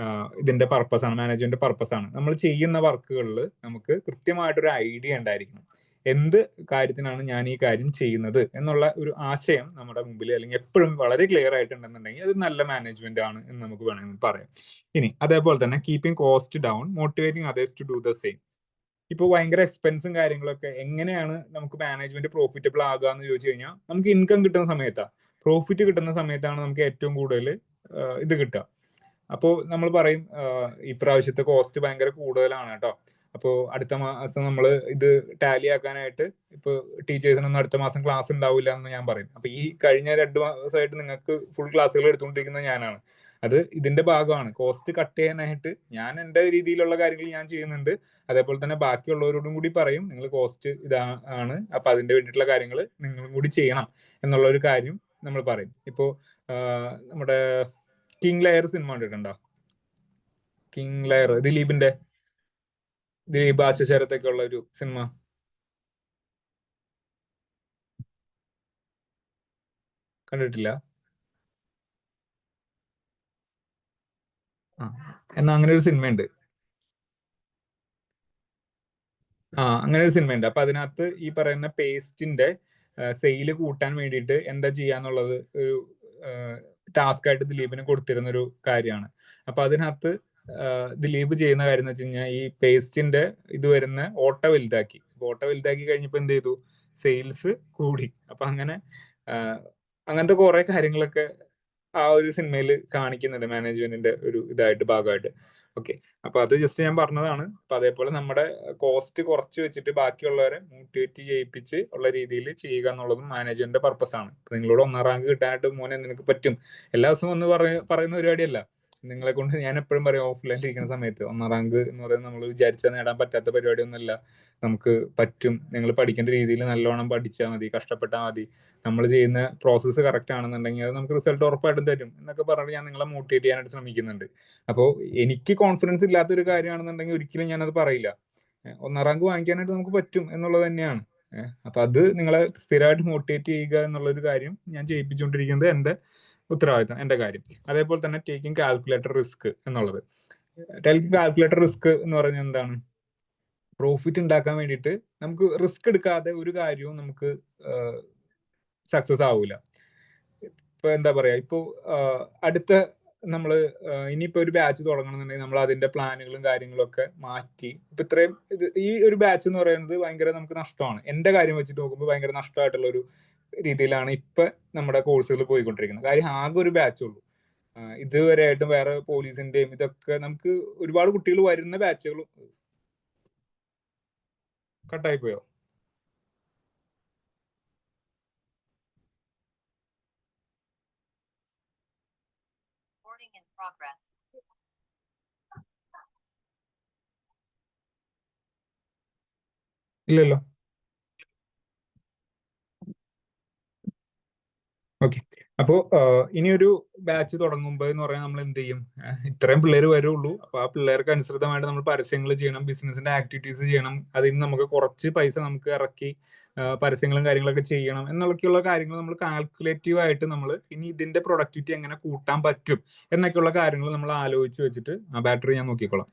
ഇതിന്റെ പർപ്പസാണ്, മാനേജ്മെന്റ് പർപ്പസാണ്. നമ്മൾ ചെയ്യുന്ന വർക്കുകളിൽ നമുക്ക് കൃത്യമായിട്ടൊരു ഐഡിയ ഉണ്ടായിരിക്കണം, എന്ത് കാര്യത്തിനാണ് ഞാൻ ഈ കാര്യം ചെയ്യുന്നത് എന്നുള്ള ഒരു ആശയം നമ്മുടെ മുമ്പിൽ അല്ലെങ്കിൽ എപ്പോഴും വളരെ ക്ലിയർ ആയിട്ടുണ്ടെന്നുണ്ടെങ്കിൽ അത് നല്ല മാനേജ്മെന്റ് ആണ് എന്ന് നമുക്ക് വേണമെങ്കിൽ പറയാം. ഇനി അതേപോലെ തന്നെ keeping cost down, motivating others to do the same. ഇപ്പോൾ ഭയങ്കര എക്സ്പെൻസും കാര്യങ്ങളൊക്കെ എങ്ങനെയാണ് നമുക്ക് മാനേജ്മെന്റ് പ്രോഫിറ്റബിൾ ആകുക എന്ന് ചോദിച്ചു കഴിഞ്ഞാൽ നമുക്ക് ഇൻകം കിട്ടുന്ന സമയത്താണ്, പ്രോഫിറ്റ് കിട്ടുന്ന സമയത്താണ് നമുക്ക് ഏറ്റവും കൂടുതൽ ഇത് കിട്ടുക. അപ്പോൾ നമ്മൾ പറയും ഇപ്രാവശ്യത്തെ കോസ്റ്റ് ഭയങ്കര കൂടുതലാണ് കേട്ടോ, അപ്പോൾ അടുത്ത മാസം നമ്മൾ ഇത് ടാലി ആക്കാനായിട്ട് ഇപ്പൊ ടീച്ചേഴ്സിനൊന്നും അടുത്ത മാസം ക്ലാസ് ഉണ്ടാവില്ല എന്ന് ഞാൻ പറയും. അപ്പൊ ഈ കഴിഞ്ഞ 2 മാസമായിട്ട് നിങ്ങൾക്ക് ഫുൾ ക്ലാസ്സുകൾ എടുത്തുകൊണ്ടിരിക്കുന്നത് ഞാനാണ്. അത് ഇതിന്റെ ഭാഗമാണ്. കോസ്റ്റ് കട്ട് ചെയ്യാനായിട്ട് ഞാൻ എൻ്റെ രീതിയിലുള്ള കാര്യങ്ങൾ ഞാൻ ചെയ്യുന്നുണ്ട്. അതേപോലെ തന്നെ ബാക്കിയുള്ളവരോടും കൂടി പറയും, നിങ്ങൾ കോസ്റ്റ് ഇതാണ്, അപ്പൊ അതിന്റെ വേണ്ടിയിട്ടുള്ള കാര്യങ്ങൾ നിങ്ങളും കൂടി ചെയ്യണം എന്നുള്ള ഒരു കാര്യം നമ്മൾ പറയും. ഇപ്പോ നമ്മുടെ കിങ് ലെയർ സിനിമ കണ്ടിട്ടുണ്ടോ? കിങ് ലെയർ, ദിലീപ് ആശശരത്തൊക്കെ ഉള്ള ഒരു സിനിമ കണ്ടിട്ടില്ല? ആ, എന്നാ അങ്ങനെ ഒരു സിനിമയുണ്ട്. അങ്ങനെ ഒരു സിനിമയുണ്ട്. അപ്പൊ അതിനകത്ത് ഈ പറയുന്ന പേസ്റ്റിന്റെ സെയില് കൂട്ടാൻ വേണ്ടിയിട്ട് എന്താ ചെയ്യാന്നുള്ളത് ഒരു ടാസ്ക് ആയിട്ട് ദിലീപിന് കൊടുത്തിരുന്ന ഒരു കാര്യമാണ്. അപ്പൊ അതിനകത്ത് ദിലീപ് ചെയ്യുന്ന കാര്യം എന്ന് വെച്ച് കഴിഞ്ഞാൽ ഈ പേസ്റ്റിന്റെ ഇത് വരുന്ന ഓട്ട വലുതാക്കി. ഓട്ട വലുതാക്കി കഴിഞ്ഞപ്പോ എന്ത് ചെയ്തു? സെയിൽസ് കൂടി. അപ്പൊ അങ്ങനെ അങ്ങനത്തെ കുറെ കാര്യങ്ങളൊക്കെ ആ ഒരു സിനിമയിൽ കാണിക്കുന്നുണ്ട്, മാനേജ്മെന്റിന്റെ ഒരു ഇതായിട്ട് ഭാഗമായിട്ട്. ഓക്കെ, അപ്പൊ അത് ജസ്റ്റ് ഞാൻ പറഞ്ഞതാണ്. അപ്പൊ അതേപോലെ നമ്മുടെ കോസ്റ്റ് കുറച്ച് വെച്ചിട്ട് ബാക്കിയുള്ളവരെ മോട്ടിവേറ്റ് ചെയ്യിപ്പിച്ച് ഉള്ള രീതിയിൽ ചെയ്യുക എന്നുള്ളതും മാനേജ്മെന്റിന്റെ പർപ്പസ് ആണ്. ഇപ്പൊ നിങ്ങളോട് 1ാം റാങ്ക് കിട്ടാനായിട്ട് മോനെ നിനക്ക് പറ്റും, എല്ലാ ദിവസവും ഒന്ന് പറയുന്ന പരിപാടിയല്ല. നിങ്ങളെ കൊണ്ട് ഞാൻ എപ്പോഴും പറയും, ഓഫ്ലൈനിൽ ഇരിക്കുന്ന സമയത്ത് 1ാം റാങ്ക് എന്ന് പറയുന്നത് നമ്മൾ വിചാരിച്ചാൽ നേടാൻ പറ്റാത്ത പരിപാടിയൊന്നുമല്ല, നമുക്ക് പറ്റും. നിങ്ങൾ പഠിക്കേണ്ട രീതിയിൽ നല്ലോണം പഠിച്ചാൽ മതി, കഷ്ടപ്പെട്ടാൽ മതി, നമ്മൾ ചെയ്യുന്ന പ്രോസസ്സ് കറക്റ്റ് ആണെന്നുണ്ടെങ്കിൽ അത് നമുക്ക് റിസൾട്ട് ഉറപ്പായിട്ടും തരും എന്നൊക്കെ പറഞ്ഞിട്ട് ഞാൻ നിങ്ങളെ മോട്ടിവേറ്റ് ചെയ്യാനായിട്ട് ശ്രമിക്കുന്നുണ്ട്. അപ്പോൾ എനിക്ക് കോൺഫിഡൻസ് ഇല്ലാത്തൊരു കാര്യമാണെന്നുണ്ടെങ്കിൽ ഒരിക്കലും ഞാനത് പറയില്ല. ഒന്നാം റാങ്ക് വാങ്ങിക്കാനായിട്ട് നമുക്ക് പറ്റും എന്നുള്ളത് തന്നെയാണ്. അപ്പൊ അത് നിങ്ങളെ സ്ഥിരമായിട്ട് മോട്ടിവേറ്റ് ചെയ്യുക എന്നുള്ളൊരു കാര്യം ഞാൻ ചെയ്യിപ്പിച്ചുകൊണ്ടിരിക്കുന്നത് എന്റെ ഉത്തരവാദിത്തം, എന്റെ കാര്യം. അതേപോലെ തന്നെ ടേക്കിംഗ് കാൽക്കുലേറ്റർ റിസ്ക് എന്നുള്ളത്. ടേക്കിംഗ് കാൽക്കുലേറ്റർ റിസ്ക് എന്ന് പറഞ്ഞാൽ എന്താണ്? പ്രോഫിറ്റ് ഉണ്ടാക്കാൻ വേണ്ടിയിട്ട് നമുക്ക് റിസ്ക് എടുക്കാതെ ഒരു കാര്യവും നമുക്ക് സക്സസ് ആവൂല. ഇപ്പൊ എന്താ പറയാ, ഇപ്പൊ അടുത്ത നമ്മള് ഇനിയിപ്പോ ഒരു ബാച്ച് തുടങ്ങണമെന്നുണ്ടെങ്കിൽ നമ്മൾ അതിന്റെ പ്ലാനുകളും കാര്യങ്ങളും ഒക്കെ മാറ്റി, ഇപ്പൊ ഇത്രയും ഈ ഒരു ബാച്ച് എന്ന് പറയുന്നത് ഭയങ്കര നമുക്ക് നഷ്ടമാണ്. എന്റെ കാര്യം വെച്ചിട്ട് നോക്കുമ്പോൾ ഭയങ്കര നഷ്ടമായിട്ടുള്ള ഒരു രീതിയിലാണ് ഇപ്പൊ നമ്മുടെ കോഴ്സുകൾ പോയിക്കൊണ്ടിരിക്കുന്നത്. കാര്യം ആകെ ഒരു ബാച്ച് ഉള്ളൂ. ഇതുവരെയായിട്ടും വേറെ പോലീസിന്റെയും ഇതൊക്കെ നമുക്ക് ഒരുപാട് കുട്ടികൾ വരുന്ന ബാച്ചുകൾ കട്ടായി പോയോ? ഇല്ലല്ലോ. ഓക്കെ. അപ്പോ ഇനിയൊരു ബാച്ച് തുടങ്ങുമ്പോൾ എന്ന് പറയാൻ നമ്മൾ എന്ത് ചെയ്യും? ഇത്രയും പിള്ളേർ വരുള്ളൂ. അപ്പൊ ആ പിള്ളേർക്ക് അനുസൃതമായിട്ട് നമ്മൾ പരസ്യങ്ങൾ ചെയ്യണം, ബിസിനസിന്റെ ആക്ടിവിറ്റീസ് ചെയ്യണം. അതിൽ നിന്ന് നമുക്ക് കുറച്ച് പൈസ നമുക്ക് ഇറക്കി പരസ്യങ്ങളും കാര്യങ്ങളൊക്കെ ചെയ്യണം എന്നൊക്കെയുള്ള കാര്യങ്ങൾ നമ്മൾ കാൽക്കുലേറ്റീവ് ആയിട്ട് നമ്മൾ ഇനി ഇതിന്റെ പ്രൊഡക്ടിവിറ്റി എങ്ങനെ കൂട്ടാൻ പറ്റും എന്നൊക്കെയുള്ള കാര്യങ്ങൾ നമ്മൾ ആലോചിച്ച് വെച്ചിട്ട് ആ ബാറ്ററി ഞാൻ നോക്കിക്കോളാം.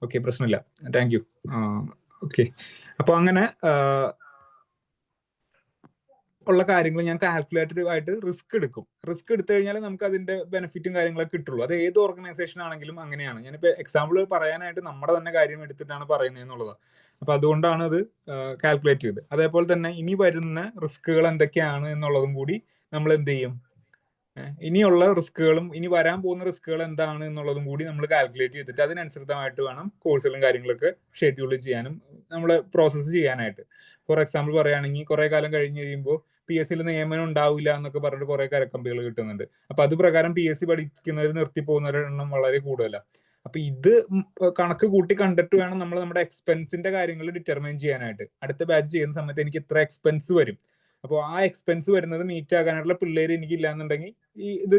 ഓക്കെ, പ്രശ്നമില്ല. Thank you. ഓക്കെ. അപ്പൊ അങ്ങനെ ഉള്ള കാര്യങ്ങൾ ഞാൻ കാൽക്കുലേറ്റീവ് ആയിട്ട് റിസ്ക് എടുക്കും. റിസ്ക് എടുത്തു കഴിഞ്ഞാൽ നമുക്ക് അതിന്റെ ബെനിഫിറ്റും കാര്യങ്ങളൊക്കെ കിട്ടുള്ളൂ. അത് ഏത് ഓർഗനൈസേഷൻ ആണെങ്കിലും അങ്ങനെയാണ്. ഞാനിപ്പോ എക്സാമ്പിൾ പറയാനായിട്ട് നമ്മുടെ തന്നെ കാര്യം എടുത്തിട്ടാണ് പറയുന്നത് എന്നുള്ളതാണ്. അപ്പൊ അതുകൊണ്ടാണ് അത് കാൽക്കുലേറ്റ് ചെയ്ത്. അതേപോലെ തന്നെ ഇനി വരുന്ന റിസ്കുകൾ എന്തൊക്കെയാണ് എന്നുള്ളതും കൂടി നമ്മൾ എന്ത് ചെയ്യും? ഇനിയുള്ള റിസ്കുകളും ഇനി വരാൻ പോകുന്ന റിസ്കുകൾ എന്താണ് എന്നുള്ളതും കൂടി നമ്മൾ കാൽക്കുലേറ്റ് ചെയ്തിട്ട് അതിനനുസൃതമായിട്ട് വേണം കോഴ്സുകളും കാര്യങ്ങളൊക്കെ ഷെഡ്യൂൾ ചെയ്യാനും നമ്മള് പ്രോസസ്സ് ചെയ്യാനായിട്ട്. ഫോർ എക്സാമ്പിൾ പറയുകയാണെങ്കിൽ കുറെ കാലം കഴിഞ്ഞ് കഴിയുമ്പോൾ PSC നിയമനം ഉണ്ടാവില്ല എന്നൊക്കെ പറഞ്ഞിട്ട് കുറെ കരക്കമ്പികൾ കിട്ടുന്നുണ്ട്. അപ്പൊ അത് പ്രകാരം PSC പഠിക്കുന്നവർ നിർത്തി പോകുന്നവരുടെ എണ്ണം വളരെ കൂടുതലാണ്. അപ്പൊ ഇത് കണക്ക് കൂട്ടി കണ്ടിട്ട് വേണം നമ്മൾ നമ്മുടെ എക്സ്പെൻസിന്റെ കാര്യങ്ങൾ ഡിറ്റർമൈൻ ചെയ്യാനായിട്ട്. അടുത്ത ബാച്ച് ചെയ്യുന്ന സമയത്ത് എനിക്ക് ഇത്ര എക്സ്പെൻസ് വരും. അപ്പോൾ ആ എക്സ്പെൻസ് വരുന്നത് മീറ്റ് ആകാനായിട്ടുള്ള പിള്ളേര് എനിക്കില്ല എന്നുണ്ടെങ്കിൽ ഈ ഇത്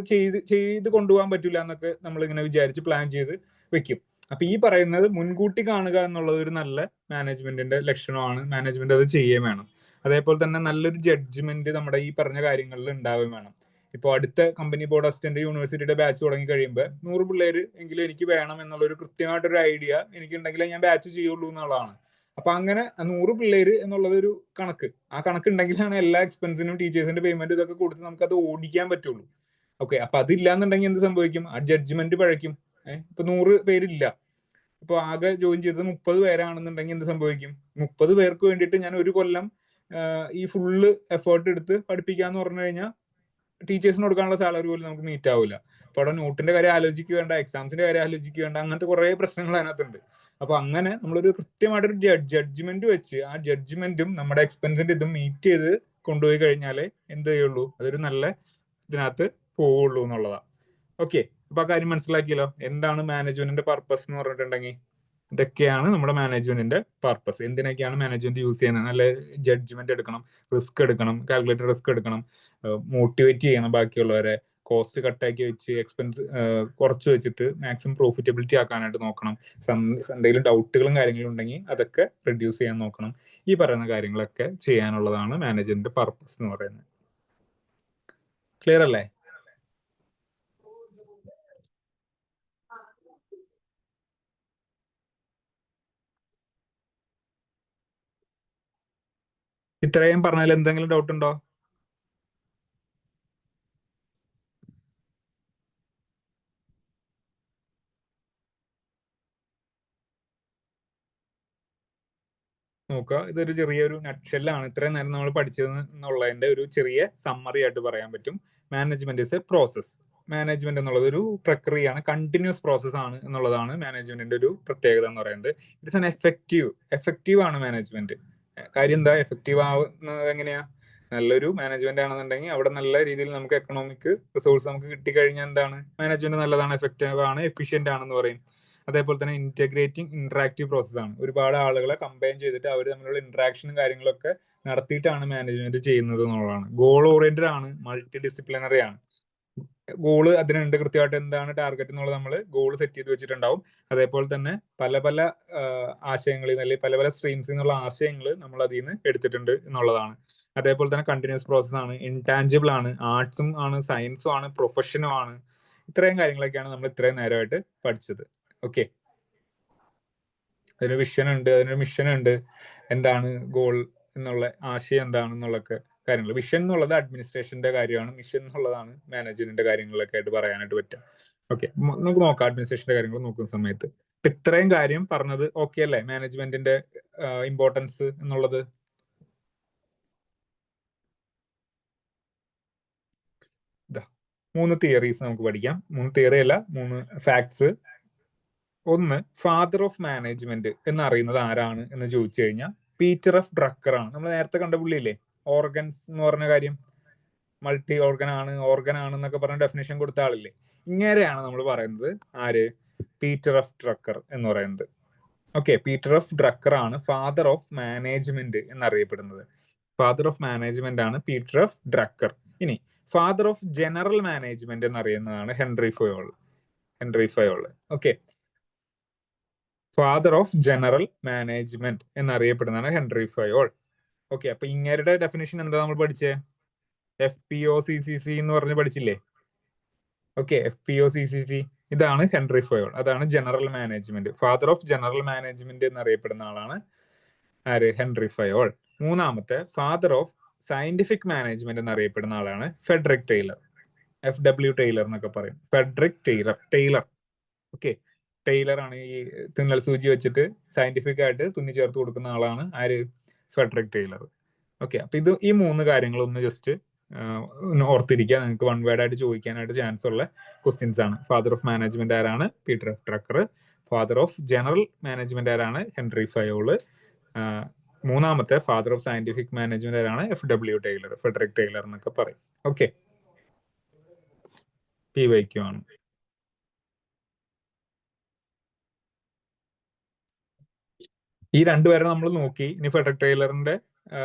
ചെയ്ത് കൊണ്ടുപോകാൻ പറ്റില്ല എന്നൊക്കെ നമ്മൾ ഇങ്ങനെ വിചാരിച്ച് പ്ലാൻ ചെയ്ത് വെക്കും. അപ്പൊ ഈ പറയുന്നത് മുൻകൂട്ടി കാണുക എന്നുള്ളത് ഒരു നല്ല മാനേജ്മെന്റിന്റെ ലക്ഷണമാണ്. മാനേജ്മെന്റ് അത് ചെയ്യുകയും വേണം. അതേപോലെ തന്നെ നല്ലൊരു ജഡ്ജ്മെന്റ് നമ്മുടെ ഈ പറഞ്ഞ കാര്യങ്ങളിൽ ഉണ്ടാവുകയും വേണം. ഇപ്പോൾ അടുത്ത കമ്പനി ബോർഡ് അസിസ്റ്റന്റ് യൂണിവേഴ്സിറ്റിയുടെ ബാച്ച് തുടങ്ങി കഴിയുമ്പോൾ 100 പിള്ളേര് എങ്കിലും എനിക്ക് വേണം എന്നുള്ള ഒരു കൃത്യമായിട്ടൊരു ഐഡിയ എനിക്കുണ്ടെങ്കിലേ ഞാൻ ബാച്ച് ചെയ്യുള്ളൂ എന്നുള്ളതാണ്. അപ്പൊ അങ്ങനെ 100 പിള്ളേര് എന്നുള്ളത് ഒരു കണക്ക്. ആ കണക്ക് ഉണ്ടെങ്കിലാണ് എല്ലാ എക്സ്പെൻസിനും ടീച്ചേഴ്സിന്റെ പേയ്മെന്റ് ഇതൊക്കെ കൊടുത്ത് നമുക്ക് അത് ഓടിക്കാൻ പറ്റുള്ളൂ. ഓക്കെ. അപ്പൊ അതില്ലാന്നുണ്ടെങ്കിൽ എന്ത് സംഭവിക്കും? ആ ജഡ്ജ്മെന്റ് പഴയ്ക്കും. ഇപ്പൊ 100 പേരില്ല, ഇപ്പൊ ആകെ ജോയിൻ ചെയ്തത് 30 പേരാണെന്നുണ്ടെങ്കിൽ എന്ത് സംഭവിക്കും? 30 പേർക്ക് വേണ്ടിയിട്ട് ഞാൻ ഒരു കൊല്ലം ഈ ഫുള്ള് എഫേർട്ട് എടുത്ത് പഠിപ്പിക്കാന്ന് പറഞ്ഞു കഴിഞ്ഞാൽ ടീച്ചേഴ്സിന് കൊടുക്കാനുള്ള സാലറി പോലും നമുക്ക് മീറ്റ് ആവില്ല. അപ്പൊ അവിടെ നോട്ടിന്റെ കാര്യം ആലോചിക്കേണ്ട, എക്സാംസിന്റെ കാര്യം ആലോചിക്കേണ്ട, അങ്ങനത്തെ കുറെ പ്രശ്നങ്ങൾ അതിനകത്തുണ്ട്. അപ്പൊ അങ്ങനെ നമ്മളൊരു കൃത്യമായിട്ടൊരു ജഡ്ജ്മെന്റ് വെച്ച് ആ ജഡ്ജ്മെന്റും നമ്മുടെ എക്സ്പെൻസിന്റെ ഇതും മീറ്റ് ചെയ്ത് കൊണ്ടുപോയി കഴിഞ്ഞാലേ എന്ത് ചെയ്യുള്ളൂ, അതൊരു നല്ല ഇതിനകത്ത് പോവുള്ളൂ എന്നുള്ളതാണ്. ഓക്കെ. അപ്പൊ ആ കാര്യം മനസ്സിലാക്കിയല്ലോ. എന്താണ് മാനേജ്മെന്റിന്റെ പർപ്പസ് എന്ന് പറഞ്ഞിട്ടുണ്ടെങ്കിൽ ഇതൊക്കെയാണ് നമ്മുടെ മാനേജ്മെന്റിന്റെ പർപ്പസ്. എന്തിനൊക്കെയാണ് മാനേജ്മെന്റ് യൂസ് ചെയ്യുന്നത്? നല്ല ജഡ്ജ്മെന്റ് എടുക്കണം, റിസ്ക് എടുക്കണം, കാൽക്കുലേറ്റഡ് റിസ്ക് എടുക്കണം, മോട്ടിവേറ്റ് ചെയ്യണം ബാക്കിയുള്ളവരെ, കോസ്റ്റ് കട്ടാക്കി വെച്ച് എക്സ്പെൻസ് കുറച്ച് വെച്ചിട്ട് മാക്സിമം പ്രോഫിറ്റബിലിറ്റി ആക്കാനായിട്ട് നോക്കണം. എന്തെങ്കിലും ഡൗട്ടുകളും കാര്യങ്ങളും ഉണ്ടെങ്കിൽ അതൊക്കെ റെഡ്യൂസ് ചെയ്യാൻ നോക്കണം. ഈ പറയുന്ന കാര്യങ്ങളൊക്കെ ചെയ്യാനുള്ളതാണ് മാനേജ്മെന്റിന്റെ പർപ്പസ് എന്ന് പറയുന്നത്. ക്ലിയർ അല്ലേ? ഇത്രയും പറഞ്ഞാൽ എന്തെങ്കിലും ഡൗട്ട് ഉണ്ടോ? നോക്കുക, ഇതൊരു ചെറിയൊരു നട്ട്ഷെല്ലാണ് ഇത്രയും നേരം നമ്മൾ പഠിച്ചത് എന്നുള്ളതിന്റെ ഒരു ചെറിയ സമ്മറി ആയിട്ട് പറയാൻ പറ്റും. Management is A process. Management എന്നുള്ളത് ഒരു പ്രക്രിയയാണ്, കണ്ടിന്യൂസ് പ്രോസസ് ആണ് എന്നുള്ളതാണ് മാനേജ്മെന്റിന്റെ ഒരു പ്രത്യേകത എന്ന് പറയുന്നത്. ഇറ്റ്സ് ആൻ എഫക്റ്റീവ് ആണ് മാനേജ്മെന്റ്. കാര്യം എന്താ, എഫക്റ്റീവ് ആവുന്നത് എങ്ങനെയാ? നല്ലൊരു മാനേജ്മെന്റ് ആണെന്നുണ്ടെങ്കിൽ അവിടെ നല്ല രീതിയിൽ നമുക്ക് എക്കണോമിക് റിസോഴ്സ് നമുക്ക് കിട്ടിക്കഴിഞ്ഞാൽ എന്താണ്, മാനേജ്മെന്റ് നല്ലതാണ്, എഫക്റ്റീവ് ആണ്, എഫിഷ്യന്റ് ആണെന്ന് പറയും. അതേപോലെ തന്നെ ഇന്റഗ്രേറ്റിംഗ് ഇന്ററാക്റ്റീവ് പ്രോസസ് ആണ്. ഒരുപാട് ആളുകളെ കമ്പൈൻ ചെയ്തിട്ട് അവർ തമ്മിലുള്ള ഇന്ററാക്ഷനും കാര്യങ്ങളൊക്കെ നടത്തിയിട്ടാണ് മാനേജ്മെന്റ് ചെയ്യുന്നത് എന്നുള്ളതാണ്. ഗോൾ ഓറിയന്റഡ് ആണ്, മൾട്ടി ഡിസിപ്ലിനറി ആണ്. ഗോള് അതിനുണ്ട്, കൃത്യമായിട്ട് എന്താണ് ടാർഗറ്റ് എന്നുള്ളത് നമ്മൾ ഗോൾ സെറ്റ് ചെയ്ത് വെച്ചിട്ടുണ്ടാവും. അതേപോലെ തന്നെ പല പല ആശയങ്ങളിൽ നിന്ന് അല്ലെങ്കിൽ പല പല സ്ട്രീംസിൽ നിന്നുള്ള ആശയങ്ങൾ നമ്മൾ അതിൽ നിന്ന് എടുത്തിട്ടുണ്ട് എന്നുള്ളതാണ്. അതേപോലെ തന്നെ കണ്ടിന്യൂസ് പ്രോസസ് ആണ്, ഇൻടാഞ്ചിബിൾ ആണ്, ആർട്സും ആണ്, സയൻസും ആണ്, പ്രൊഫഷനും ആണ്. ഇത്രയും കാര്യങ്ങളൊക്കെയാണ് നമ്മൾ ഇത്രയും നേരമായിട്ട് പഠിച്ചത്. ഓക്കെ, അതിനൊരു വിഷൻ ഉണ്ട്, അതിനൊരു മിഷൻ ഉണ്ട്, എന്താണ് ഗോൾ എന്നുള്ള ആശയം എന്താണെന്നുള്ളൊക്കെ കാര്യങ്ങൾ. വിഷൻ എന്നുള്ളത് അഡ്മിനിസ്ട്രേഷന്റെ കാര്യമാണ്, മിഷൻ എന്നുള്ളതാണ് മാനേജ്മെന്റിന്റെ കാര്യങ്ങളൊക്കെ ആയിട്ട് പറയാനായിട്ട് പറ്റുക. ഓക്കെ, നമുക്ക് നോക്കാം അഡ്മിനിസ്ട്രേഷന്റെ കാര്യങ്ങൾ നോക്കുന്ന സമയത്ത്. ഇപ്പൊ ഇത്രയും കാര്യം പറഞ്ഞത് ഓക്കെ അല്ലേ? മാനേജ്മെന്റിന്റെ ഇമ്പോർട്ടൻസ് എന്നുള്ളത്. ഇതാ 3 തിയറീസ് നമുക്ക് പഠിക്കാം. 3 തിയറി അല്ല, 3 ഫാക്ട്സ്. ഒന്ന്, ഫാദർ ഓഫ് മാനേജ്മെന്റ് എന്നറിയുന്നത് ആരാണ് എന്ന് ചോദിച്ചു കഴിഞ്ഞാൽ പീറ്റർ എഫ് ഡ്രക്കർ ആണ്. നമ്മൾ നേരത്തെ കണ്ട പുള്ളിയില്ലേ, ഓർഗൻസ് എന്ന് പറഞ്ഞ കാര്യം, മൾട്ടി ഓർഗൻ ആണ് എന്നൊക്കെ പറഞ്ഞ ഡെഫിനേഷൻ കൊടുത്ത ആളില്ലേ, ഇങ്ങനെയാണ് നമ്മൾ പറയുന്നത് ആര്, പീറ്റർ എഫ് ഡ്രക്കർ എന്ന് പറയുന്നത്. ഓക്കെ, പീറ്റർ എഫ് ഡ്രക്കർ ആണ് ഫാദർ ഓഫ് മാനേജ്മെന്റ് എന്നറിയപ്പെടുന്നത്. ഫാദർ ഓഫ് മാനേജ്മെന്റ് ആണ് പീറ്റർ എഫ് ഡ്രക്കർ. ഇനി ഫാദർ ഓഫ് ജനറൽ മാനേജ്മെന്റ് എന്നറിയുന്നതാണ് Henri Fayol. Okay, father of general management എന്നറിയപ്പെടുന്നതാണ് ഹെൻറി ഫയോൾ. ഓക്കെ, അപ്പൊ ഇങ്ങരുടെ ഡെഫിനേഷൻ എന്താ നമ്മൾ പഠിച്ചേ? FPOCCC എന്ന് പറഞ്ഞ് പഠിച്ചില്ലേ? ഓക്കെ, FPOCCC ഇതാണ് ഹെൻറി ഫയോൾ, അതാണ് general management. Father of general management എന്നറിയപ്പെടുന്ന ആളാണ് ആര്, ഹെൻറി ഫയോൾ. മൂന്നാമത്തെ ഫാദർ ഓഫ് സയന്റിഫിക് മാനേജ്മെന്റ് എന്നറിയപ്പെടുന്ന ആളാണ് ഫെഡറിക് ടൈലർ. FW ടൈലർ എന്നൊക്കെ പറയും, ഫെഡറിക് ടൈലർ. ഓക്കെ, ടൈലർ ആണ് ഈ തുന്നൽ സൂചി വെച്ചിട്ട് സയന്റിഫിക് ആയിട്ട് തുന്നി ചേർത്ത് കൊടുക്കുന്ന ആളാണ് ആര്, ഫെഡറിക് ടൈലർ. ഓക്കെ, അപ്പൊ ഇത് ഈ 3 കാര്യങ്ങളൊന്ന് ജസ്റ്റ് ഓർത്തിരിക്കുക. നിങ്ങൾക്ക് 1 വേർഡ് ആയിട്ട് ചോദിക്കാനായിട്ട് ചാൻസ് ഉള്ള ക്വസ്റ്റ്യൻസ് ആണ്. ഫാദർ ഓഫ് മാനേജ്മെന്റ് ആരാണ്, Peter F Drucker. Father of general management ആരാണ്, ഹെൻറി ഫയോള്. മൂന്നാമത്തെ ഫാദർ ഓഫ് സയന്റിഫിക് മാനേജ്മെന്റ് ആരാണ്, FW ടൈലർ, ഫെഡറിക് ടൈലർ എന്നൊക്കെ പറയും. ഓക്കെ, PYQ ആണ്. ഈ 2 പേരെ നമ്മൾ നോക്കി. ഇനി ഫെഡറിക് ടൈലറിന്റെ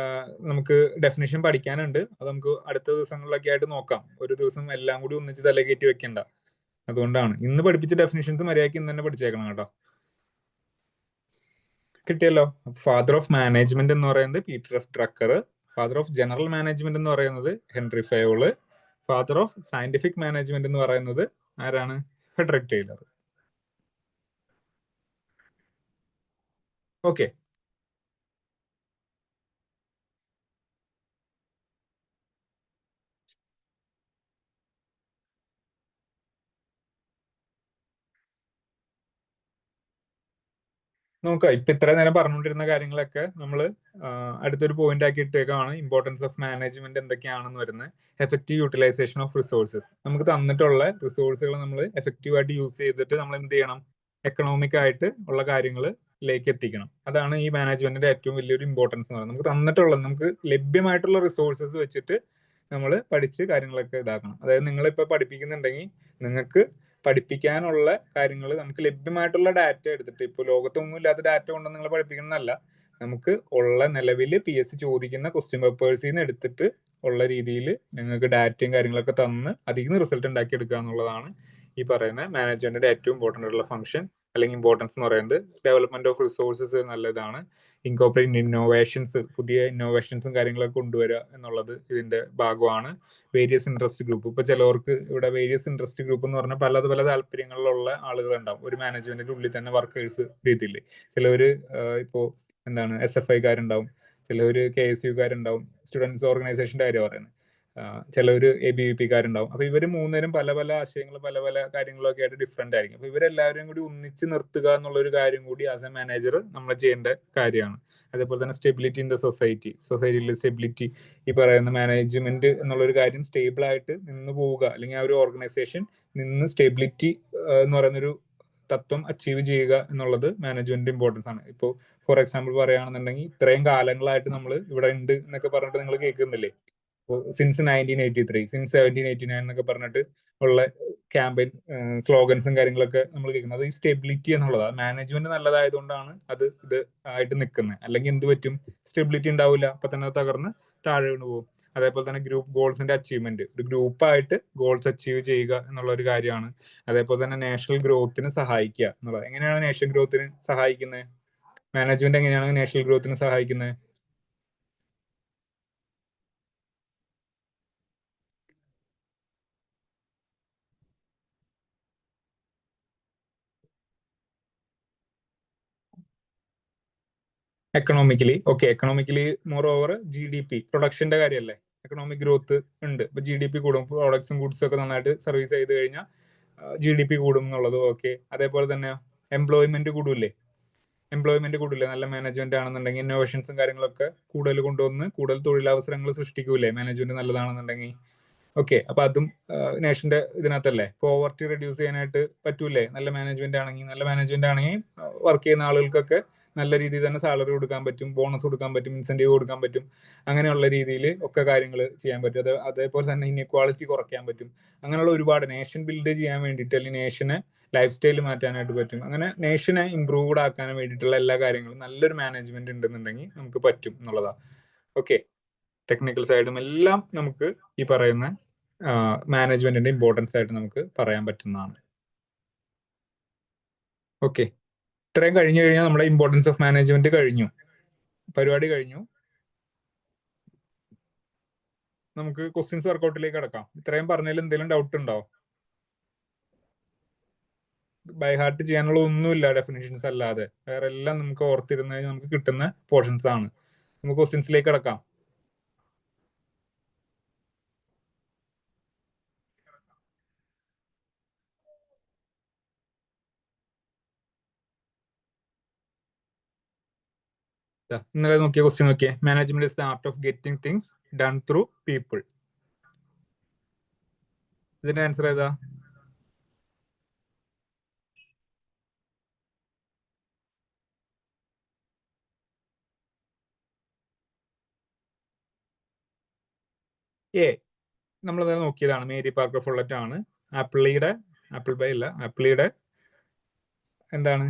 നമുക്ക് ഡെഫിനേഷൻ പഠിക്കാനുണ്ട്. അത് നമുക്ക് അടുത്ത ദിവസങ്ങളിലൊക്കെ ആയിട്ട് നോക്കാം. ഒരു ദിവസം എല്ലാം കൂടി ഒന്നിച്ച് തലകയറ്റി വെക്കണ്ട. അതുകൊണ്ടാണ് ഇന്ന് പഠിപ്പിച്ച ഡെഫിനേഷൻസ് മര്യാദയ്ക്ക് ഇന്ന് തന്നെ പഠിച്ചേക്കണം കേട്ടോ. കിട്ടിയല്ലോ. ഫാദർ ഓഫ് മാനേജ്മെന്റ് എന്ന് പറയുന്നത് Peter F Drucker. Father of general management എന്ന് പറയുന്നത് Henri Fayol. Father of scientific management എന്ന് പറയുന്നത് ആരാണ്, ഫെഡറിക് ടൈലർ. ഓക്കെ, നോക്കാം. ഇപ്പൊ ഇത്ര നേരം പറഞ്ഞുകൊണ്ടിരുന്ന കാര്യങ്ങളൊക്കെ നമ്മൾ അടുത്തൊരു പോയിന്റ് ആക്കി ഇട്ടേക്കാണ്. ഇമ്പോർട്ടൻസ് ഓഫ് മാനേജ്മെന്റ് എന്തൊക്കെയാണെന്ന് വരുന്നത്. Effective utilisation of resources. നമുക്ക് തന്നിട്ടുള്ള റിസോഴ്സുകൾ നമ്മൾ എഫക്റ്റീവ് ആയിട്ട് യൂസ് ചെയ്തിട്ട് നമ്മൾ എന്ത് ചെയ്യണം, എക്കണോമിക് ആയിട്ട് ഉള്ള കാര്യങ്ങളിലേക്ക് എത്തിക്കണം. അതാണ് ഈ മാനേജ്മെന്റിന്റെ ഏറ്റവും വലിയൊരു ഇമ്പോർട്ടൻസ് എന്ന് പറയുന്നത്. നമുക്ക് തന്നിട്ടുള്ള, നമുക്ക് ലഭ്യമായിട്ടുള്ള റിസോഴ്സസ് വെച്ചിട്ട് നമ്മൾ പഠിച്ച് കാര്യങ്ങളൊക്കെ ഇതാക്കണം. അതായത് നിങ്ങളിപ്പോ പഠിപ്പിക്കുന്നുണ്ടെങ്കിൽ നിങ്ങൾക്ക് പഠിപ്പിക്കാനുള്ള കാര്യങ്ങൾ നമുക്ക് ലഭ്യമായിട്ടുള്ള ഡാറ്റ എടുത്തിട്ട്, ഇപ്പോൾ ലോകത്തൊന്നും ഇല്ലാത്ത ഡാറ്റ കൊണ്ട് നിങ്ങൾ പഠിപ്പിക്കുന്നതല്ല, നമുക്ക് ഉള്ള നിലവിൽ PSC ചോദിക്കുന്ന ക്വസ്റ്റ്യൻ പേപ്പേഴ്സിൽ നിന്ന് എടുത്തിട്ട് ഉള്ള രീതിയിൽ നിങ്ങൾക്ക് ഡാറ്റയും കാര്യങ്ങളൊക്കെ തന്ന് അതിൽ നിന്ന് റിസൾട്ട് ഉണ്ടാക്കി എടുക്കുക എന്നുള്ളതാണ് ഈ പറയുന്ന മാനേജ്മെന്റിന്റെ ഏറ്റവും ഇമ്പോർട്ടൻ്റ് ആയിട്ടുള്ള ഫംഗ്ഷൻ അല്ലെങ്കിൽ ഇമ്പോർട്ടൻസ് എന്ന് പറയുന്നത്. ഡെവലപ്മെന്റ് ഓഫ് റിസോഴ്സസ് നല്ലതാണ്. ഇൻകോപ്പറേറ്റ് ഇന്നോവേഷൻസ്, പുതിയ ഇന്നോവേഷൻസും കാര്യങ്ങളൊക്കെ കൊണ്ടുവരിക എന്നുള്ളത് ഇതിന്റെ ഭാഗമാണ്. Various interest group. ഇപ്പൊ ചിലവർക്ക് ഇവിടെ വേരിയസ് ഇൻട്രസ്റ്റ് ഗ്രൂപ്പ് എന്ന് പറഞ്ഞാൽ പല പല താല്പര്യങ്ങളിലുള്ള ആളുകൾ ഉണ്ടാവും ഒരു മാനേജ്മെന്റിന്റെ ഉള്ളിൽ തന്നെ, വർക്കേഴ്സ് രീതിയിൽ. ചിലവര് ഇപ്പോ എന്താണ് SFI-കാരുണ്ടാവും, ചിലവര് KSU-കാരുണ്ടാവും, സ്റ്റുഡൻസ് ഓർഗനൈസേഷന്റെ കാര്യം പറയുന്നത്, ചിലവര് ABVP-കാരുണ്ടാവും. അപ്പൊ ഇവര് 3 പേരും പല പല ആശയങ്ങൾ പല പല കാര്യങ്ങളൊക്കെ ആയിട്ട് ഡിഫറെന്റ് ആയിരിക്കും. അപ്പൊ ഇവരെല്ലാവരും കൂടി ഒന്നിച്ച് നിർത്തുക എന്നുള്ള ഒരു കാര്യം കൂടി ആസ് എ മാനേജർ നമ്മൾ ചെയ്യേണ്ട കാര്യമാണ്. അതേപോലെ തന്നെ സ്റ്റെബിലിറ്റി ഇൻ ദ സൊസൈറ്റിയിലെ സ്റ്റെബിലിറ്റി, ഈ പറയുന്ന മാനേജ്മെന്റ് എന്നുള്ള ഒരു കാര്യം സ്റ്റേബിൾ ആയിട്ട് നിന്ന് പോവുക, അല്ലെങ്കിൽ ആ ഒരു ഓർഗനൈസേഷൻ നിന്ന് സ്റ്റെബിലിറ്റി എന്ന് പറയുന്നൊരു തത്വം അച്ചീവ് ചെയ്യുക എന്നുള്ളത് മാനേജ്മെന്റ് ഇമ്പോർട്ടൻസ് ആണ്. ഇപ്പോൾ ഫോർ എക്സാമ്പിൾ പറയുകയാണെന്നുണ്ടെങ്കിൽ ഇത്രയും കാലങ്ങളായിട്ട് നമ്മൾ ഇവിടെ ഉണ്ട് എന്നൊക്കെ പറഞ്ഞിട്ട് നിങ്ങൾ കേൾക്കുന്നില്ലേ, സിൻസ് 1983, സിൻസ് 1789 എന്നൊക്കെ പറഞ്ഞിട്ട് ഉള്ള ക്യാമ്പയിൻ സ്ലോഗൻസും കാര്യങ്ങളൊക്കെ നമ്മൾ കേൾക്കുന്നത്. ഈ സ്റ്റെബിലിറ്റി എന്നുള്ളതാണ്. മാനേജ്മെന്റ് നല്ലതായതുകൊണ്ടാണ് ഇത് ആയിട്ട് നിൽക്കുന്നത്. അല്ലെങ്കിൽ എന്ത് പറ്റും, സ്റ്റെബിലിറ്റി ഉണ്ടാവില്ല, അപ്പൊ തന്നെ തകർന്ന് താഴെ വീണ് പോകും. അതേപോലെ തന്നെ ഗ്രൂപ്പ് ഗോൾസിന്റെ അച്ചീവ്മെന്റ്, ഒരു ഗ്രൂപ്പായിട്ട് ഗോൾസ് അച്ചീവ് ചെയ്യുക എന്നുള്ള ഒരു കാര്യമാണ്. അതേപോലെ തന്നെ നാഷണൽ ഗ്രോത്തിന് സഹായിക്കുക എന്നുള്ളത്. എങ്ങനെയാണ് നാഷണൽ ഗ്രോത്തിന് സഹായിക്കുന്നത്? മാനേജ്മെന്റ് എങ്ങനെയാണ് നാഷണൽ ഗ്രോത്തിന് സഹായിക്കുന്നത്? Economically okay, economically more over GDP പ്രൊഡക്ഷന്റെ കാര്യമല്ലേ, എക്കണോമിക് ഗ്രോത്ത് ഉണ്ട്. ഇപ്പൊ GDP കൂടും, പ്രോഡക്ട്സും ഗുഡ്സും ഒക്കെ നന്നായിട്ട് സർവീസ് ചെയ്ത് കഴിഞ്ഞാൽ GDP കൂടും എന്നുള്ളത് ഓക്കെ. അതേപോലെ തന്നെ എംപ്ലോയ്മെന്റ് കൂടൂല്ലേ, എംപ്ലോയ്മെന്റ് കൂടില്ലേ നല്ല മാനേജ്മെന്റ് ആണെന്നുണ്ടെങ്കിൽ, ഇന്നോവേഷൻസും കാര്യങ്ങളൊക്കെ കൂടുതൽ കൊണ്ടുവന്ന് കൂടുതൽ തൊഴിലവസരങ്ങൾ സൃഷ്ടിക്കൂലേ മാനേജ്മെന്റ് നല്ലതാണെന്നുണ്ടെങ്കിൽ. ഓക്കെ, അപ്പൊ അതും നേഷന്റെ ഇതിനകത്തല്ലേ. പോവർട്ടി റെഡ്യൂസ് ചെയ്യാനായിട്ട് പറ്റൂലേ നല്ല മാനേജ്മെന്റ് ആണെങ്കിൽ. നല്ല മാനേജ്മെന്റ് ആണെങ്കിൽ വർക്ക് ചെയ്യുന്ന ആളുകൾക്കൊക്കെ നല്ല രീതിയിൽ തന്നെ സാലറി കൊടുക്കാൻ പറ്റും, ബോണസ് കൊടുക്കാൻ പറ്റും, ഇൻസെന്റീവ് കൊടുക്കാൻ പറ്റും. അങ്ങനെയുള്ള രീതിയിൽ ഒക്കെ കാര്യങ്ങൾ ചെയ്യാൻ പറ്റും. അതേപോലെ തന്നെ ഇൻഇക്വാളിറ്റി കുറയ്ക്കാൻ പറ്റും. അങ്ങനെയുള്ള ഒരുപാട് നേഷൻ ബിൽഡ് ചെയ്യാൻ വേണ്ടിയിട്ട്, അല്ലെങ്കിൽ നേഷനെ ലൈഫ് സ്റ്റൈൽ മാറ്റാനായിട്ട് പറ്റും. അങ്ങനെ നേഷനെ ഇംപ്രൂവ്ഡ് ആക്കാൻ വേണ്ടിയിട്ടുള്ള എല്ലാ കാര്യങ്ങളും നല്ലൊരു മാനേജ്മെന്റ് ഉണ്ടെന്നുണ്ടെങ്കിൽ നമുക്ക് പറ്റും എന്നുള്ളതാണ്. ഓക്കെ, ടെക്നിക്കൽ സൈഡും എല്ലാം നമുക്ക് ഈ പറയുന്ന മാനേജ്മെന്റിന്റെ ഇമ്പോർട്ടൻസ് ആയിട്ട് നമുക്ക് പറയാൻ പറ്റുന്നതാണ്. ഓക്കെ, ഇത്രയും കഴിഞ്ഞു കഴിഞ്ഞാൽ നമ്മുടെ ഇമ്പോർട്ടൻസ് ഓഫ് മാനേജ്മെന്റ് കഴിഞ്ഞു, പരിപാടി കഴിഞ്ഞു. നമുക്ക് ക്വസ്റ്റ്യൻസ് വർക്കൗട്ടിലേക്ക് കിടക്കാം. ഇത്രയും പറഞ്ഞതിൽ എന്തെങ്കിലും ഡൗട്ട് ഉണ്ടോ? ബൈ ഹാർട്ട് ചെയ്യാനുള്ള ഒന്നുമില്ല ഡെഫിനിഷൻസ് അല്ലാതെ, വേറെ എല്ലാം നമുക്ക് ഓർത്തിരുന്ന് കഴിഞ്ഞാൽ നമുക്ക് കിട്ടുന്ന പോർഷൻസ് ആണ്. നമുക്ക് ക്വസ്റ്റ്യൻസിലേക്ക് കിടക്കാം. ഇന്നലെ നോക്കിയ ക്വസ്റ്റ്യൻ നോക്കിയേ. Management is the art of getting things done through people. ഇതിന്റെ ആൻസർ ഏതാ? നമ്മൾ നോക്കിയതാണ്, മേരി പാർക്കർ ഫുള്ളറ്റ് ആണ്. ആപ്പിൾ ബൈ അല്ല, ആപ്പിളിയുടെ എന്താണ്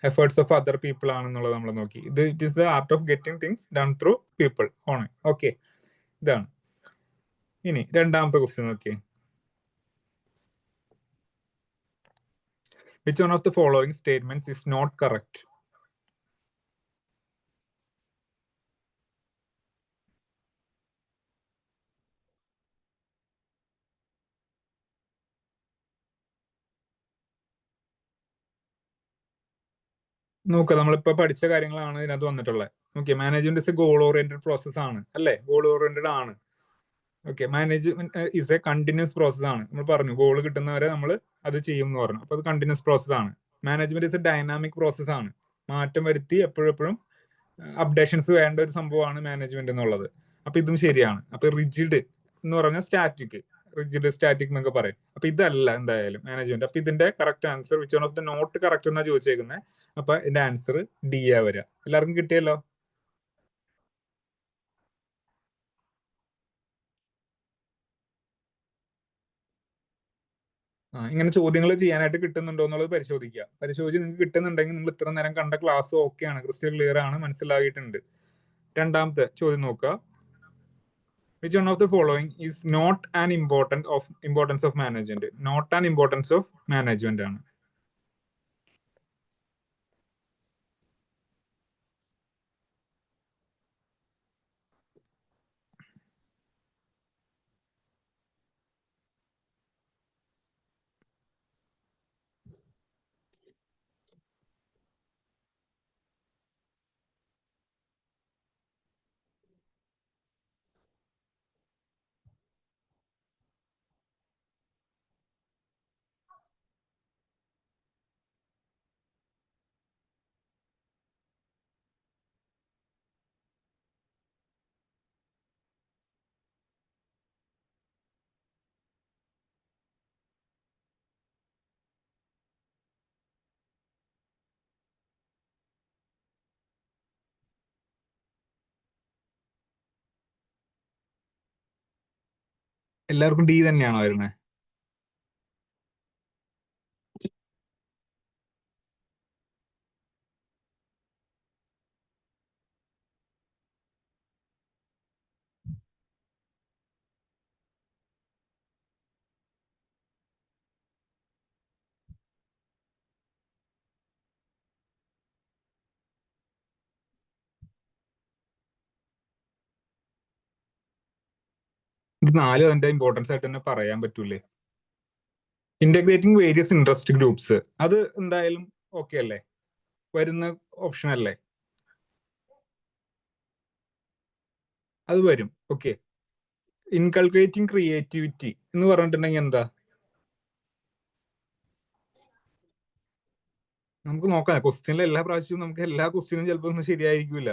എഫേർട്സ് ഓഫ് അതർ പീപ്പിൾ ആണെന്നുള്ളത് നമ്മൾ നോക്കി. It is the art of getting things done through people ആണ്. ഓക്കെ, ഇതാണ്. ഇനി രണ്ടാമത്തെ ക്വസ്റ്റ്യൻ നോക്കിയേ. Which one of the following statements is not correct? നോക്കുക, നമ്മളിപ്പോ പഠിച്ച കാര്യങ്ങളാണ് ഇതിനകത്ത് വന്നിട്ടുള്ളത്. Okay, management is a goal oriented process ആണ് അല്ലേ, ഗോൾ ഓറിയന്റഡ് ആണ്. Okay, management is a continuous process ആണ്. നമ്മൾ പറഞ്ഞു ഗോൾ കിട്ടുന്നവരെ നമ്മൾ അത് ചെയ്യും എന്ന് പറഞ്ഞു. അപ്പൊ അത് കണ്ടിന്യൂസ് പ്രോസസ് ആണ്. Management is A dynamic process ആണ്. മാറ്റം വരുത്തി എപ്പോഴും അപ്ഡേഷൻസ് വേണ്ട ഒരു സംഭവമാണ് മാനേജ്മെന്റ് എന്നുള്ളത്. അപ്പൊ ഇതും ശരിയാണ്. അപ്പൊ റിജിഡ് എന്ന് പറഞ്ഞാൽ സ്റ്റാറ്റിക്, റിജിഡ് സ്റ്റാറ്റിക് എന്നൊക്കെ പറയും. അപ്പൊ ഇതല്ല എന്തായാലും മാനേജ്മെന്റ്. അപ്പൊ ഇതിന്റെ correct answer which one of the not correct എന്നാ ചോദിച്ചേക്കുന്നത്. അപ്പൊ ഇതിന്റെ ആൻസർ ഡി ആ വരിക. എല്ലാവർക്കും കിട്ടിയല്ലോ? ഇങ്ങനെ ചോദ്യങ്ങൾ ചെയ്യാനായിട്ട് കിട്ടുന്നുണ്ടോ എന്നുള്ളത് പരിശോധിക്കുക. പരിശോധിച്ച് നിങ്ങൾക്ക് കിട്ടുന്നുണ്ടെങ്കിൽ നിങ്ങൾ ഇത്ര നേരം കണ്ട ക്ലാസ് ഓക്കെയാണ്, ക്രിസ്റ്റൽ ക്ലിയർ ആണ്, മനസ്സിലായിട്ടുണ്ട്. രണ്ടാമത്തെ ചോദ്യം നോക്കുക. Which one of the following is not an importance of management? Not an importance of management ആണ്. എല്ലാവർക്കും ഡി തന്നെയാണോ വരുന്നത്? ഇത് നാലും അതിന്റെ ഇമ്പോർട്ടൻസ് ആയിട്ട് തന്നെ പറയാൻ പറ്റൂലേ. ഇന്റഗ്രേറ്റിംഗ് വേരിയസ് ഇൻട്രസ്റ്റ് ഗ്രൂപ്പ്സ്, അത് എന്തായാലും ഓക്കെ അല്ലേ, വരുന്ന ഓപ്ഷൻ അല്ലേ, അത് വരും. ഓക്കെ. ഇൻകൾക്കേറ്റിംഗ് ക്രിയേറ്റിവിറ്റി എന്ന് പറഞ്ഞിട്ടുണ്ടെങ്കിൽ എന്താ, നമുക്ക് നോക്കാം. ക്വസ്റ്റ്യനിൽ എല്ലാ പ്രാവശ്യവും നമുക്ക് എല്ലാ ക്വസ്റ്റ്യനും ചിലപ്പോൾ ഒന്നും ശരിയായിരിക്കില്ല.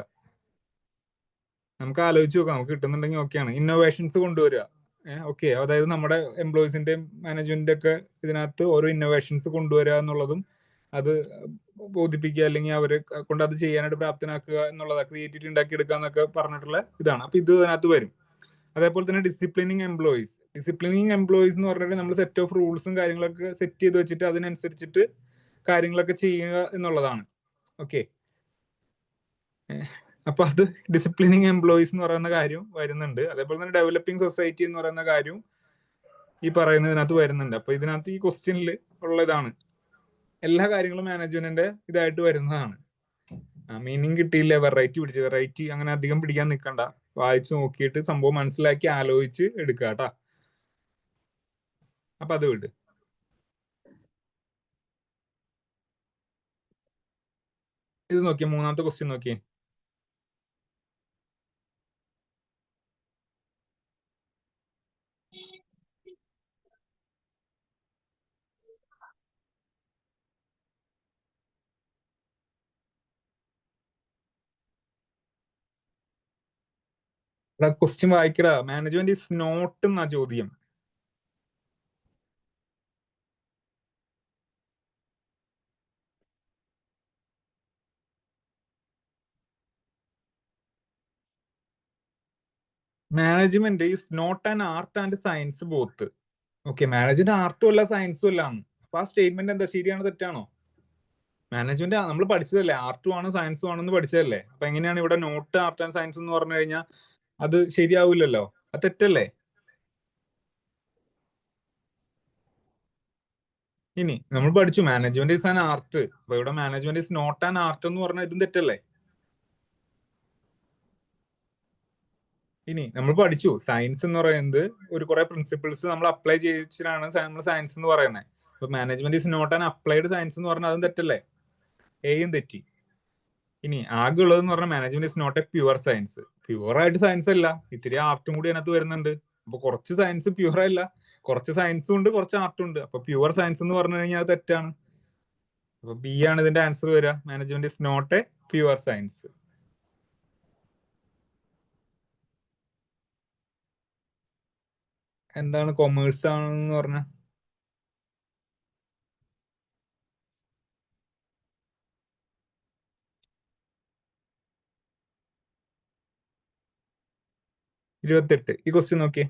നമുക്ക് ആലോചിച്ച് നോക്കാം, നമുക്ക് കിട്ടുന്നുണ്ടെങ്കിൽ ഓക്കെയാണ്. ഇന്നോവേഷൻസ് കൊണ്ടുവരിക. ഓക്കെ, അതായത് നമ്മുടെ എംപ്ലോയീസിന്റെയും മാനേജ്മെന്റിന്റെ ഒക്കെ ഇതിനകത്ത് ഓരോ ഇന്നോവേഷൻസ് കൊണ്ടുവരിക എന്നുള്ളതും അത് ബോധിപ്പിക്കുക, അല്ലെങ്കിൽ അവരെ കൊണ്ട് അത് ചെയ്യാനായിട്ട് പ്രാപ്തനാക്കുക എന്നുള്ളത്, ക്രിയേറ്റിവിറ്റി ഉണ്ടാക്കിയെടുക്കുക എന്നൊക്കെ പറഞ്ഞിട്ടുള്ള ഇതാണ്. അപ്പൊ ഇത് അതിനകത്ത് വരും. അതേപോലെ തന്നെ ഡിസിപ്ലിനിങ് എംപ്ലോയീസ്. ഡിസിപ്ലിനിങ് എംപ്ലോയീസ് എന്ന് പറഞ്ഞിട്ട് നമ്മൾ സെറ്റ് ഓഫ് റൂൾസും കാര്യങ്ങളൊക്കെ സെറ്റ് ചെയ്ത് വെച്ചിട്ട് അതിനനുസരിച്ചിട്ട് കാര്യങ്ങളൊക്കെ ചെയ്യുക എന്നുള്ളതാണ്. ഓക്കെ. അപ്പൊ അത് ഡിസിപ്ലിനിങ് എംപ്ലോയീസ് എന്ന് പറയുന്ന കാര്യം വരുന്നുണ്ട്. അതേപോലെ തന്നെ ഡെവലപ്പിംഗ് സൊസൈറ്റി എന്ന് പറയുന്ന കാര്യവും ഈ പറയുന്നതിനകത്ത് വരുന്നുണ്ട്. അപ്പൊ ഇതിനകത്ത് ഈ ക്വസ്റ്റ്യനിൽ ഉള്ള ഇതാണ്, എല്ലാ കാര്യങ്ങളും മാനേജ്മെന്റിന്റെ ഇതായിട്ട് വരുന്നതാണ്. മീനിങ് കിട്ടിയില്ല, വെറൈറ്റി പിടിച്ച്, വെറൈറ്റി അങ്ങനെ അധികം പിടിക്കാൻ നിൽക്കണ്ട, വായിച്ചു നോക്കിയിട്ട് സംഭവം മനസ്സിലാക്കി ആലോചിച്ച് എടുക്കുക കേട്ടാ. അപ്പൊ അത് വിട്. ഇത് നോക്കിയേ, മൂന്നാമത്തെ ക്വസ്റ്റ്യൻ നോക്കിയേ. ക്വസ്റ്റ്യൻ വായിക്കടാ. മാനേജ്മെന്റ് ഈസ് നോട്ട് എന്നാ ചോദ്യം. Management is not an art and science both. Okay, management ആർട്ടും അല്ല സയൻസും അല്ല. അപ്പൊ ആ സ്റ്റേറ്റ്മെന്റ് എന്താ, ശരിയാണോ തെറ്റാണോ? മാനേജ്മെന്റ് നമ്മൾ പഠിച്ചതല്ലേ, ആർട്ടും ആണ് സയൻസും ആണെന്ന് പഠിച്ചതല്ലേ. അപ്പൊ എങ്ങനെയാണ് ഇവിടെ നോട്ട് ആർട്ട് ആൻഡ് സയൻസ് എന്ന് പറഞ്ഞു കഴിഞ്ഞാൽ അത് ശരിയാവില്ലല്ലോ, അത് തെറ്റല്ലേ. ഇനി നമ്മൾ പഠിച്ചു മാനേജ്മെന്റ് ഈസ് ആൻ ആർട്ട്, അപ്പൊ ഇവിടെ management is not an art എന്ന് പറഞ്ഞാൽ ഇതും തെറ്റല്ലേ. ഇനി നമ്മൾ പഠിച്ചു സയൻസ് എന്ന് പറയുന്നത് ഒരു കുറെ പ്രിൻസിപ്പിൾസ് നമ്മൾ അപ്ലൈ ചെയ്യിച്ചിട്ടാണ് നമ്മൾ സയൻസ് എന്ന് പറയുന്നത്. അപ്പൊ management is not an applied science എന്ന് പറഞ്ഞാൽ അതും തെറ്റല്ലേ, എയും തെറ്റി. ഇനി ആകെ ഉള്ളതെന്ന് പറഞ്ഞാൽ management is not a pure science. Pure ആയിട്ട് സയൻസ് അല്ല, ഇത്തിരി ആർട്ടും കൂടി അതിനകത്ത് വരുന്നുണ്ട്. അപ്പൊ കുറച്ച് സയൻസ് പ്യുവർ അല്ല, കുറച്ച് സയൻസും ഉണ്ട്, കുറച്ച് ആർട്ടും ഉണ്ട്. അപ്പൊ പ്യുവർ സയൻസ് എന്ന് പറഞ്ഞു കഴിഞ്ഞാൽ അത് തെറ്റാണ്. അപ്പൊ ബി ആണ് ഇതിന്റെ ആൻസർ വരിക. Management is not a pure science. എന്താണ് കൊമേഴ്സ് ആണെന്ന് പറഞ്ഞ? ഇരുപത്തെട്ട്. ഈ ക്വസ്റ്റ്യൻ നോക്കിയേ.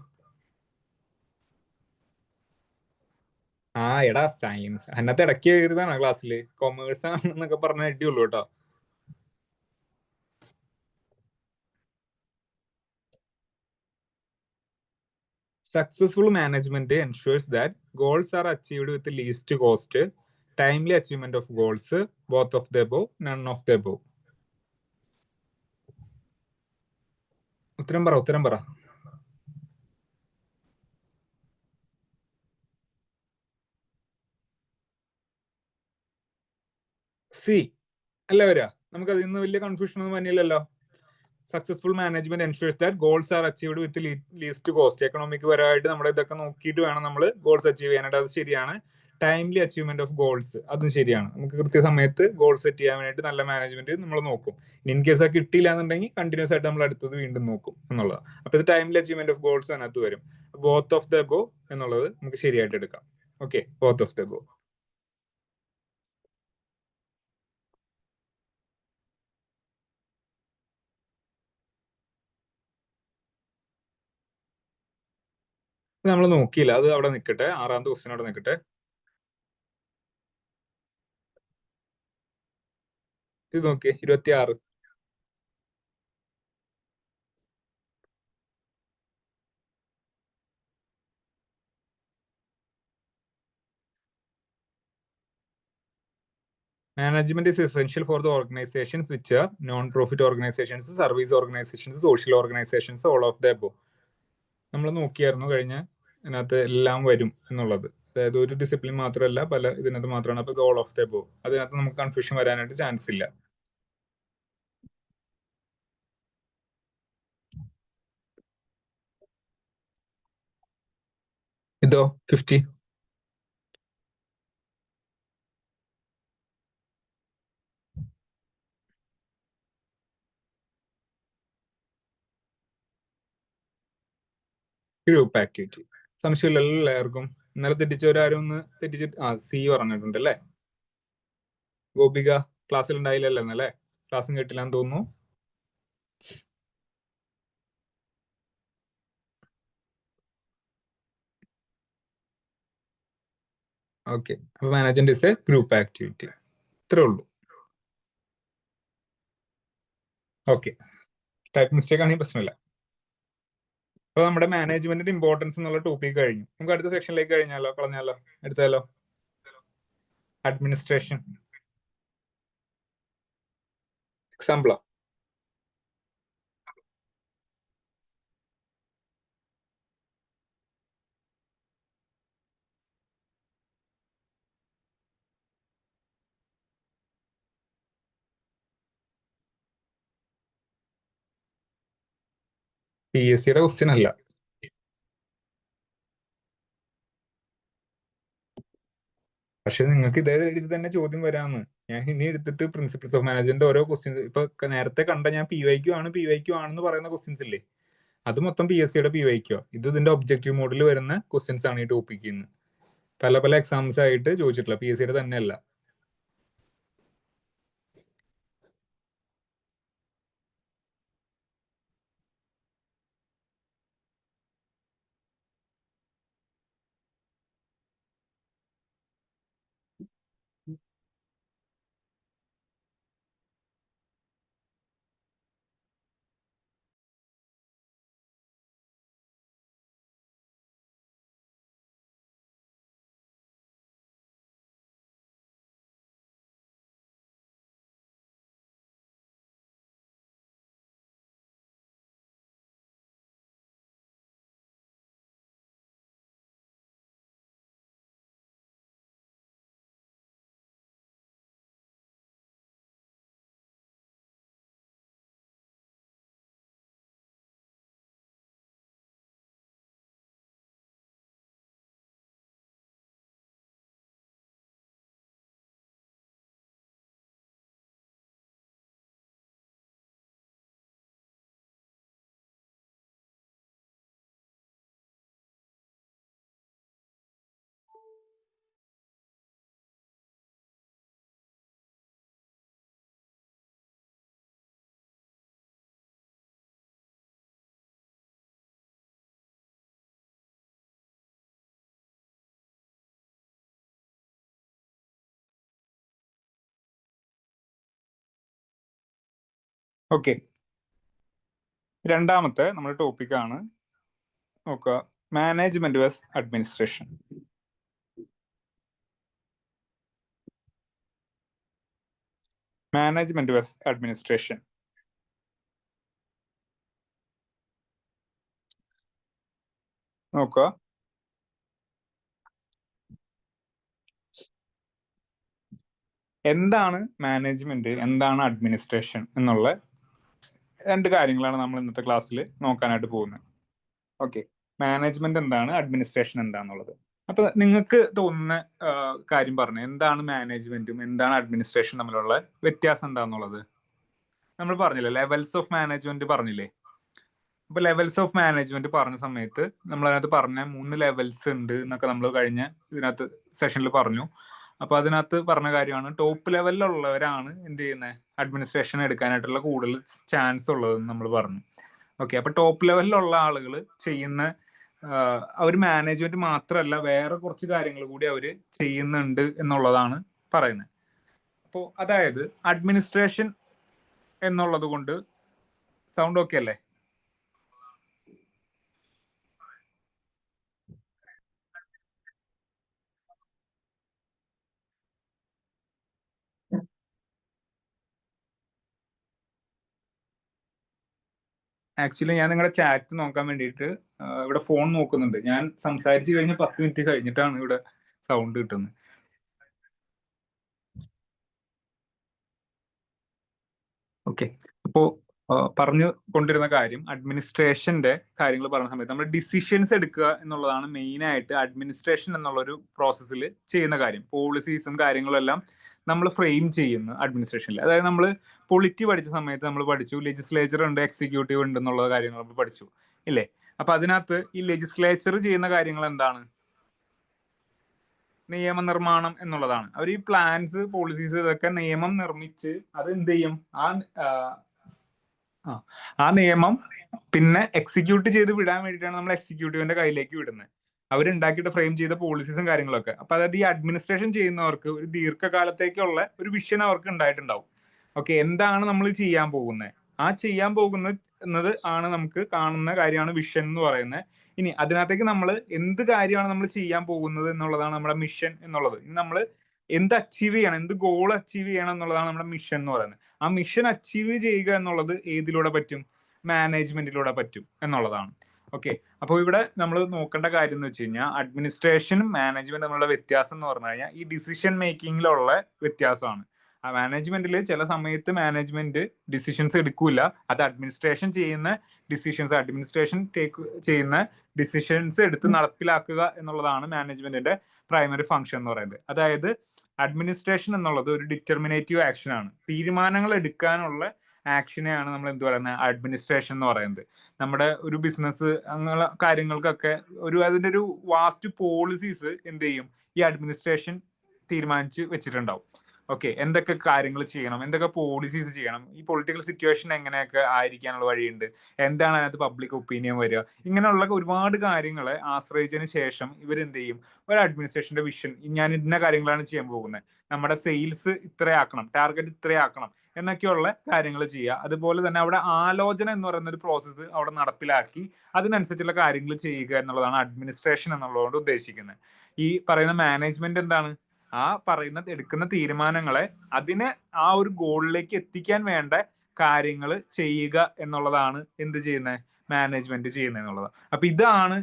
ആ എടാ, സയൻസ് അതിനകത്ത് ഇടയ്ക്ക് കയറിയതാണ് ക്ലാസ്സിൽ, കൊമേഴ്സ് ആണെന്നൊക്കെ പറഞ്ഞ അടിയുള്ളൂ കേട്ടോ. Successful management ensures that goals R achieved with least cost, timely achievement of goals, both of the above, none of the above. ഉത്തരം പറ, ഉത്തരം പറ. സി അല്ല വരിക. നമുക്ക് അതിൽ നിന്ന് വലിയ കൺഫ്യൂഷൻ ഒന്നും വന്നില്ലല്ലോ. Successful management ensures that goals R achieved with least cost. Economic പരമായിട്ട് നമ്മുടെ ഇതൊക്കെ നോക്കിയിട്ട് വേണം നമ്മൾ ഗോൾസ് അച്ചീവ് ചെയ്യാനായിട്ട്. അത് ശരിയാണ്. ടൈംലി അച്ചീവ്മെന്റ് ഓഫ് ഗോൾസ്, അതും ശരിയാണ്. നമുക്ക് കൃത്യസമയത്ത് ഗോൾ സെറ്റ് ചെയ്യാൻ വേണ്ടിയിട്ട് നല്ല മാനേജ്മെന്റ് നമ്മൾ നോക്കും. ഇൻ കേസ് അത് കിട്ടിയില്ല എന്നുണ്ടെങ്കിൽ കണ്ടിന്യൂസ് ആയിട്ട് നമ്മൾ അടുത്തത് വീണ്ടും നോക്കും എന്നുള്ളത്. അപ്പൊ ഇത് ടൈംലി അച്ചീവ്മെന്റ് ഓഫ് ഗോൾസ് അതിനകത്ത് വരും. ബോത്ത് ഓഫ് ദ എബോവ് എന്നുള്ളത് നമുക്ക് ശരിയായിട്ട് എടുക്കാം. Okay, both of the above. നമ്മൾ നോക്കിയില്ല, അത് അവിടെ നിൽക്കട്ടെ. ആറാമത്തെ ക്വസ്റ്റ്യൻ അവിടെ നിൽക്കട്ടെ. ഇത് നോക്കിയേ, 26. Management is essential for the organizations which are non-profit organizations, service organizations, social organizations, all of the above. നമ്മൾ നോക്കിയായിരുന്നു കഴിഞ്ഞ അതിനകത്ത് എല്ലാം വരും എന്നുള്ളത്. അതായത് ഒരു ഡിസിപ്ലിൻ മാത്രമല്ല, പല ഇതിനകത്ത് മാത്രമാണ്. അപ്പൊ ഓൾ ഓഫ് ദ എബോവ്, അതിനകത്ത് നമുക്ക് കൺഫ്യൂഷൻ വരാനായിട്ട് ചാൻസ് ഇല്ല. ഇതോ 50 ഗ്രൂപ്പ് ആക്ടിവിറ്റി. സംശയമില്ലല്ലോ എല്ലാവർക്കും? ഇന്നലെ തെറ്റിച്ചവരാരും ഒന്ന് തെറ്റിച്ചിട്ട് സി പറഞ്ഞിട്ടുണ്ട് അല്ലേ? ഗോപിക ക്ലാസ്സിൽ ഉണ്ടായില്ലല്ലോ ഇന്നലെ, ക്ലാസ്സും കേട്ടില്ലാന്ന് തോന്നുന്നു. ഓക്കെ, അപ്പൊ management is a group activity, ഇത്രേ ഉള്ളൂ. ഓക്കെ, ടൈപ്പ് മിസ്റ്റേക്ക് ആണെങ്കിൽ പ്രശ്നമില്ല. അപ്പൊ നമ്മുടെ മാനേജ്മെന്റിന്റെ ഇമ്പോർട്ടൻസ് എന്നുള്ള ടോപ്പിക് കഴിഞ്ഞു. നമുക്ക് അടുത്ത സെക്ഷനിലേക്ക് കളഞ്ഞാലോ എടുത്താലോ? അഡ്മിനിസ്ട്രേഷൻ. എക്സാമ്പിളോ? PSCയുടെ ക്വസ്റ്റ്യൻ അല്ല. പക്ഷെ നിങ്ങൾക്ക് ഇതേ രീതി തന്നെ ചോദ്യം വരാമെന്ന്. ഞാൻ ഇനി എടുത്തിട്ട് പ്രിൻസിപ്പിൾസ് ഓഫ് മാനേജ്മെന്റ് ഓരോ ക്വസ്റ്റ്യൻസ്, ഇപ്പൊ നേരത്തെ കണ്ട ഞാൻ PYQ ആണെന്ന് പറയുന്ന ക്വസ്റ്റ്യൻസ് ഇല്ലേ, അത് മൊത്തം PSCയുടെ PYQ. ഇത് ഇതിന്റെ ഒബ്ജക്റ്റീവ് മോഡിൽ വരുന്ന ക്വസ്റ്റ്യൻസ് ആണ് ഈ ടോപ്പിക്കിൽ നിന്ന് പല പല എക്സാംസ് ആയിട്ട് ചോദിച്ചിട്ടുള്ള, PSCയുടെ തന്നെയല്ല. ഓക്കെ, രണ്ടാമത്തെ നമ്മുടെ ടോപ്പിക്കാണ് നോക്കുക, management versus administration. Management versus administration. നോക്കുക, എന്താണ് മാനേജ്മെന്റ്, എന്താണ് അഡ്മിനിസ്ട്രേഷൻ എന്നുള്ള രണ്ട് കാര്യങ്ങളാണ് നമ്മൾ ഇന്നത്തെ ക്ലാസ്സിൽ നോക്കാനായിട്ട് പോകുന്നത്. ഓക്കെ, മാനേജ്മെന്റ് എന്താണ്, അഡ്മിനിസ്ട്രേഷൻ എന്താണെന്നുള്ളത്. അപ്പൊ നിങ്ങൾക്ക് തോന്നുന്ന കാര്യം പറഞ്ഞു, എന്താണ് മാനേജ്മെന്റും എന്താണ് അഡ്മിനിസ്ട്രേഷൻ തമ്മിലുള്ള വ്യത്യാസം എന്താണെന്നുള്ളത്. നമ്മൾ പറഞ്ഞില്ലേ, ലെവൽസ് ഓഫ് മാനേജ്മെന്റ് പറഞ്ഞില്ലേ. അപ്പൊ ലെവൽസ് ഓഫ് മാനേജ്മെന്റ് പറഞ്ഞ സമയത്ത് നമ്മൾ അതിനകത്ത് പറഞ്ഞ 3 ലെവൽസ് ഉണ്ട് എന്നൊക്കെ നമ്മൾ കഴിഞ്ഞ ഇതിനകത്ത് സെഷനിൽ പറഞ്ഞു. അപ്പൊ അതിനകത്ത് പറഞ്ഞ കാര്യമാണ്, ടോപ്പ് ലെവലിലുള്ളവരാണ് എന്ത് ചെയ്യുന്നത്, അഡ്മിനിസ്ട്രേഷൻ എടുക്കാനായിട്ടുള്ള കൂടുതൽ ചാൻസ് ഉള്ളതെന്ന് നമ്മൾ പറഞ്ഞു. ഓക്കെ, അപ്പൊ ടോപ്പ് ലെവലിലുള്ള ആളുകൾ ചെയ്യുന്ന അവർ മാനേജ്മെന്റ് മാത്രമല്ല വേറെ കുറച്ച് കാര്യങ്ങൾ കൂടി അവർ ചെയ്യുന്നുണ്ട് എന്നുള്ളതാണ് പറയുന്നത്. അപ്പോൾ അതായത് അഡ്മിനിസ്ട്രേഷൻ എന്നുള്ളത് കൊണ്ട് സൗണ്ട് ഓക്കെ അല്ലേ? ആക്ച്വലി ഞാൻ നിങ്ങളുടെ ചാറ്റ് നോക്കാൻ വേണ്ടിയിട്ട് ഇവിടെ ഫോൺ നോക്കുന്നുണ്ട്. ഞാൻ സംസാരിച്ചു കഴിഞ്ഞ് 10 മിനിറ്റ് കഴിഞ്ഞിട്ടാണ് ഇവിടെ സൗണ്ട് കിട്ടുന്നത്. ഓക്കെ, അപ്പോ പറഞ്ഞു കൊണ്ടിരുന്ന കാര്യം അഡ്മിനിസ്ട്രേഷന്റെ കാര്യങ്ങൾ പറഞ്ഞ സമയത്ത് നമ്മൾ ഡിസിഷൻസ് എടുക്കുക എന്നുള്ളതാണ് മെയിൻ ആയിട്ട് അഡ്മിനിസ്ട്രേഷൻ എന്നുള്ളൊരു പ്രോസസ്സിൽ ചെയ്യുന്ന കാര്യം. പോളിസീസും കാര്യങ്ങളും എല്ലാം നമ്മൾ ഫ്രെയിം ചെയ്യുന്നു അഡ്മിനിസ്ട്രേഷനിൽ. അതായത് നമ്മൾ പൊളിറ്റി പഠിച്ച സമയത്ത് നമ്മൾ പഠിച്ചു ലെജിസ്ലേച്ചർ ഉണ്ട്, എക്സിക്യൂട്ടീവ് ഉണ്ട് എന്നുള്ള കാര്യങ്ങൾ നമ്മൾ പഠിച്ചു ഇല്ലേ? അപ്പൊ അതിനകത്ത് ഈ ലെജിസ്ലേച്ചർ ചെയ്യുന്ന കാര്യങ്ങൾ എന്താണ്? നിയമനിർമ്മാണം എന്നുള്ളതാണ്. അവർ ഈ പ്ലാൻസ് പോളിസീസ് ഇതൊക്കെ നിയമം നിർമ്മിച്ച് അത് എന്ത് ചെയ്യും? ആ നിയമം പിന്നെ എക്സിക്യൂട്ട് ചെയ്ത് വിടാൻ വേണ്ടിയിട്ടാണ് നമ്മൾ എക്സിക്യൂട്ടീവിന്റെ കയ്യിലേക്ക് വിടുന്നത്. അവരുണ്ടാക്കിയിട്ട് ഫ്രെയിം ചെയ്ത പോളിസീസും കാര്യങ്ങളൊക്കെ. അപ്പൊ അതായത് ഈ അഡ്മിനിസ്ട്രേഷൻ ചെയ്യുന്നവർക്ക് ഒരു ദീർഘകാലത്തേക്കുള്ള ഒരു വിഷൻ അവർക്ക് ഉണ്ടായിട്ടുണ്ടാവും. ഓക്കെ, എന്താണ് നമ്മൾ ചെയ്യാൻ പോകുന്നത്? ആ ചെയ്യാൻ പോകുന്നത് ആണ് നമുക്ക് കാണുന്ന കാര്യമാണ് വിഷൻ എന്ന് പറയുന്നത്. ഇനി അതിനകത്തേക്ക് നമ്മൾ എന്ത് കാര്യമാണ് നമ്മൾ ചെയ്യാൻ പോകുന്നത് എന്നുള്ളതാണ് നമ്മുടെ മിഷൻ എന്നുള്ളത്. ഇനി നമ്മൾ എന്ത് അച്ചീവ് ചെയ്യണം, എന്ത് ഗോൾ അച്ചീവ് ചെയ്യണം എന്നുള്ളതാണ് നമ്മുടെ മിഷൻ എന്ന് പറയുന്നത്. ആ മിഷൻ അച്ചീവ് ചെയ്യുക എന്നുള്ളത് ഏതിലൂടെ പറ്റും? മാനേജ്മെന്റിലൂടെ പറ്റും എന്നുള്ളതാണ്. ഓക്കെ, അപ്പോൾ ഇവിടെ നമ്മൾ നോക്കേണ്ട കാര്യം എന്ന് വെച്ച് കഴിഞ്ഞാൽ അഡ്മിനിസ്ട്രേഷനും മാനേജ്മെന്റ് തമ്മിലുള്ള വ്യത്യാസം എന്ന് പറഞ്ഞു കഴിഞ്ഞാൽ ഈ ഡിസിഷൻ മേക്കിങ്ങിലുള്ള വ്യത്യാസമാണ്. ആ മാനേജ്മെന്റിൽ ചില സമയത്ത് മാനേജ്മെന്റ് ഡിസിഷൻസ് എടുക്കൂല, അത് അഡ്മിനിസ്ട്രേഷൻ ചെയ്യുന്ന ഡിസിഷൻസ് എടുത്ത് നടപ്പിലാക്കുക എന്നുള്ളതാണ് മാനേജ്മെന്റിന്റെ പ്രൈമറി ഫംഗ്ഷൻ എന്ന് പറയുന്നത്. അതായത് അഡ്മിനിസ്ട്രേഷൻ എന്നുള്ളത് ഒരു ഡിറ്റർമിനേറ്റീവ് ആക്ഷൻ ആണ്. തീരുമാനങ്ങൾ എടുക്കാനുള്ള ആക്ഷനെയാണ് നമ്മൾ എന്ത് പറയുന്നത്? അഡ്മിനിസ്ട്രേഷൻ എന്ന് പറയുന്നത്. നമ്മുടെ ഒരു ബിസിനസ് അങ്ങനെയുള്ള കാര്യങ്ങൾക്കൊക്കെ അതിന്റെ ഒരു വാസ്റ്റ് പോളിസീസ് എന്ത് ചെയ്യും? ഈ അഡ്മിനിസ്ട്രേഷൻ തീരുമാനിച്ച് വെച്ചിട്ടുണ്ടാവും. ഓക്കെ, എന്തൊക്കെ കാര്യങ്ങൾ ചെയ്യണം, എന്തൊക്കെ പോളിസീസ് ചെയ്യണം, ഈ പൊളിറ്റിക്കൽ സിറ്റുവേഷൻ എങ്ങനെയൊക്കെ ആയിരിക്കാനുള്ള വഴിയുണ്ട്, എന്താണ് അതിനകത്ത് പബ്ലിക് ഒപ്പീനിയൻ വരിക, ഇങ്ങനെയുള്ള ഒരുപാട് കാര്യങ്ങളെ ആശ്രയിച്ചതിന് ശേഷം ഇവരെന്ത് ചെയ്യും? ഒരു അഡ്മിനിസ്ട്രേഷന്റെ വിഷൻ, ഞാൻ ഇന്ന കാര്യങ്ങളാണ് ചെയ്യാൻ പോകുന്നത്, നമ്മുടെ സെയിൽസ് ഇത്രയാക്കണം, ടാർഗറ്റ് ഇത്രയാക്കണം എന്നൊക്കെയുള്ള കാര്യങ്ങൾ ചെയ്യുക. അതുപോലെ തന്നെ അവിടെ ആലോചന എന്ന് പറയുന്ന ഒരു പ്രോസസ്സ് അവിടെ നടപ്പിലാക്കി അതിനനുസരിച്ചുള്ള കാര്യങ്ങൾ ചെയ്യുക എന്നുള്ളതാണ് അഡ്മിനിസ്ട്രേഷൻ എന്നുള്ളതുകൊണ്ട് ഉദ്ദേശിക്കുന്നത്. ഈ പറയുന്ന മാനേജ്മെന്റ് എന്താണ്? ആ എടുക്കുന്ന തീരുമാനങ്ങളെ അതിനെ ആ ഒരു ഗോളിലേക്ക് എത്തിക്കാൻ വേണ്ട കാര്യങ്ങൾ ചെയ്യുക എന്നുള്ളതാണ് എന്ത് ചെയ്യുന്നത്? മാനേജ്മെന്റ് ചെയ്യുന്നത് എന്നുള്ളത്. അപ്പൊ ഇതാണ്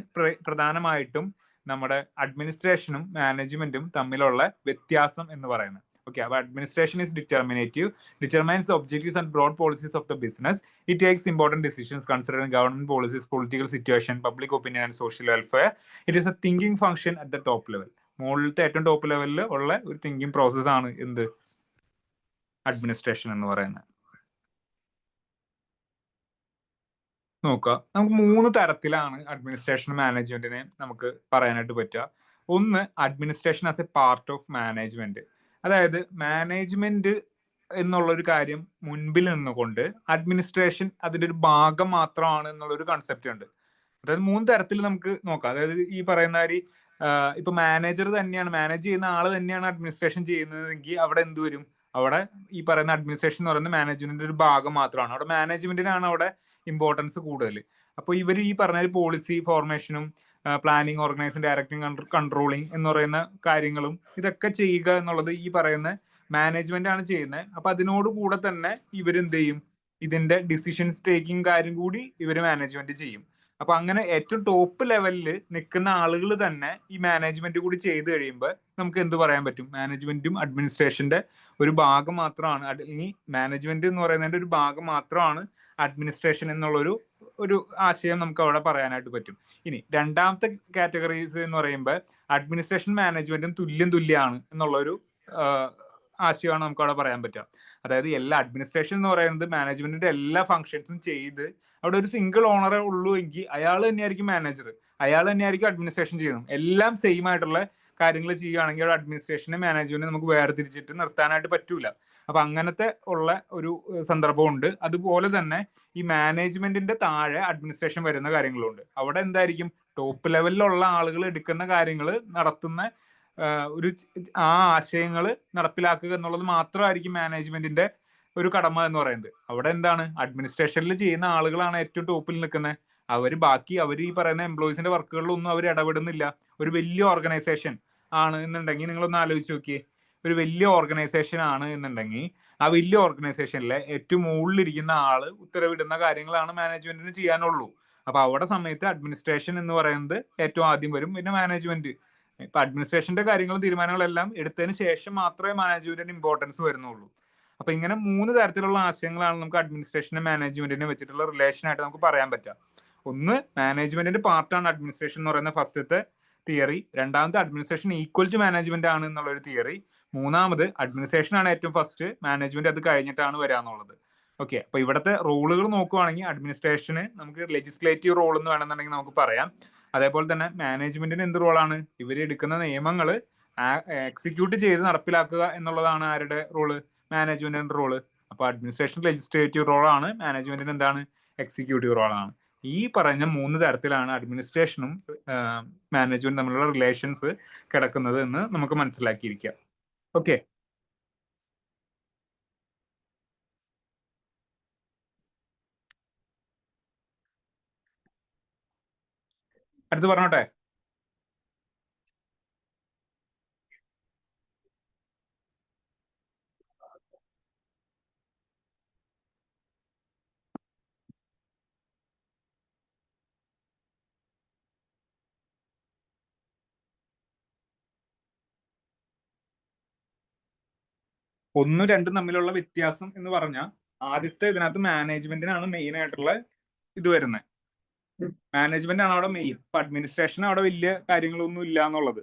പ്രധാനമായിട്ടും നമ്മുടെ അഡ്മിനിസ്ട്രേഷനും മാനേജ്മെന്റും തമ്മിലുള്ള വ്യത്യാസം എന്ന് പറയുന്നത്. Okay, our administration is determinative, determines the objectives and broad policies of the business. It takes important decisions considering government policies, political situation, public opinion and social welfare. It is a thinking function at the top level. മുകളിലത്തെ ഏറ്റവും ടോപ്പ് ലെവലിൽ ഉള്ള ഒരു തിങ്കിങ് പ്രോസസ് ആണ് എന്ത്? അഡ്മിനിസ്ട്രേഷൻ എന്ന് പറയുന്നത്. നോക്കുക, നമുക്ക് 3 തരത്തിലാണ് അഡ്മിനിസ്ട്രേഷൻ മാനേജ്മെന്റിനെ നമുക്ക് പറയാനായിട്ട് പറ്റുക. ഒന്ന്, administration as A part of management. അതായത് മാനേജ്മെന്റ് എന്നുള്ളൊരു കാര്യം മുൻപിൽ നിന്നുകൊണ്ട് അഡ്മിനിസ്ട്രേഷൻ അതിന്റെ ഒരു ഭാഗം മാത്രമാണ് എന്നുള്ളൊരു കൺസെപ്റ്റ് ഉണ്ട്. അതായത് 3 തരത്തിൽ നമുക്ക് നോക്കാം. അതായത് ഈ പറയുന്ന ഇപ്പൊ മാനേജർ തന്നെയാണ്, മാനേജ് ചെയ്യുന്ന ആള് തന്നെയാണ് അഡ്മിനിസ്ട്രേഷൻ ചെയ്യുന്നതെങ്കിൽ അവിടെ എന്ത് വരും? അവിടെ ഈ പറയുന്ന അഡ്മിനിസ്ട്രേഷൻ എന്ന് പറയുന്നത് മാനേജ്മെന്റിന്റെ ഒരു ഭാഗം മാത്രമാണ്. അവിടെ മാനേജ്മെന്റിനാണ് അവിടെ ഇമ്പോർട്ടൻസ് കൂടുതൽ. അപ്പോൾ ഇവർ ഈ പറഞ്ഞ പോളിസി ഫോർമേഷനും പ്ലാനിങ്, ഓർഗനൈസിങ്, ഡയറക്ടിങ്, കൺട്രോളിങ് എന്ന് പറയുന്ന കാര്യങ്ങളും ഇതൊക്കെ ചെയ്യുക എന്നുള്ളത് ഈ പറയുന്ന മാനേജ്മെന്റ് ആണ് ചെയ്യുന്നത്. അപ്പൊ അതിനോട് കൂടെ തന്നെ ഇവരെന്ത് ചെയ്യും? ഇതിന്റെ ഡിസിഷൻസ് ടേക്കിംഗ് കാര്യം കൂടി ഇവര് മാനേജ്മെന്റ് ചെയ്യും. അപ്പൊ അങ്ങനെ ഏറ്റവും ടോപ്പ് ലെവലിൽ നിൽക്കുന്ന ആളുകൾ തന്നെ ഈ മാനേജ്മെന്റ് കൂടി ചെയ്ത് കഴിയുമ്പോൾ നമുക്ക് എന്ത് പറയാൻ പറ്റും? മാനേജ്മെന്റും അഡ്മിനിസ്ട്രേഷന്റെ ഒരു ഭാഗം മാത്രമാണ്, അല്ലെങ്കിൽ മാനേജ്മെന്റ് എന്ന് പറയുന്നതിന്റെ ഒരു ഭാഗം മാത്രമാണ് അഡ്മിനിസ്ട്രേഷൻ എന്നുള്ളൊരു ആശയം നമുക്ക് അവിടെ പറയാനായിട്ട് പറ്റും. ഇനി രണ്ടാമത്തെ കാറ്റഗറീസ് എന്ന് പറയുമ്പോൾ അഡ്മിനിസ്ട്രേഷൻ മാനേജ്മെന്റും തുല്യമാണ് എന്നുള്ളൊരു ആശയമാണ് നമുക്ക് അവിടെ പറയാൻ പറ്റുക. അതായത് എല്ലാ അഡ്മിനിസ്ട്രേഷൻ എന്ന് പറയുന്നത് മാനേജ്മെന്റിന്റെ എല്ലാ ഫംഗ്ഷൻസും ചെയ്ത് അവിടെ ഒരു സിംഗിൾ ഓണറെ ഉള്ളൂ എങ്കിൽ അയാൾ തന്നെയായിരിക്കും മാനേജർ, അയാൾ തന്നെയായിരിക്കും അഡ്മിനിസ്ട്രേഷൻ ചെയ്യുന്നത്. എല്ലാം സെയിം ആയിട്ടുള്ള കാര്യങ്ങൾ ചെയ്യുകയാണെങ്കിൽ അവിടെ അഡ്മിനിസ്ട്രേഷനെ മാനേജ്മെന്റിനെ നമുക്ക് വേർതിരിച്ചിട്ട് നിർത്താനായിട്ട് പറ്റൂല. അപ്പൊ അങ്ങനത്തെ ഉള്ള ഒരു സന്ദർഭമുണ്ട്. അതുപോലെ തന്നെ ഈ മാനേജ്മെന്റിന്റെ താഴെ അഡ്മിനിസ്ട്രേഷൻ വരുന്ന കാര്യങ്ങളുണ്ട്. അവിടെ എന്തായിരിക്കും? ടോപ്പ് ലെവലിലുള്ള ആളുകൾ എടുക്കുന്ന കാര്യങ്ങൾ നടത്തുന്ന ആ ആശയങ്ങൾ നടപ്പിലാക്കുക എന്നുള്ളത് മാത്രമായിരിക്കും മാനേജ്മെന്റിന്റെ ഒരു കടമ എന്ന് പറയുന്നത്. അവിടെ എന്താണ്? അഡ്മിനിസ്ട്രേഷനിൽ ചെയ്യുന്ന ആളുകളാണ് ഏറ്റവും ടോപ്പിൽ നിൽക്കുന്നത്. അവർ ഈ പറയുന്ന എംപ്ലോയീസിന്റെ വർക്കുകളിലൊന്നും അവർ ഇടപെടുന്നില്ല. ഒരു വലിയ ഓർഗനൈസേഷൻ ആണ് എന്നുണ്ടെങ്കിൽ നിങ്ങളൊന്ന് ആലോചിച്ച് നോക്കിയേ, ഒരു വലിയ ഓർഗനൈസേഷൻ ആണ് എന്നുണ്ടെങ്കിൽ ആ വലിയ ഓർഗനൈസേഷനിലെ ഏറ്റവും മുകളിലിരിക്കുന്ന ആള് ഉത്തരവിടുന്ന കാര്യങ്ങളാണ് മാനേജ്മെന്റിന് ചെയ്യാനുള്ളൂ. അപ്പൊ അവിടെ സമയത്ത് അഡ്മിനിസ്ട്രേഷൻ എന്ന് പറയുന്നത് ഏറ്റവും ആദ്യം വരും, പിന്നെ മാനേജ്മെന്റ്. ഇപ്പൊ അഡ്മിനിസ്ട്രേഷന്റെ കാര്യങ്ങളും തീരുമാനങ്ങളെല്ലാം എടുത്തതിന് ശേഷം മാത്രമേ മാനേജ്മെന്റിന് ഇമ്പോർട്ടൻസ് വരുന്നുള്ളൂ. അപ്പൊ ഇങ്ങനെ 3 തരത്തിലുള്ള ആശയങ്ങളാണ് നമുക്ക് അഡ്മിനിസ്ട്രേഷനും മാനേജ്മെന്റിനെ വെച്ചിട്ടുള്ള റിലേഷൻ ആയിട്ട് നമുക്ക് പറയാൻ പറ്റുക. ഒന്ന്, മാനേജ്മെന്റിന്റെ പാർട്ടാണ് അഡ്മിനിസ്ട്രേഷൻ എന്ന് പറയുന്ന ഫസ്റ്റത്തെ തിയറി. രണ്ടാമത്തെ, അഡ്മിനിസ്ട്രേഷൻ ഈക്വൽ ടു മാനേജ്മെന്റ് ആണ് എന്നുള്ള ഒരു തിയറി. മൂന്നാമത്, അഡ്മിനിസ്ട്രേഷൻ ആണ് ഏറ്റവും ഫസ്റ്റ്, മാനേജ്മെന്റ് അത് കഴിഞ്ഞിട്ടാണ് വരാന്നുള്ളത്. ഓക്കെ, അപ്പൊ ഇവിടുത്തെ റോളുകൾ നോക്കുവാണെങ്കിൽ അഡ്മിനിസ്ട്രേഷന് നമുക്ക് ലെജിസ്ലേറ്റീവ് റോൾ എന്ന് വേണമെന്നുണ്ടെങ്കിൽ നമുക്ക് പറയാം. അതേപോലെ തന്നെ മാനേജ്മെന്റിന് എന്ത് റോളാണ്? ഇവർ എടുക്കുന്ന നിയമങ്ങൾ എക്സിക്യൂട്ട് ചെയ്ത് നടപ്പിലാക്കുക എന്നുള്ളതാണ് ആരുടെ റോള്? മാനേജ്മെന്റിന്റെ റോള്. അപ്പൊ അഡ്മിനിസ്ട്രേഷൻ ലെജിസ്ലേറ്റീവ് റോളാണ്, മാനേജ്മെന്റിന് എന്താണ്? എക്സിക്യൂട്ടീവ് റോളാണ്. ഈ പറഞ്ഞ 3 തരത്തിലാണ് അഡ്മിനിസ്ട്രേഷനും മാനേജ്മെന്റ് തമ്മിലുള്ള റിലേഷൻസ് കിടക്കുന്നത് എന്ന് നമുക്ക് മനസ്സിലാക്കിയിരിക്കാം. ഓക്കെ, അടുത്ത് പറഞ്ഞോട്ടെ. ഒന്നും രണ്ടും തമ്മിലുള്ള വ്യത്യാസം എന്ന് പറഞ്ഞാൽ, ആദ്യത്തെ ഇതിനകത്ത് മാനേജ്മെന്റിനാണ് മെയിൻ ആയിട്ടുള്ള ഇത് വരുന്നത്. മാനേജ്മെന്റ് ആണ് അവിടെ മെയിൻ. ഇപ്പൊ അഡ്മിനിസ്ട്രേഷൻ അവിടെ വലിയ കാര്യങ്ങളൊന്നും ഇല്ല എന്നുള്ളത്.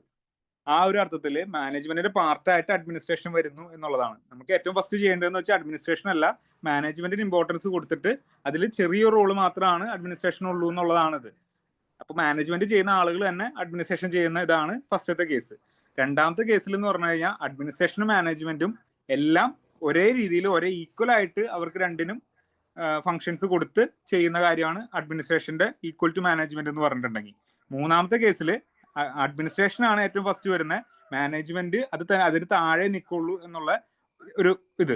ആ ഒരു അർത്ഥത്തിൽ മാനേജ്മെന്റിന്റെ പാർട്ടായിട്ട് അഡ്മിനിസ്ട്രേഷൻ വരുന്നു എന്നുള്ളതാണ്. നമുക്ക് ഏറ്റവും ഫസ്റ്റ് ചെയ്യേണ്ടതെന്ന് വെച്ചാൽ അഡ്മിനിസ്ട്രേഷൻ അല്ല, മാനേജ്മെന്റിന് ഇമ്പോർട്ടൻസ് കൊടുത്തിട്ട് അതിൽ ചെറിയൊരു റോള് മാത്രമാണ് അഡ്മിനിസ്ട്രേഷൻ ഉള്ളൂ എന്നുള്ളതാണിത്. അപ്പൊ മാനേജ്മെന്റ് ചെയ്യുന്ന ആളുകൾ തന്നെ അഡ്മിനിസ്ട്രേഷൻ ചെയ്യുന്ന ഇതാണ് ഫസ്റ്റത്തെ കേസ്. രണ്ടാമത്തെ കേസിൽ എന്ന് പറഞ്ഞു കഴിഞ്ഞാൽ അഡ്മിനിസ്ട്രേഷനും മാനേജ്മെന്റും എല്ലാം ഒരേ രീതിയിൽ, ഒരേ ഈക്വൽ ആയിട്ട് അവർക്ക് രണ്ടിനും ഫങ്ഷൻസ് കൊടുത്ത് ചെയ്യുന്ന കാര്യമാണ് അഡ്മിനിസ്ട്രേഷന്റെ ഈക്വൽ ടു മാനേജ്മെന്റ് എന്ന് പറഞ്ഞിട്ടുണ്ടെങ്കിൽ. മൂന്നാമത്തെ കേസിൽ അഡ്മിനിസ്ട്രേഷൻ ആണ് ഏറ്റവും ഫസ്റ്റ് വരുന്നത്, മാനേജ്മെന്റ് അതിന് താഴെ നിൽക്കുള്ളൂ എന്നുള്ള ഒരു ഇത്.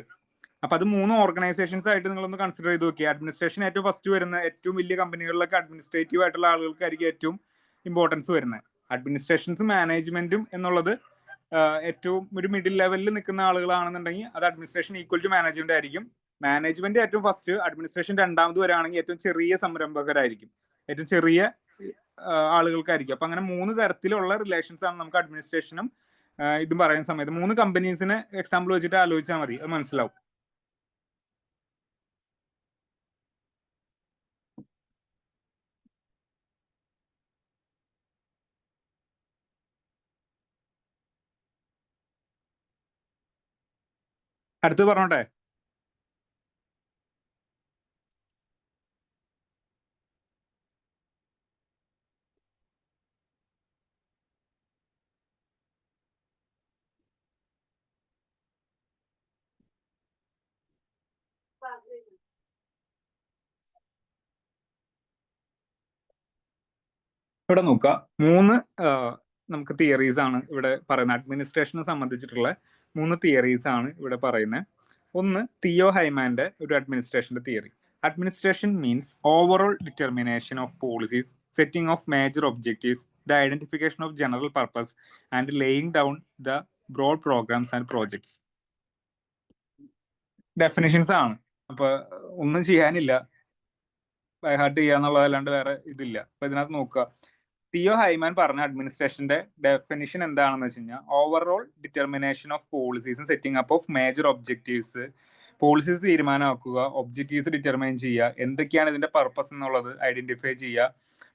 അപ്പൊ അത് 3 ഓർഗനൈസേഷൻസ് ആയിട്ട് നിങ്ങളൊന്ന് കൺസിഡർ ചെയ്ത് നോക്കി. അഡ്മിനിസ്ട്രേഷൻ ഏറ്റവും ഫസ്റ്റ് വരുന്ന ഏറ്റവും വലിയ കമ്പനികളിലൊക്കെ അഡ്മിനിസ്ട്രേറ്റീവ് ആയിട്ടുള്ള ആളുകൾക്കായിരിക്കും ഏറ്റവും ഇമ്പോർട്ടൻസ് വരുന്നത്. അഡ്മിനിസ്ട്രേഷൻസും മാനേജ്മെന്റും എന്നുള്ളത് ഏറ്റവും ഒരു മിഡിൽ ലെവലിൽ നിൽക്കുന്ന ആളുകളാണെന്നുണ്ടെങ്കിൽ അത് അഡ്മിനിസ്ട്രേഷൻ ഈക്വൽ ടു മാനേജ്മെന്റ് ആയിരിക്കും. മാനേജ്മെന്റ് ഏറ്റവും ഫസ്റ്റ്, അഡ്മിനിസ്ട്രേഷൻ രണ്ടാമത് വരാണെങ്കിൽ ഏറ്റവും ചെറിയ സംരംഭകരായിരിക്കും, ഏറ്റവും ചെറിയ ആളുകൾക്കായിരിക്കും. അപ്പൊ അങ്ങനെ 3 തരത്തിലുള്ള റിലേഷൻസ് ആണ് നമുക്ക് അഡ്മിനിസ്ട്രേഷനും ഇതും പറയുന്ന സമയത്ത്. 3 കമ്പനീസിനെ എക്സാമ്പിൾ വെച്ചിട്ട് ആലോചിച്ചാൽ മതി, അത് മനസ്സിലാവും. അടുത്ത് പറഞ്ഞോട്ടെ. ഇവിടെ നോക്കുക, 3 നമുക്ക് തിയറീസ് ആണ് ഇവിടെ പറയുന്നത്. അഡ്മിനിസ്ട്രേഷനെ സംബന്ധിച്ചിട്ടുള്ള 3 തിയറീസ് ആണ് ഇവിടെ പറയുന്നത്. ഒന്ന്, തിയോ ഹൈമാന്റെ ഒരു അഡ്മിനിസ്ട്രേഷന്റെ theory. Administration means overall determination of policies, setting of major objectives, the identification of general purpose and laying down the broad programmes and projects. Definitions ആണ്, അപ്പൊ ഒന്നും ചെയ്യാനില്ല, ബൈ ഹാർട്ട് ചെയ്യാന്നുള്ളതല്ലാണ്ട് വേറെ ഇതില്ല. അപ്പൊ ഇതിനകത്ത് നോക്കുക, തിയോ ഹൈമാൻ പറഞ്ഞ അഡ്മിനിസ്ട്രേഷന്റെ ഡെഫിനിഷൻ എന്താണെന്ന് വെച്ച് കഴിഞ്ഞാൽ, ഓവറോൾ ഡിറ്റർമിനേഷൻ ഓഫ് പോളിസീസും setting up of major objectives. Policies തീരുമാനമാക്കുക, ഒബ്ജക്റ്റീവ്സ് ഡിറ്റർമൈൻ ചെയ്യുക, എന്തൊക്കെയാണ് ഇതിന്റെ പർപ്പസ് എന്നുള്ളത് ഐഡന്റിഫൈ ചെയ്യുക,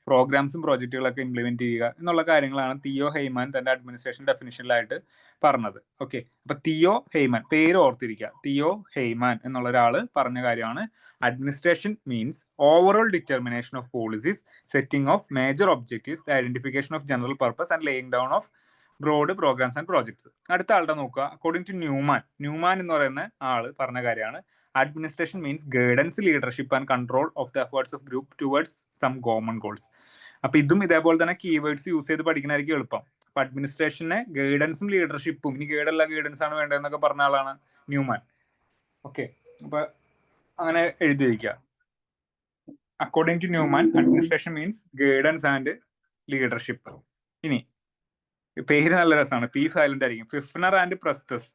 പ്രോഗ്രാംസും പ്രോജക്റ്റുകളൊക്കെ ഇംപ്ലിമെന്റ് ചെയ്യുക എന്നുള്ള കാര്യങ്ങളാണ് തിയോ ഹെയ്മാൻ തന്റെ അഡ്മിനിസ്ട്രേഷൻ ഡെഫിനിഷനിലായിട്ട് പറഞ്ഞത്. ഓക്കെ, അപ്പൊ തിയോ ഹെയ്മാൻ, പേര് ഓർത്തിരിക്കുക, തിയോ ഹെയ്മാൻ എന്നുള്ള ഒരാള് പറഞ്ഞ കാര്യമാണ് administration means overall determination of policies, setting of major objectives, identification of general purpose and laying down of broad programmes and projects. അടുത്ത ആളുടെ നോക്കുക, അക്കോർഡിംഗ് ടു ന്യൂമാൻ എന്ന് പറയുന്ന ആള് പറഞ്ഞ കാര്യമാണ് administration means guidance, leadership and control of the efforts of group towards some common goals. അപ്പൊ ഇതും ഇതേപോലെ തന്നെ കീവേഡ്സ് യൂസ് ചെയ്ത് പഠിക്കണമായിരിക്കും എളുപ്പം. അപ്പൊ അഡ്മിനിസ്ട്രേഷനെ ഗൈഡൻസും ലീഡർഷിപ്പും, ഇനി ഗൈഡല്ല ഗൈഡൻസ് ആണ് വേണ്ടതെന്നൊക്കെ പറഞ്ഞ ആളാണ് ന്യൂമാൻ. ഓക്കെ, അപ്പൊ അങ്ങനെ എഴുതി വയ്ക്കുക. According to Newman, administration means guidance and leadership. ഇനി പേര് നല്ല രസമാണ്, പി സൈലന്റ് ആയിരിക്കും, ഫിഫ്നർ ആൻഡ് പ്രസ്തസ്.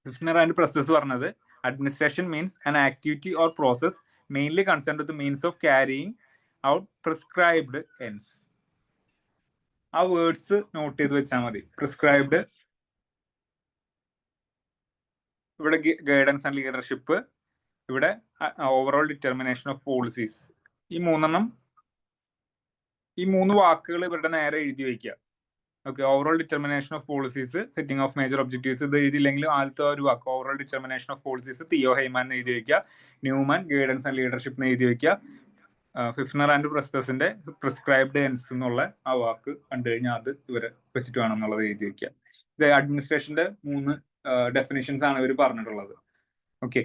ഫിഫ്നർ ആൻഡ് പ്രസ്റ്റസ് പറഞ്ഞത് administration means an activity or process mainly concern with means of carrying out prescribed ends. ആ വേർഡ്സ് നോട്ട് ചെയ്ത് വെച്ചാൽ മതി. പ്രിസ്ക്രൈബ്ഡ്, ഇവിടെ ഗൈഡൻസ് ആൻഡ് ലീഡർഷിപ്പ്, ഇവിടെ ഓവറോൾ ഡിറ്റർമിനേഷൻ ഓഫ് പോളിസീസ്. ഈ മൂന്ന് വാക്കുകൾ ഇവരുടെ നേരെ എഴുതി വയ്ക്കുക. Okay, overall determination of policies, setting of major objectives. ഇത് എഴുതിയില്ലെങ്കിലും ആദ്യത്തെ ഒരു വാക്ക് overall determination of policies Theo Haimann എഴുതി വയ്ക്കുക. ന്യൂമാൻ ഗൈഡൻസ് ആൻഡ് ലീഡർഷിപ്പ് എഴുതി വയ്ക്കുക. ഫിഫ്നർ ആൻഡ് പ്രസ്റ്റസിന്റെ പ്രിസ്ക്രൈബ്ഡ് എൻഡ്സ് എന്നുള്ള ആ വാക്ക് കണ്ടു കഴിഞ്ഞാൽ അത് ഇവരെ വെച്ചിട്ട് വേണം എന്നുള്ളത് എഴുതി വയ്ക്കുക. ഇത് അഡ്മിനിസ്ട്രേഷന്റെ 3 ഡെഫിനിഷൻസ് ആണ് ഇവർ പറഞ്ഞിട്ടുള്ളത്. ഓക്കെ,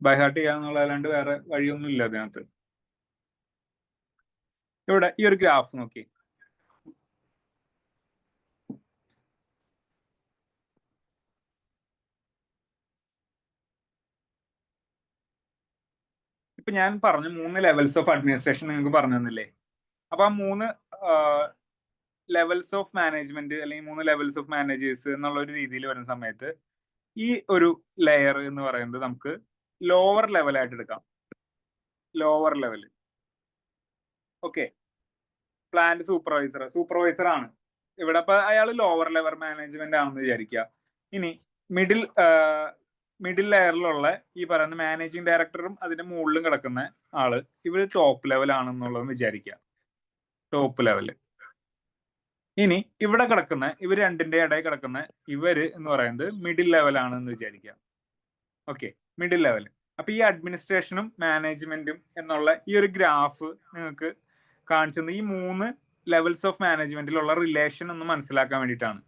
ബൈ ഹാർട്ട് ചെയ്യാന്നുള്ളതല്ലാണ്ട് വേറെ വഴിയൊന്നും ഇല്ല അതിനകത്ത്. ഇവിടെ ഈ ഒരു ഗ്രാഫ് നോക്കി, ഇപ്പൊ ഞാൻ പറഞ്ഞു 3 ലെവൽസ് ഓഫ് അഡ്മിനിസ്ട്രേഷൻ നിങ്ങൾക്ക് പറഞ്ഞു തന്നില്ലേ. അപ്പൊ ആ 3 ലെവൽസ് ഓഫ് മാനേജ്മെന്റ് അല്ലെങ്കിൽ 3 ലെവൽസ് ഓഫ് മാനേജേഴ്സ് എന്നുള്ള ഒരു രീതിയിൽ വരുന്ന സമയത്ത് ഈ ഒരു ലെയർ എന്ന് പറയുന്നത് നമുക്ക് ലോവർ ലെവലായിട്ട് എടുക്കാം. Lower level. Okay, plant supervisor ആണ് ഇവിടെ. അപ്പൊ അയാൾ ലോവർ ലെവൽ മാനേജ്മെന്റ് ആണെന്ന് വിചാരിക്കുക. ഇനി മിഡിൽ ലെയറിലുള്ള ഈ പറയുന്ന മാനേജിങ് ഡയറക്ടറും അതിന്റെ മുകളിലും കിടക്കുന്ന ആള് ഇവര് ടോപ്പ് ലെവൽ ആണെന്നുള്ളത് വിചാരിക്കുക. Top level. ഇനി ഇവിടെ കിടക്കുന്ന ഇവർ രണ്ടിന്റെ ഇടയിൽ കിടക്കുന്ന ഇവര് എന്ന് പറയുന്നത് മിഡിൽ ലെവൽ ആണെന്ന് വിചാരിക്കുക. Okay, middle level. അപ്പൊ ഈ അഡ്മിനിസ്ട്രേഷനും മാനേജ്മെന്റും എന്നുള്ള ഈ ഒരു ഗ്രാഫ് നിങ്ങൾക്ക് കാണിച്ചത് ഈ 3 ലെവൽസ് ഓഫ് മാനേജ്മെന്റിലുള്ള റിലേഷൻ ഒന്ന് മനസ്സിലാക്കാൻ വേണ്ടിയിട്ടാണ്.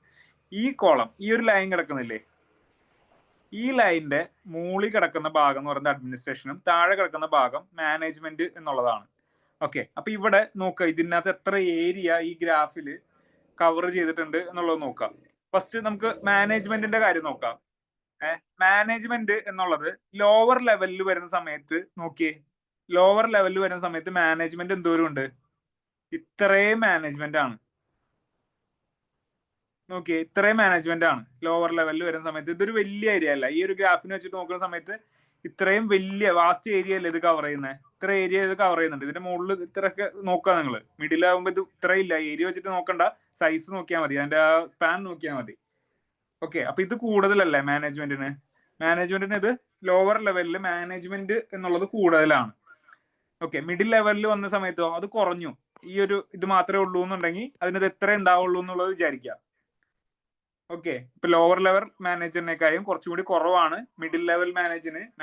ഈ കോളം, ഈ ഒരു ലൈൻ കിടക്കുന്നില്ലേ, ഈ ലൈനിന്റെ മുകളിൽ കിടക്കുന്ന ഭാഗം എന്ന് പറയുന്നത് അഡ്മിനിസ്ട്രേഷനും താഴെ കിടക്കുന്ന ഭാഗം മാനേജ്മെന്റ് എന്നുള്ളതാണ്. ഓക്കെ, അപ്പൊ ഇവിടെ നോക്കുക, ഇതിനകത്ത് എത്ര ഏരിയ ഈ ഗ്രാഫിൽ കവർ ചെയ്തിട്ടുണ്ട് എന്നുള്ളത് നോക്കാം. ഫസ്റ്റ് നമുക്ക് മാനേജ്മെന്റിന്റെ കാര്യം നോക്കാം. മാനേജ്മെന്റ് എന്നുള്ളത് ലോവർ ലെവലിൽ വരുന്ന സമയത്ത് നോക്കിയേ, ലോവർ ലെവലിൽ വരുന്ന സമയത്ത് മാനേജ്മെന്റ് എന്തോരം ഉണ്ട്? ഇത്രയും മാനേജ്മെന്റ് ആണ്. നോക്കിയേ, ഇത്രയും മാനേജ്മെന്റ് ആണ് ലോവർ ലെവലിൽ വരുന്ന സമയത്ത്. ഇതൊരു വലിയ ഏരിയ അല്ല. ഈ ഒരു ഗ്രാഫിന് വെച്ചിട്ട് നോക്കുന്ന സമയത്ത് ഇത്രയും വലിയ വാസ്റ്റ് ഏരിയ അല്ലേ ഇത് കവർ ചെയ്യുന്നത്. ഇത്ര ഏരിയ ഇത് കവർ ചെയ്യുന്നുണ്ട്. ഇതിന്റെ മുകളിൽ ഇത്രയൊക്കെ നോക്കുക നിങ്ങൾ. മിഡിൽ ആകുമ്പോൾ ഇത് ഇത്രയില്ല. ഏരിയ വെച്ചിട്ട് നോക്കണ്ട, സൈസ് നോക്കിയാൽ മതി, അതിന്റെ സ്പാൻ നോക്കിയാൽ മതി. ഓക്കെ, അപ്പൊ ഇത് കൂടുതലല്ലേ മാനേജ്മെന്റിന്? ഇത് ലോവർ ലെവലിൽ മാനേജ്മെന്റ് എന്നുള്ളത് കൂടുതലാണ്. ഓക്കെ, മിഡിൽ ലെവലിൽ വന്ന സമയത്തോ അത് കുറഞ്ഞു. ഈ ഒരു ഇത് മാത്രമേ ഉള്ളൂ എന്നുണ്ടെങ്കിൽ അതിനത് എത്ര ഉണ്ടാവുള്ളൂ എന്നുള്ളത് വിചാരിക്കാം. ഓക്കെ, ഇപ്പൊ ലോവർ ലെവൽ മാനേജറിനേക്കാളും കുറച്ചുകൂടി കുറവാണ് മിഡിൽ ലെവൽ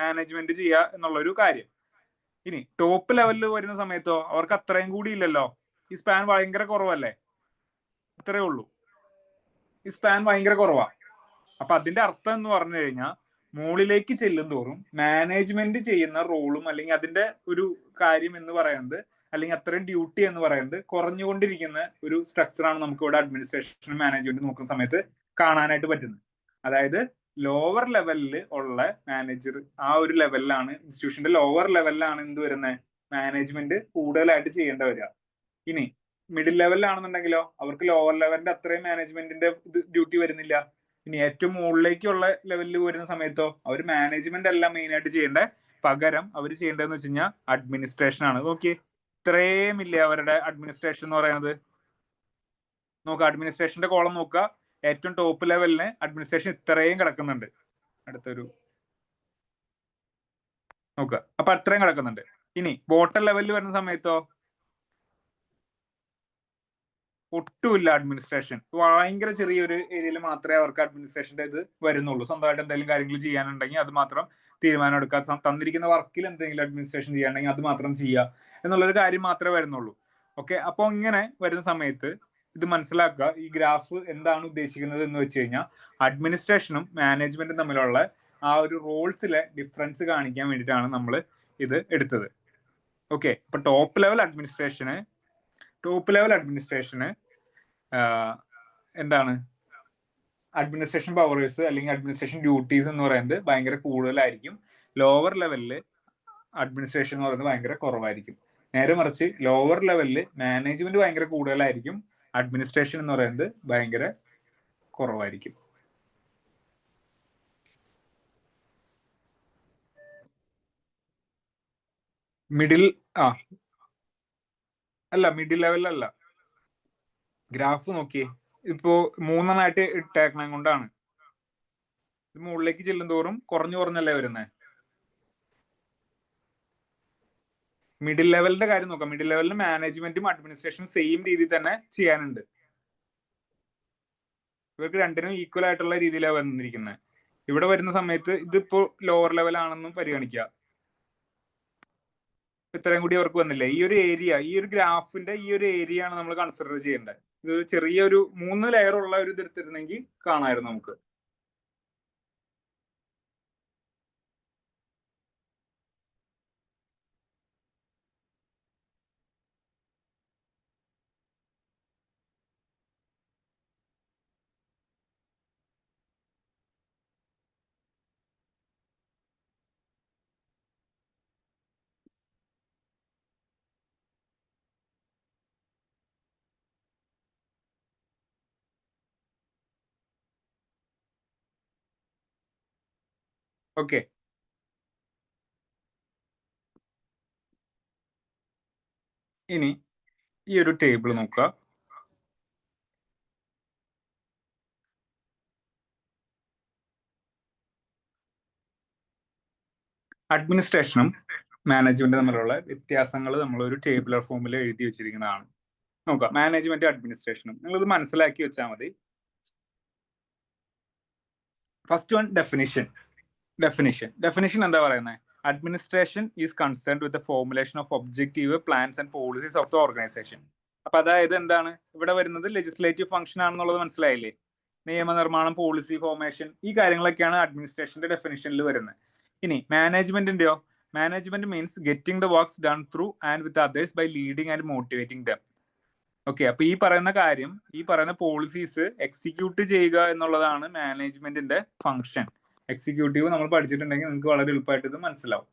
മാനേജ്മെന്റ് ചെയ്യുക എന്നുള്ളൊരു കാര്യം. ഇനി ടോപ്പ് ലെവലിൽ വരുന്ന സമയത്തോ അവർക്ക് അത്രയും കൂടി ഇല്ലല്ലോ. ഈ സ്പാൻ ഭയങ്കര കുറവല്ലേ, ഇത്രയേ ഉള്ളൂ. ഈ സ്പാൻ ഭയങ്കര കുറവാ. അപ്പൊ അതിന്റെ അർത്ഥം എന്ന് പറഞ്ഞു കഴിഞ്ഞാൽ മുകളിലേക്ക് ചെല്ലും തോറും മാനേജ്മെന്റ് ചെയ്യുന്ന റോളും അല്ലെങ്കിൽ അതിന്റെ ഒരു കാര്യം എന്ന് പറയുന്നത്, അല്ലെങ്കിൽ അത്രയും ഡ്യൂട്ടി എന്ന് പറയുന്നത് കുറഞ്ഞുകൊണ്ടിരിക്കുന്ന ഒരു സ്ട്രക്ചറാണ് നമുക്ക് ഇവിടെ അഡ്മിനിസ്ട്രേഷൻ മാനേജ്മെന്റ് നോക്കുന്ന സമയത്ത് കാണാനായിട്ട് പറ്റുന്നത്. അതായത് ലോവർ ലെവലിൽ ഉള്ള മാനേജർ ആ ഒരു ലെവലിലാണ്, ഇൻസ്റ്റിറ്റ്യൂഷന്റെ ലോവർ ലെവലിലാണ് എന്ത് വരുന്നത്, മാനേജ്മെന്റ് കൂടുതലായിട്ട് ചെയ്യേണ്ട വരിക. ഇനി മിഡിൽ ലെവലിലാണെന്നുണ്ടെങ്കിലോ അവർക്ക് ലോവർ ലെവലിന്റെ അത്രയും മാനേജ്മെന്റിന്റെ ഡ്യൂട്ടി വരുന്നില്ല. ഇനി ഏറ്റവും മുകളിലേക്കുള്ള ലെവലിൽ വരുന്ന സമയത്തോ അവർ മാനേജ്മെന്റ് അല്ല മെയിൻ ആയിട്ട് ചെയ്യേണ്ടത്, പകരം അവർ ചെയ്യേണ്ടതെന്ന് വെച്ച് കഴിഞ്ഞാൽ അഡ്മിനിസ്ട്രേഷൻ ആണ്. നോക്കിയേ, ഇത്രയും ഇല്ലേ അവരുടെ അഡ്മിനിസ്ട്രേഷൻ എന്ന് പറയുന്നത്. നോക്കുക, അഡ്മിനിസ്ട്രേഷന്റെ കോളം നോക്കുക, ഏറ്റവും ടോപ്പ് ലെവലിന് അഡ്മിനിസ്ട്രേഷൻ ഇത്രയും കിടക്കുന്നുണ്ട്. അടുത്തൊരു നോക്കുക, അപ്പൊ അത്രയും കിടക്കുന്നുണ്ട്. ഇനി ബോട്ടം ലെവലിൽ വരുന്ന സമയത്തോ ഒട്ടുമില്ല അഡ്മിനിസ്ട്രേഷൻ. ഭയങ്കര ചെറിയൊരു ഏരിയയിൽ മാത്രമേ അവർക്ക് അഡ്മിനിസ്ട്രേഷന്റെ ഇത് വരുന്നുള്ളൂ. സ്വന്തമായിട്ട് എന്തെങ്കിലും കാര്യങ്ങൾ ചെയ്യാനുണ്ടെങ്കിൽ അത് മാത്രം തീരുമാനം എടുക്കുക, തന്നിരിക്കുന്ന വർക്കിൽ എന്തെങ്കിലും അഡ്മിനിസ്ട്രേഷൻ ചെയ്യാനുണ്ടെങ്കിൽ അത് മാത്രം ചെയ്യുക എന്നുള്ളൊരു കാര്യം മാത്രമേ വരുന്നുള്ളൂ. ഓക്കെ, അപ്പോൾ ഇങ്ങനെ വരുന്ന സമയത്ത് ഇത് മനസ്സിലാക്കുക, ഈ ഗ്രാഫ് എന്താണ് ഉദ്ദേശിക്കുന്നത് എന്ന് വെച്ച് കഴിഞ്ഞാൽ അഡ്മിനിസ്ട്രേഷനും മാനേജ്മെന്റും തമ്മിലുള്ള ആ ഒരു റോൾസിലെ ഡിഫറൻസ് കാണിക്കാൻ വേണ്ടിയിട്ടാണ് നമ്മൾ ഇത് എടുത്തത്. ഓക്കെ, ഇപ്പൊ ടോപ്പ് ലെവൽ അഡ്മിനിസ്ട്രേഷന് എന്താണ് അഡ്മിനിസ്ട്രേഷൻ പവേഴ്സ് അല്ലെങ്കിൽ അഡ്മിനിസ്ട്രേഷൻ ഡ്യൂട്ടീസ് എന്ന് പറയുന്നത് ഭയങ്കര കൂടുതലായിരിക്കും. ലോവർ ലെവലിൽ അഡ്മിനിസ്ട്രേഷൻ എന്ന് പറയുന്നത് ഭയങ്കര കുറവായിരിക്കും. നേരെ മറിച്ച് ലോവർ ലെവലിൽ മാനേജ്മെന്റ് ഭയങ്കര കൂടുതലായിരിക്കും, അഡ്മിനിസ്ട്രേഷൻ എന്ന് പറയുന്നത് ഭയങ്കര കുറവായിരിക്കും. മിഡിൽ അല്ല, മിഡിൽ ലെവലല്ല. ഗ്രാഫ് നോക്കിയേ, ഇപ്പോ 3 ഇട്ടേക്കണം കൊണ്ടാണ്. മുകളിലേക്ക് ചെല്ലും തോറും കുറഞ്ഞു കുറഞ്ഞല്ലേ വരുന്നത്. മിഡിൽ ലെവലിന്റെ കാര്യം നോക്കാം. മിഡിൽ ലെവലിൽ മാനേജ്മെന്റും അഡ്മിനിസ്ട്രേഷനും സെയിം രീതിയിൽ തന്നെ ചെയ്യാനുണ്ട്. ഇവർക്ക് രണ്ടിനും ഈക്വൽ ആയിട്ടുള്ള രീതിയിലാണ് വന്നിരിക്കുന്നത്. ഇവിടെ വരുന്ന സമയത്ത് ഇതിപ്പോ ലോവർ ലെവൽ ആണെന്നും പരിഗണിക്കുക. ഇത്രയും കൂടി അവർക്ക് വന്നില്ല. ഈ ഒരു ഏരിയ, ഈ ഒരു ഗ്രാഫിന്റെ ഈ ഒരു ഏരിയ ആണ് നമ്മൾ കൺസിഡർ ചെയ്യേണ്ടത്. ഇത് ചെറിയൊരു 3 ലെയർ ഉള്ള ഒരു ഇതെടുത്തിരുന്നെങ്കിൽ കാണാമായിരുന്നു നമുക്ക്. ഓക്കെ, ഇനി ഈ ഒരു ടേബിൾ നോക്കുക. അഡ്മിനിസ്ട്രേഷനും മാനേജ്മെന്റ് തമ്മിലുള്ള വ്യത്യാസങ്ങൾ നമ്മൾ ഒരു ടേബിളർ ഫോമിൽ എഴുതി വെച്ചിരിക്കുന്നതാണ്. നോക്കാം, മാനേജ്മെന്റ് അഡ്മിനിസ്ട്രേഷനും നിങ്ങളിത് മനസ്സിലാക്കി വെച്ചാൽ മതി. ഫസ്റ്റ് വൺ, ഡെഫിനിഷൻ എന്താ പറയുന്നത്? Administration is concerned with the formulation of objective plans and policies of the organisation. അപ്പൊ അതായത് എന്താണ് ഇവിടെ വരുന്നത്? ലെജിസ്ലേറ്റീവ് ഫംഗ്ഷൻ ആണെന്നുള്ളത് മനസ്സിലായില്ലേ? നിയമനിർമ്മാണം, പോളിസി ഫോർമേഷൻ, ഈ കാര്യങ്ങളൊക്കെയാണ് അഡ്മിനിസ്ട്രേഷന്റെ ഡെഫിനിഷനിൽ വരുന്നത്. ഇനി മാനേജ്മെന്റിന്റെയോ? Management means getting the works done through and with others by leading and motivating them. Okay, അപ്പൊ ഈ പറയുന്ന കാര്യം, ഈ പറയുന്ന പോളിസീസ് എക്സിക്യൂട്ട് ചെയ്യുക എന്നുള്ളതാണ് മാനേജ്മെന്റിന്റെ ഫംഗ്ഷൻ. എക്സിക്യൂട്ടീവ് നമ്മൾ പഠിച്ചിട്ടുണ്ടെങ്കിൽ നിങ്ങൾക്ക് വളരെ എളുപ്പമായിട്ട് ഇത് മനസ്സിലാവും.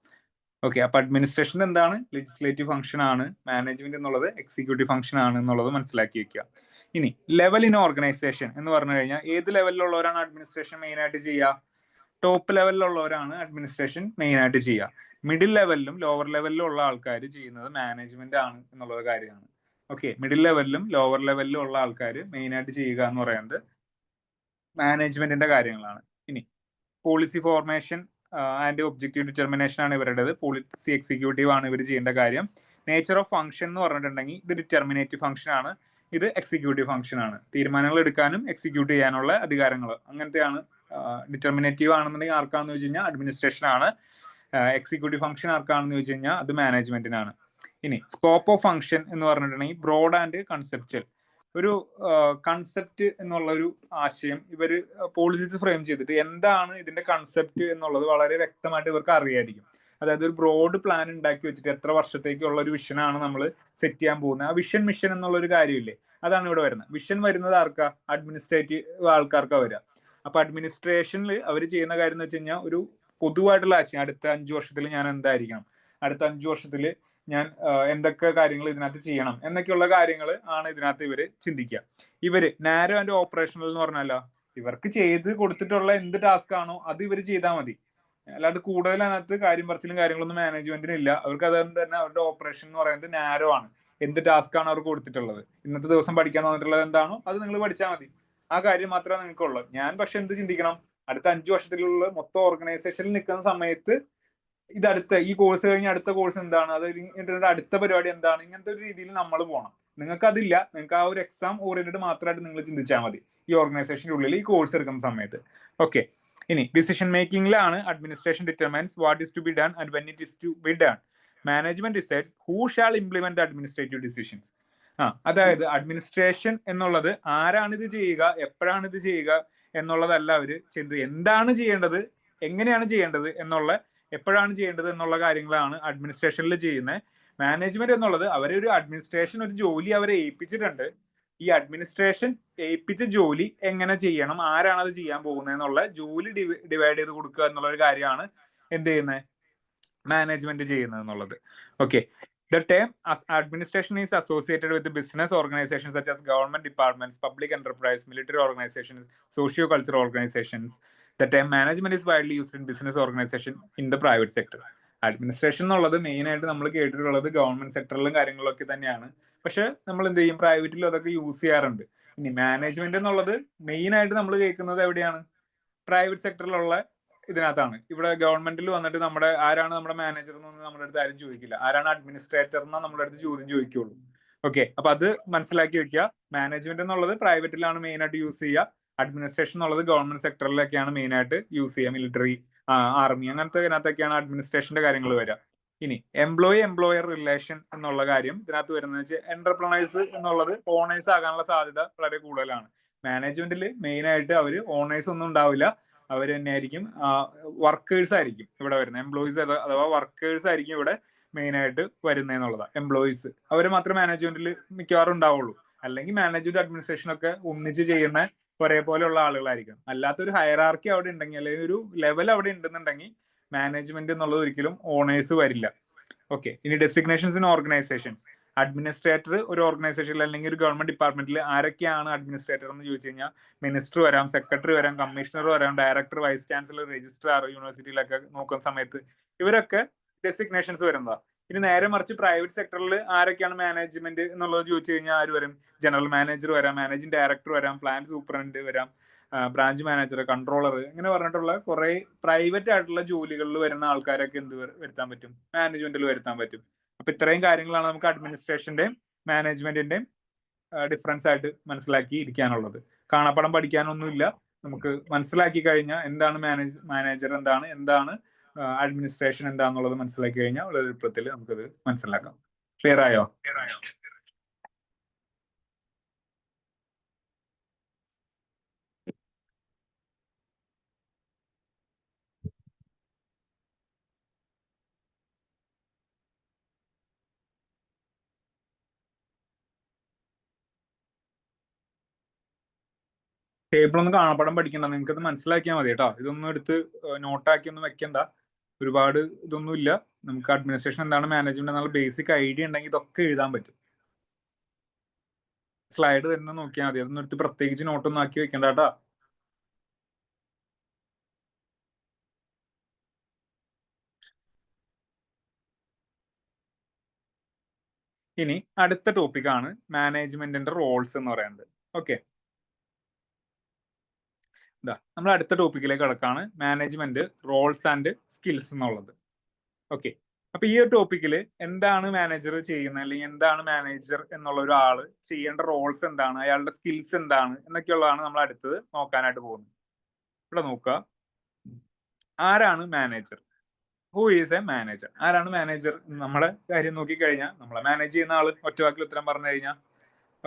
ഓക്കെ, അപ്പൊ അഡ്മിനിസ്ട്രേഷൻ എന്താണ്? ലെജിസ്ലേറ്റീവ് ഫംഗ്ഷൻ ആണ്. മാനേജ്മെന്റ് എന്നുള്ളത് എക്സിക്യൂട്ടീവ് ഫംഗ്ഷൻ ആണ് എന്നുള്ളത് മനസ്സിലാക്കി വെക്കുക. ഇനി ലെവൽ ഇൻ ഓർഗനൈസേഷൻ എന്ന് പറഞ്ഞു കഴിഞ്ഞാൽ ഏത് ലെവലിലുള്ളവരാണ് അഡ്മിനിസ്ട്രേഷൻ മെയിൻ ആയിട്ട് ചെയ്യുക? ടോപ്പ് ലെവലിലുള്ളവരാണ് അഡ്മിനിസ്ട്രേഷൻ മെയിൻ ആയിട്ട് ചെയ്യുക. മിഡിൽ ലെവലിലും ലോവർ ലെവലിലും ഉള്ള ആൾക്കാർ ചെയ്യുന്നത് മാനേജ്മെന്റ് ആണ് എന്നുള്ള കാര്യമാണ്. ഓക്കെ, മിഡിൽ ലെവലിലും ലോവർ ലെവലിലും ഉള്ള ആൾക്കാർ മെയിൻ ആയിട്ട് ചെയ്യുക എന്ന് പറയുന്നത് മാനേജ്മെന്റിന്റെ കാര്യങ്ങളാണ്. ഇനി policy formation and objective determination ആണ് ഇവരുടേത്. പോളിസി എക്സിക്യൂട്ടീവ് ആണ് ഇവർ ചെയ്യേണ്ട കാര്യം. നേച്ചർ ഓഫ് ഫംഗ്ഷൻ എന്ന് പറഞ്ഞിട്ടുണ്ടെങ്കിൽ ഇത് ഡിറ്റർമിനേറ്റീവ് ഫംഗ്ഷൻ ആണ്, ഇത് എക്സിക്യൂട്ടീവ് ഫംഗ്ഷൻ ആണ്. തീരുമാനങ്ങൾ എടുക്കാനും എക്സിക്യൂട്ട് ചെയ്യാനുള്ള അധികാരങ്ങൾ അങ്ങനത്തെയാണ്. ഡിറ്റർമിനേറ്റീവ് ആണെന്നുണ്ടെങ്കിൽ ആർക്കാണെന്ന് വെച്ച് കഴിഞ്ഞാൽ അഡ്മിനിസ്ട്രേഷൻ ആണ്. എക്സിക്യൂട്ടീവ് ഫംഗ്ഷൻ ആർക്കാണെന്ന് വെച്ച് കഴിഞ്ഞാൽ അത് മാനേജ്മെന്റിനാണ്. ഇനി സ്കോപ്പ് ഓഫ് ഫംഗ്ഷൻ എന്ന് പറഞ്ഞിട്ടുണ്ടെങ്കിൽ ബ്രോഡ് ആൻഡ് കൺസെപ്ച്വൽ. ഒരു കൺസെപ്റ്റ് എന്നുള്ള ഒരു ആശയം ഇവർ പോളിസീസ് ഫ്രെയിം ചെയ്തിട്ട് എന്താണ് ഇതിന്റെ കൺസെപ്റ്റ് എന്നുള്ളത് വളരെ വ്യക്തമായിട്ട് ഇവർക്ക് അറിയായിരിക്കും. അതായത് ഒരു ബ്രോഡ് പ്ലാൻ ഉണ്ടാക്കി വെച്ചിട്ട് എത്ര വർഷത്തേക്കുള്ള ഒരു വിഷനാണ് നമ്മൾ സെറ്റ് ചെയ്യാൻ പോകുന്നത്. ആ വിഷൻ മിഷൻ എന്നുള്ള ഒരു കാര്യമില്ലേ, അതാണ് ഇവിടെ വരുന്നത്. വിഷൻ വരുന്നത് ആർക്കാ? അഡ്മിനിസ്ട്രേറ്റീവ് ആൾക്കാർക്കാ വരിക. അപ്പൊ അഡ്മിനിസ്ട്രേഷനിൽ അവർ ചെയ്യുന്ന കാര്യം എന്ന് വെച്ച് കഴിഞ്ഞാൽ ഒരു പൊതുവായിട്ടുള്ള ആശയം, അടുത്ത 5 വർഷത്തിൽ ഞാൻ എന്തായിരിക്കണം, അടുത്ത 5 വർഷത്തിൽ ഞാൻ എന്തൊക്കെ കാര്യങ്ങൾ ഇതിനകത്ത് ചെയ്യണം എന്നൊക്കെയുള്ള കാര്യങ്ങൾ ആണ് ഇതിനകത്ത് ഇവര് ചിന്തിക്കുക. ഇവര് നാരോ ആൻഡ് ഓപ്പറേഷണൽ എന്ന് പറഞ്ഞാലോ, ഇവർക്ക് ചെയ്ത് കൊടുത്തിട്ടുള്ള എന്ത് ടാസ്ക് ആണോ അത് ഇവർ ചെയ്താൽ മതി. അല്ലാണ്ട് കൂടുതൽ അതിനകത്ത് കാര്യം പറച്ചിലും കാര്യങ്ങളൊന്നും മാനേജ്മെന്റിന് ഇല്ല. അവർക്ക് അതുകൊണ്ട് തന്നെ അവരുടെ ഓപ്പറേഷൻ എന്ന് പറയുന്നത് നാരോ ആണ്. എന്ത് ടാസ്ക് ആണ് അവർക്ക് കൊടുത്തിട്ടുള്ളത്, ഇന്നത്തെ ദിവസം പഠിക്കാൻ തന്നിട്ടുള്ളത് എന്താണോ അത് നിങ്ങൾ പഠിച്ചാൽ മതി. ആ കാര്യം മാത്രമേ നിങ്ങൾക്കുള്ളൂ. ഞാൻ പക്ഷെ എന്ത് ചിന്തിക്കണം? അടുത്ത 5 വർഷത്തിലുള്ള മൊത്തം ഓർഗനൈസേഷനിൽ നിൽക്കുന്ന സമയത്ത് ഇത് അടുത്ത ഈ കോഴ്സ് കഴിഞ്ഞ് അടുത്ത കോഴ്സ് എന്താണ്, അത് അടുത്ത പരിപാടി എന്താണ്, ഇങ്ങനത്തെ ഒരു രീതിയിൽ നമ്മൾ പോകണം. നിങ്ങൾക്ക് അതില്ല. നിങ്ങൾക്ക് ആ ഒരു എക്സാം ഓറിയന്റഡ് മാത്രമായിട്ട് നിങ്ങൾ ചിന്തിച്ചാൽ മതി ഈ ഓർഗനൈസേഷൻ്റെ ഉള്ളിൽ ഈ കോഴ്സ് എടുക്കുന്ന സമയത്ത്. ഓക്കെ, ഇനി ഡിസിഷൻ മേക്കിംഗിലാണ് administration determines what is to be done and when it is to be done. Management decides who shall implement the administrative decisions. അതായത് അഡ്മിനിസ്ട്രേഷൻ എന്നുള്ളത് ആരാണ് ഇത് ചെയ്യുക, എപ്പോഴാണ് ഇത് ചെയ്യുക എന്നുള്ളതല്ല അവർ ചെയ്ത് എന്താണ് ചെയ്യേണ്ടത്, എങ്ങനെയാണ് ചെയ്യേണ്ടത് എന്നുള്ള, എപ്പോഴാണ് ചെയ്യേണ്ടത് എന്നുള്ള കാര്യങ്ങളാണ് അഡ്മിനിസ്ട്രേഷനിൽ ചെയ്യുന്നത്. മാനേജ്മെന്റ് എന്നുള്ളത് അവരെ ഒരു അഡ്മിനിസ്ട്രേഷൻ ഒരു ജോലി അവരെ ഏൽപ്പിച്ചിട്ടുണ്ട്. ഈ അഡ്മിനിസ്ട്രേഷൻ ഏൽപ്പിച്ച ജോലി എങ്ങനെ ചെയ്യണം, ആരാണ് അത് ചെയ്യാൻ പോകുന്നത് എന്നുള്ള ജോലി ഡിവൈഡ് ചെയ്ത് കൊടുക്കുക എന്നുള്ള ഒരു കാര്യമാണ് എന്ത് ചെയ്യുന്നത്, മാനേജ്മെന്റ് ചെയ്യുന്നത് എന്നുള്ളത്. Okay, the term administration is associated with the business organizations such as government departments, public enterprise, military organizations, socio-cultural organizations. The term management is widely used in business organization in the private sector. Administration എന്നുള്ളത് മെയിൻ ആയിട്ട് നമ്മൾ കേട്ടിട്ടുള്ളത് ഗവൺമെന്റ് സെക്ടറിലും കാര്യങ്ങളിലൊക്കെ തന്നെയാണ്. പക്ഷെ നമ്മൾ എന്ത് ചെയ്യും, പ്രൈവറ്റിലും അതൊക്കെ യൂസ് ചെയ്യാറുണ്ട്. ഇനി മാനേജ്മെന്റ് എന്നുള്ളത് മെയിൻ ആയിട്ട് നമ്മൾ കേൾക്കുന്നത് എവിടെയാണ്? പ്രൈവറ്റ് സെക്ടറിലുള്ള ഇതിനകത്താണ്. ഇവിടെ ഗവൺമെന്റിൽ വന്നിട്ട് ആരാണ് നമ്മുടെ മാനേജർ എന്നൊന്നും നമ്മുടെ അടുത്ത് ആരും ചോദിക്കില്ല. ആരാണ് അഡ്മിനിസ്ട്രേറ്റർ എന്നാ നമ്മുടെ അടുത്ത് ചോദ്യം ചോദിക്കുള്ളൂ. ഓക്കെ, അപ്പൊ അത് മനസ്സിലാക്കി വെക്കുക. മാനേജ്മെന്റ് എന്നുള്ളത് പ്രൈവറ്റിലാണ് മെയിൻ ആയിട്ട് യൂസ് ചെയ്യുക. അഡ്മിനിസ്ട്രേഷൻ എന്നുള്ളത് ഗവൺമെന്റ് സെക്ടറിലൊക്കെയാണ് മെയിൻ ആയിട്ട് യൂസ് ചെയ്യുക. മിലിറ്ററി, ആർമി, അങ്ങനത്തെ ഇതിനകത്തൊക്കെയാണ് അഡ്മിനിസ്ട്രേഷന്റെ കാര്യങ്ങൾ വരിക. ഇനി എംപ്ലോയർ റിലേഷൻ എന്നുള്ള കാര്യം ഇതിനകത്ത് വരുന്നത് വെച്ചാൽ എന്റർപ്രണേഴ്സ് എന്നുള്ളത് ഓണേഴ്സ് ആകാനുള്ള സാധ്യത വളരെ കൂടുതലാണ്. മാനേജ്മെന്റിൽ മെയിൻ ആയിട്ട് അവർ ഓണേഴ്സ് ഒന്നും ഉണ്ടാവില്ല. അവർ തന്നെ ആയിരിക്കും വർക്കേഴ്സ് ആയിരിക്കും ഇവിടെ വരുന്നത്. എംപ്ലോയീസ് അഥവാ വർക്കേഴ്സ് ആയിരിക്കും ഇവിടെ മെയിൻ ആയിട്ട് വരുന്നതെന്നുള്ളതാണ്. എംപ്ലോയീസ് അവർ മാത്രമേ മാനേജ്മെന്റിൽ മിക്കവാറും ഉണ്ടാവുള്ളൂ. അല്ലെങ്കിൽ മാനേജ്മെന്റ് അഡ്മിനിസ്ട്രേഷൻ ഒക്കെ ഒന്നിച്ച് ചെയ്യുന്ന ഒരേപോലെയുള്ള ആളുകളായിരിക്കും. അല്ലാത്തൊരു ഹയറാർക്കി അവിടെ ഉണ്ടെങ്കിൽ, അല്ലെങ്കിൽ ഒരു ലെവൽ അവിടെ ഉണ്ടെന്നുണ്ടെങ്കിൽ മാനേജ്മെന്റ് എന്നുള്ളത് ഒരിക്കലും ഓണേഴ്സ് വരില്ല. ഓക്കെ, ഇനി ഡെസിഗ്നേഷൻസ് ഇൻ ഓർഗനൈസേഷൻസ്. അഡ്മിനിസ്ട്രേറ്റർ ഒരു ഓർഗനൈസേഷനിൽ അല്ലെങ്കിൽ ഒരു ഗവൺമെന്റ് ഡിപ്പാർട്ട്മെന്റിൽ ആരൊക്കെയാണ് അഡ്മിനിസ്ട്രേറ്റർ എന്ന് ചോദിച്ചു കഴിഞ്ഞാൽ മിനിസ്റ്റർ വരാം, സെക്രട്ടറി വരാം, കമ്മീഷണർ വരാം, ഡയറക്ടർ, വൈസ് ചാൻസലർ, രജിസ്ട്രാർ, യൂണിവേഴ്സിറ്റിയിലൊക്കെ നോക്കുന്ന സമയത്ത് ഇവരൊക്കെ ഡെസിഗ്നേഷൻസ് വരുന്നതാ. ഇനി നേരെ മറിച്ച് പ്രൈവറ്റ് സെക്ടറിൽ ആരൊക്കെയാണ് മാനേജ്മെന്റ് എന്നുള്ളത് ചോദിച്ചു കഴിഞ്ഞാൽ ആര് വരും? ജനറൽ മാനേജർ വരാം, മാനേജിംഗ് ഡയറക്ടർ വരാം, പ്ലാൻ സൂപ്രണ്ട് വരാം, ബ്രാഞ്ച് മാനേജർ, കൺട്രോളർ, ഇങ്ങനെ പറഞ്ഞിട്ടുള്ള കുറെ പ്രൈവറ്റ് ആയിട്ടുള്ള ജോലികളിൽ വരുന്ന ആൾക്കാരൊക്കെ എന്ത് വരുത്താൻ പറ്റും? മാനേജ്മെന്റിൽ വരുത്താൻ പറ്റും. അപ്പൊ ഇത്രയും കാര്യങ്ങളാണ് നമുക്ക് അഡ്മിനിസ്ട്രേഷന്റെയും മാനേജ്മെന്റിന്റെയും ഡിഫറൻസ് ആയിട്ട് മനസ്സിലാക്കി ഇരിക്കാനുള്ളത്. കാണാപ്പടം പഠിക്കാനൊന്നുമില്ല. നമുക്ക് മനസ്സിലാക്കി കഴിഞ്ഞാൽ എന്താണ് മാനേജർ എന്താണ് അഡ്മിനിസ്ട്രേഷൻ എന്താന്നുള്ളത് മനസ്സിലാക്കി കഴിഞ്ഞാൽ വളരെ എളുപ്പത്തിൽ നമുക്കത് മനസ്സിലാക്കാം. ക്ലിയർ ആയോ? ടേബിൾ ഒന്ന് കാണാപ്പടം പഠിക്കണ്ട, നിങ്ങൾക്ക് അത് മനസ്സിലാക്കിയാൽ മതി കേട്ടോ. ഇതൊന്നും എടുത്ത് നോട്ടാക്കി ഒന്നും വെക്കണ്ട. ഒരുപാട് ഇതൊന്നും ഇല്ല. നമുക്ക് അഡ്മിനിസ്ട്രേഷൻ എന്താണ്, മാനേജ്മെന്റ് എന്നുള്ള ബേസിക് ഐഡിയ ഉണ്ടെങ്കിൽ ഇതൊക്കെ എഴുതാൻ പറ്റും. സ്ലൈഡ് തന്നെ നോക്കിയാൽ മതി. അതൊന്നും എടുത്ത് പ്രത്യേകിച്ച് നോട്ടൊന്നും ആക്കി വെക്കണ്ട കേട്ടോ. ഇനി അടുത്ത ടോപ്പിക്കാണ് മാനേജ്മെന്റിന്റെ റോൾസ് എന്ന് പറയുന്നത്. ഓക്കെ, നമ്മൾ അടുത്ത ടോപ്പിക്കിലേക്ക് കടക്കാണ്. മാനേജ്മെന്റ് റോൾസ് ആൻഡ് സ്കിൽസ് എന്നുള്ളത്. ഓക്കെ, അപ്പൊ ഈ ഒരു ടോപ്പിക്കിൽ എന്താണ് മാനേജർ ചെയ്യുന്നത്, അല്ലെങ്കിൽ എന്താണ് മാനേജർ എന്നുള്ള ഒരാള് ചെയ്യേണ്ട റോൾസ് എന്താണ്, അയാളുടെ സ്കിൽസ് എന്താണ് എന്നൊക്കെയുള്ളതാണ് നമ്മൾ അടുത്തത് നോക്കാനായിട്ട് പോകുന്നത്. ഇവിടെ നോക്കുക, ആരാണ് manager? Who is A manager? ആരാണ് മാനേജർ? നമ്മുടെ കാര്യം നോക്കിക്കഴിഞ്ഞാൽ നമ്മളെ മാനേജ് ചെയ്യുന്ന ആള് ഒറ്റവാക്കിൽ ഉത്തരം പറഞ്ഞു കഴിഞ്ഞാൽ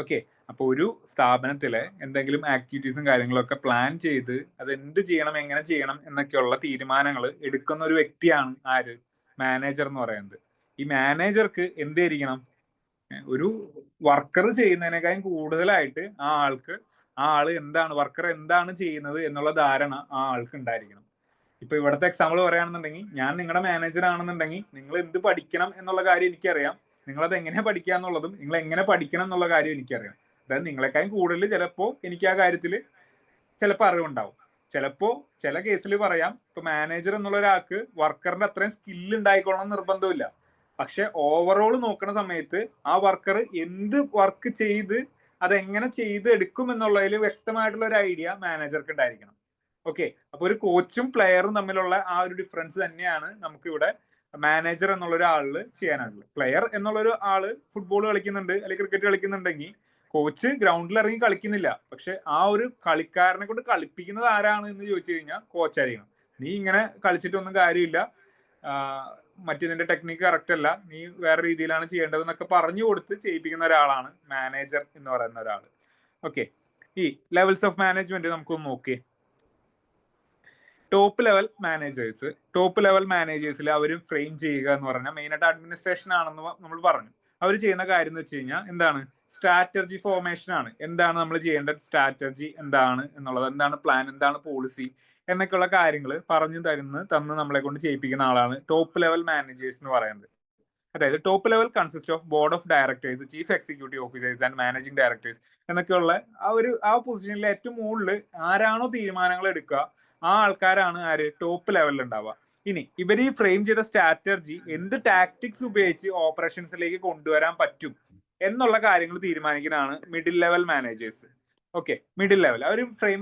ഓക്കെ. അപ്പൊ ഒരു സ്ഥാപനത്തിലെ എന്തെങ്കിലും ആക്ടിവിറ്റീസും കാര്യങ്ങളൊക്കെ പ്ലാൻ ചെയ്ത് അത് എന്ത് ചെയ്യണം, എങ്ങനെ ചെയ്യണം എന്നൊക്കെയുള്ള തീരുമാനങ്ങൾ എടുക്കുന്ന ഒരു വ്യക്തിയാണ് ആര്? മാനേജർ എന്ന് പറയുന്നത്. ഈ മാനേജർക്ക് എന്തായിരിക്കണം? ഒരു വർക്കർ ചെയ്യുന്നതിനേക്കാളും കൂടുതലായിട്ട് ആ ആള് എന്താണ്, വർക്കർ എന്താണ് ചെയ്യുന്നത് എന്നുള്ള ധാരണ ആ ആൾക്ക് ഉണ്ടായിരിക്കണം. ഇപ്പൊ ഇവിടുത്തെ എക്സാമ്പിൾ പറയുകയാണെന്നുണ്ടെങ്കിൽ, ഞാൻ നിങ്ങളുടെ മാനേജർ ആണെന്നുണ്ടെങ്കിൽ നിങ്ങൾ എന്ത് പഠിക്കണം എന്നുള്ള കാര്യം എനിക്കറിയാം. നിങ്ങളത് എങ്ങനെ പഠിക്കുക എന്നുള്ളതും നിങ്ങൾ എങ്ങനെ പഠിക്കണം എന്നുള്ള കാര്യം എനിക്കറിയാം. അതായത് നിങ്ങളെക്കാളും കൂടുതൽ ചിലപ്പോൾ എനിക്ക് ആ കാര്യത്തിൽ ചിലപ്പോൾ അറിവുണ്ടാവും. ചിലപ്പോ ചില കേസിൽ പറയാം, ഇപ്പൊ മാനേജർ എന്നുള്ള ഒരാൾക്ക് വർക്കറിന്റെ അത്രയും സ്കില്ല് ഉണ്ടായിക്കൊള്ളണം നിർബന്ധമില്ല. പക്ഷെ ഓവറോൾ നോക്കുന്ന സമയത്ത് ആ വർക്കർ എന്ത് വർക്ക് ചെയ്ത് അതെങ്ങനെ ചെയ്ത് എടുക്കും എന്നുള്ളതിൽ വ്യക്തമായിട്ടുള്ള ഒരു ഐഡിയ മാനേജർക്ക് ഉണ്ടായിരിക്കണം. ഓക്കെ, അപ്പൊ ഒരു കോച്ചും പ്ലെയറും തമ്മിലുള്ള ആ ഒരു ഡിഫറൻസ് തന്നെയാണ് നമുക്ക് ഇവിടെ മാനേജർ എന്നുള്ള ഒരാളില് ചെയ്യാനായിട്ടുള്ളത്. പ്ലെയർ എന്നുള്ള ഒരു ആള് ഫുട്ബോൾ കളിക്കുന്നുണ്ട് അല്ലെങ്കിൽ ക്രിക്കറ്റ് കളിക്കുന്നുണ്ടെങ്കിൽ കോച്ച് ഗ്രൗണ്ടിൽ ഇറങ്ങി കളിക്കുന്നില്ല. പക്ഷെ ആ ഒരു കളിക്കാരനെ കൊണ്ട് കളിപ്പിക്കുന്നത് ആരാണ് എന്ന് ചോദിച്ചു കഴിഞ്ഞാൽ കോച്ചായിരിക്കണം. നീ ഇങ്ങനെ കളിച്ചിട്ടൊന്നും കാര്യമില്ല, മറ്റേതിന്റെ ടെക്നിക്ക് കറക്റ്റ് അല്ല, നീ വേറെ രീതിയിലാണ് ചെയ്യേണ്ടത് എന്നൊക്കെ പറഞ്ഞു കൊടുത്ത് ചെയ്യിപ്പിക്കുന്ന ഒരാളാണ് മാനേജർ എന്ന് പറയുന്ന ഒരാൾ. ഓക്കെ, ഈ ലെവൽസ് ഓഫ് മാനേജ്മെന്റ് നമുക്കൊന്ന് നോക്കിയേ. ടോപ്പ് ലെവൽ മാനേജേഴ്സിൽ അവർ ഫ്രെയിം ചെയ്യുക എന്ന് പറഞ്ഞാൽ മെയിനായിട്ട് അഡ്മിനിസ്ട്രേഷൻ ആണെന്ന് നമ്മൾ പറഞ്ഞു. അവർ ചെയ്യുന്ന കാര്യം എന്ന് വെച്ച് കഴിഞ്ഞാൽ എന്താണ്? സ്ട്രാറ്റജി ഫോർമേഷൻ ആണ്. എന്താണ് നമ്മൾ ചെയ്യേണ്ട സ്ട്രാറ്റജി എന്താണ് എന്നുള്ളത്, എന്താണ് പ്ലാൻ, എന്താണ് പോളിസി എന്നൊക്കെയുള്ള കാര്യങ്ങൾ പറഞ്ഞു തന്ന് നമ്മളെ കൊണ്ട് ചെയ്യിപ്പിക്കുന്ന ആളാണ് ടോപ്പ് ലെവൽ മാനേജേഴ്സ് എന്ന് പറയുന്നത്. അതായത് top level consist of board of directors, chief executive officers and managing directors എന്നൊക്കെയുള്ള ആ പൊസിഷനിൽ ഏറ്റവും മുകളിൽ ആരാണോ തീരുമാനങ്ങൾ എടുക്കുക ആ ആൾക്കാരാണ് ആര്? ടോപ്പ് ലെവലിൽ ഉണ്ടാവുക. ഇനി ഇവർ ഈ ഫ്രെയിം ചെയ്ത സ്ട്രാറ്റജി എന്ത് ടാക്ടിക്സ് ഉപയോഗിച്ച് ഓപ്പറേഷൻസിലേക്ക് കൊണ്ടുവരാൻ പറ്റും എന്നുള്ള കാര്യങ്ങൾ തീരുമാനിക്കുന്നതാണ് middle level managers. Okay, middle level അവർ ഫ്രെയിം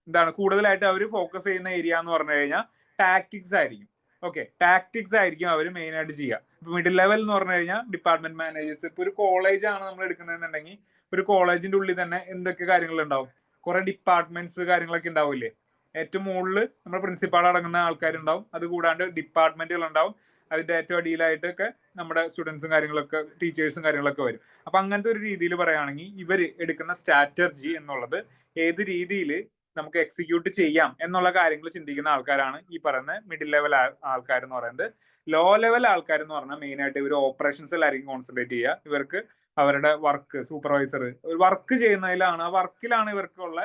എന്താണ് കൂടുതലായിട്ട് അവർ ഫോക്കസ് ചെയ്യുന്ന ഏരിയ എന്ന് പറഞ്ഞു കഴിഞ്ഞാൽ ടാക്ടിക്സ് ആയിരിക്കും. ഓക്കെ, ടാക്ടിക്സ് ആയിരിക്കും അവർ മെയിൻ ആയിട്ട് ചെയ്യുക. ഇപ്പൊ മിഡിൽ ലെവൽ എന്ന് പറഞ്ഞു കഴിഞ്ഞാൽ ഡിപ്പാർട്ട്മെന്റ് മാനേജേഴ്സ്. ഇപ്പൊ ഒരു കോളേജ് ആണ് നമ്മൾ എടുക്കുന്നതെന്നുണ്ടെങ്കിൽ ഒരു കോളേജിന്റെ ഉള്ളിൽ തന്നെ എന്തൊക്കെ കാര്യങ്ങൾ ഉണ്ടാവും, കുറെ ഡിപ്പാർട്ട്മെന്റ്സ് കാര്യങ്ങളൊക്കെ ഉണ്ടാവില്ലേ. ഏറ്റവും മുകളിൽ നമ്മുടെ പ്രിൻസിപ്പാൾ അടങ്ങുന്ന ആൾക്കാരുണ്ടാവും, അതുകൂടാണ്ട് ഡിപ്പാർട്ട്മെന്റുകൾ ഉണ്ടാവും, അതിന്റെ ഏറ്റവും അടിയിലായിട്ടൊക്കെ നമ്മുടെ സ്റ്റുഡൻസും കാര്യങ്ങളൊക്കെ ടീച്ചേഴ്സും കാര്യങ്ങളൊക്കെ വരും. അപ്പൊ അങ്ങനത്തെ ഒരു രീതിയിൽ പറയുകയാണെങ്കിൽ ഇവർ എടുക്കുന്ന സ്ട്രാറ്റജി എന്നുള്ളത് ഏത് രീതിയിൽ നമുക്ക് എക്സിക്യൂട്ട് ചെയ്യാം എന്നുള്ള കാര്യങ്ങൾ ചിന്തിക്കുന്ന ആൾക്കാരാണ് ഈ പറയുന്ന മിഡിൽ ലെവൽ ആൾക്കാർ എന്ന് പറയുന്നത്. ലോ ലെവൽ ആൾക്കാർ എന്ന് പറഞ്ഞാൽ മെയിൻ ആയിട്ട് ഇവർ ഓപ്പറേഷൻസിലായിരിക്കും കോൺസെൻട്രേറ്റ് ചെയ്യുക. ഇവർക്ക് അവരുടെ വർക്ക് സൂപ്പർവൈസർ വർക്ക് ചെയ്യുന്നതിലാണ്, ആ വർക്കിലാണ് ഇവർക്കുള്ള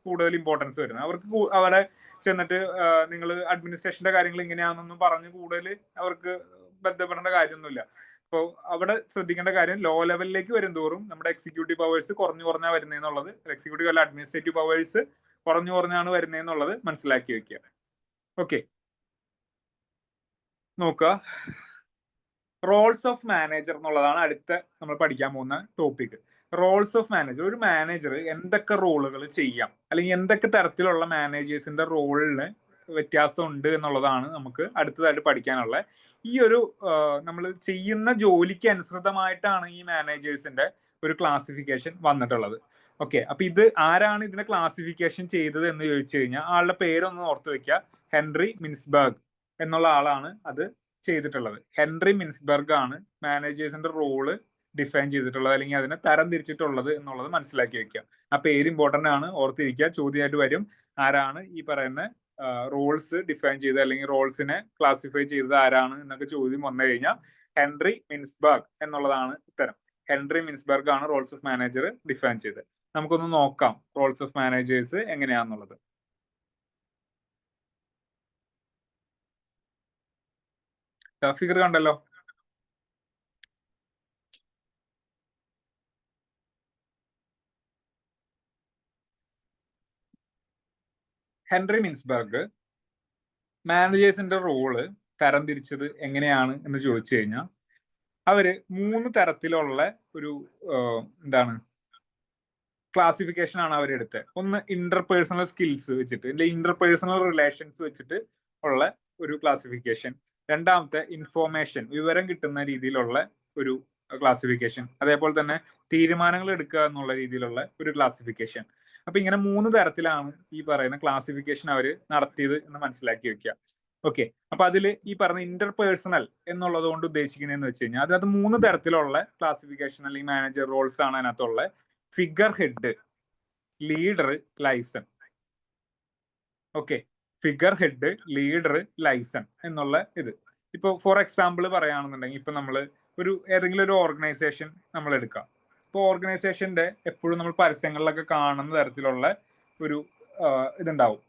കൂടുതൽ ഇമ്പോർട്ടൻസ് വരുന്നത്. അവർക്ക് അവരെ ചെന്നിട്ട് നിങ്ങൾ അഡ്മിനിസ്ട്രേഷന്റെ കാര്യങ്ങൾ ഇങ്ങനെയാണെന്നൊന്നും പറഞ്ഞ് കൂടുതൽ അവർക്ക് ബന്ധപ്പെടേണ്ട കാര്യമൊന്നുമില്ല. അപ്പോൾ അവിടെ ശ്രദ്ധിക്കേണ്ട കാര്യം ലോ ലെവലിലേക്ക് വരും തോറും നമ്മുടെ എക്സിക്യൂട്ടീവ് പവേഴ്സ് കുറഞ്ഞാ വരുന്നതെന്നുള്ളത്, എക്സിക്യൂട്ടീവ് അല്ല അഡ്മിനിസ്ട്രേറ്റീവ് പവേഴ്സ് കുറഞ്ഞാണ് വരുന്നതെന്നുള്ളത് മനസ്സിലാക്കി വെക്കുക. ഓക്കെ, നോക്കുക, റോൾസ് ഓഫ് മാനേജർ എന്നുള്ളതാണ് അടുത്ത നമ്മൾ പഠിക്കാൻ പോകുന്ന ടോപ്പിക്. Rolls of manager. ഒരു മാനേജർ എന്തൊക്കെ റോളുകൾ ചെയ്യാം, അല്ലെങ്കിൽ എന്തൊക്കെ തരത്തിലുള്ള മാനേജേഴ്സിന്റെ റോളിന് വ്യത്യാസം ഉണ്ട് എന്നുള്ളതാണ് നമുക്ക് അടുത്തതായിട്ട് പഠിക്കാനുള്ളത്. ഈ ഒരു നമ്മൾ ചെയ്യുന്ന ജോലിക്ക് അനുസൃതമായിട്ടാണ് ഈ മാനേജേഴ്സിന്റെ ഒരു ക്ലാസിഫിക്കേഷൻ വന്നിട്ടുള്ളത്. ഓക്കെ, അപ്പൊ ഇത് ആരാണ് ഇതിനെ ക്ലാസിഫിക്കേഷൻ ചെയ്തത് എന്ന് ചോദിച്ചു കഴിഞ്ഞാൽ ആളുടെ പേരൊന്ന് ഓർത്ത് വെക്കുക. ഹെൻറി മിൻസ്ബർഗ് എന്നുള്ള ആളാണ് അത് ചെയ്തിട്ടുള്ളത്. ഹെൻറി മിൻസ്ബർഗ് ആണ് മാനേജേഴ്സിന്റെ റോള് ഡിഫൈൻ ചെയ്തിട്ടുള്ളത്, അല്ലെങ്കിൽ അതിനെ തരം തിരിച്ചിട്ടുള്ളത് എന്നുള്ളത് മനസ്സിലാക്കി വെക്കുക. ആ പേര് ഇമ്പോർട്ടന്റ് ആണ്, ഓർത്തിരിക്കുക. ചോദ്യമായിട്ട് വരും, ആരാണ് ഈ പറയുന്ന റോൾസ് ഡിഫൈൻ ചെയ്തത് അല്ലെങ്കിൽ റോൾസിനെ ക്ലാസിഫൈ ചെയ്തത് ആരാണ് എന്നൊക്കെ ചോദ്യം വന്നു കഴിഞ്ഞാൽ ഹെൻറി മിൻസ്ബർഗ് എന്നുള്ളതാണ് ഉത്തരം. ഹെൻറി മിൻസ്ബർഗ് ആണ് റോൾസ് ഓഫ് മാനേജർ ഡിഫൈൻ ചെയ്തത്. നമുക്കൊന്ന് നോക്കാം റോൾസ് ഓഫ് മാനേജേഴ്സ് എങ്ങനെയാണെന്നുള്ളത്. ഫിഗർ കണ്ടല്ലോ. ഹെൻറി മിൻസ്ബർഗ് മാനേജേഴ്സിന്റെ റോള് തരംതിരിച്ചത് എങ്ങനെയാണ് എന്ന് ചോദിച്ചു കഴിഞ്ഞാൽ അവര് 3 തരത്തിലുള്ള ഒരു എന്താണ് ക്ലാസിഫിക്കേഷൻ ആണ് അവരെടുത്തത്. ഒന്ന് ഇന്റർപേഴ്സണൽ സ്കിൽസ് വെച്ചിട്ട്, അല്ലെങ്കിൽ ഇന്റർപേഴ്സണൽ റിലേഷൻസ് വെച്ചിട്ട് ഉള്ള ഒരു ക്ലാസിഫിക്കേഷൻ. രണ്ടാമത്തെ ഇൻഫോർമേഷൻ, വിവരം കിട്ടുന്ന രീതിയിലുള്ള ഒരു ക്ലാസിഫിക്കേഷൻ. അതേപോലെ തന്നെ തീരുമാനങ്ങൾ എടുക്കുക എന്നുള്ള രീതിയിലുള്ള ഒരു ക്ലാസിഫിക്കേഷൻ. അപ്പൊ ഇങ്ങനെ 3 തരത്തിലാണ് ഈ പറയുന്ന ക്ലാസിഫിക്കേഷൻ അവർ നടത്തിയത് എന്ന് മനസ്സിലാക്കി വെക്കുക. ഓക്കെ, അപ്പൊ അതിൽ ഈ പറഞ്ഞ ഇന്റർപേഴ്സണൽ എന്നുള്ളത് കൊണ്ട് ഉദ്ദേശിക്കുന്നതെന്ന് വെച്ച് കഴിഞ്ഞാൽ അതിനകത്ത് 3 തരത്തിലുള്ള ക്ലാസിഫിക്കേഷൻ അല്ലെങ്കിൽ മാനേജർ റോൾസ് ആണ് അതിനകത്തുള്ള. Figure head, leader, liaison. Okay, figure head, leader, liaison എന്നുള്ള ഇത്. ഇപ്പൊ ഫോർ എക്സാമ്പിൾ പറയുകയാണെന്നുണ്ടെങ്കിൽ ഇപ്പൊ നമ്മൾ ഏതെങ്കിലും ഒരു ഓർഗനൈസേഷൻ നമ്മൾ എടുക്കാം. ഇപ്പൊ ഓർഗനൈസേഷന്റെ എപ്പോഴും നമ്മൾ പരസ്യങ്ങളിലൊക്കെ കാണുന്ന തരത്തിലുള്ള ഒരു ഇതുണ്ടാവും.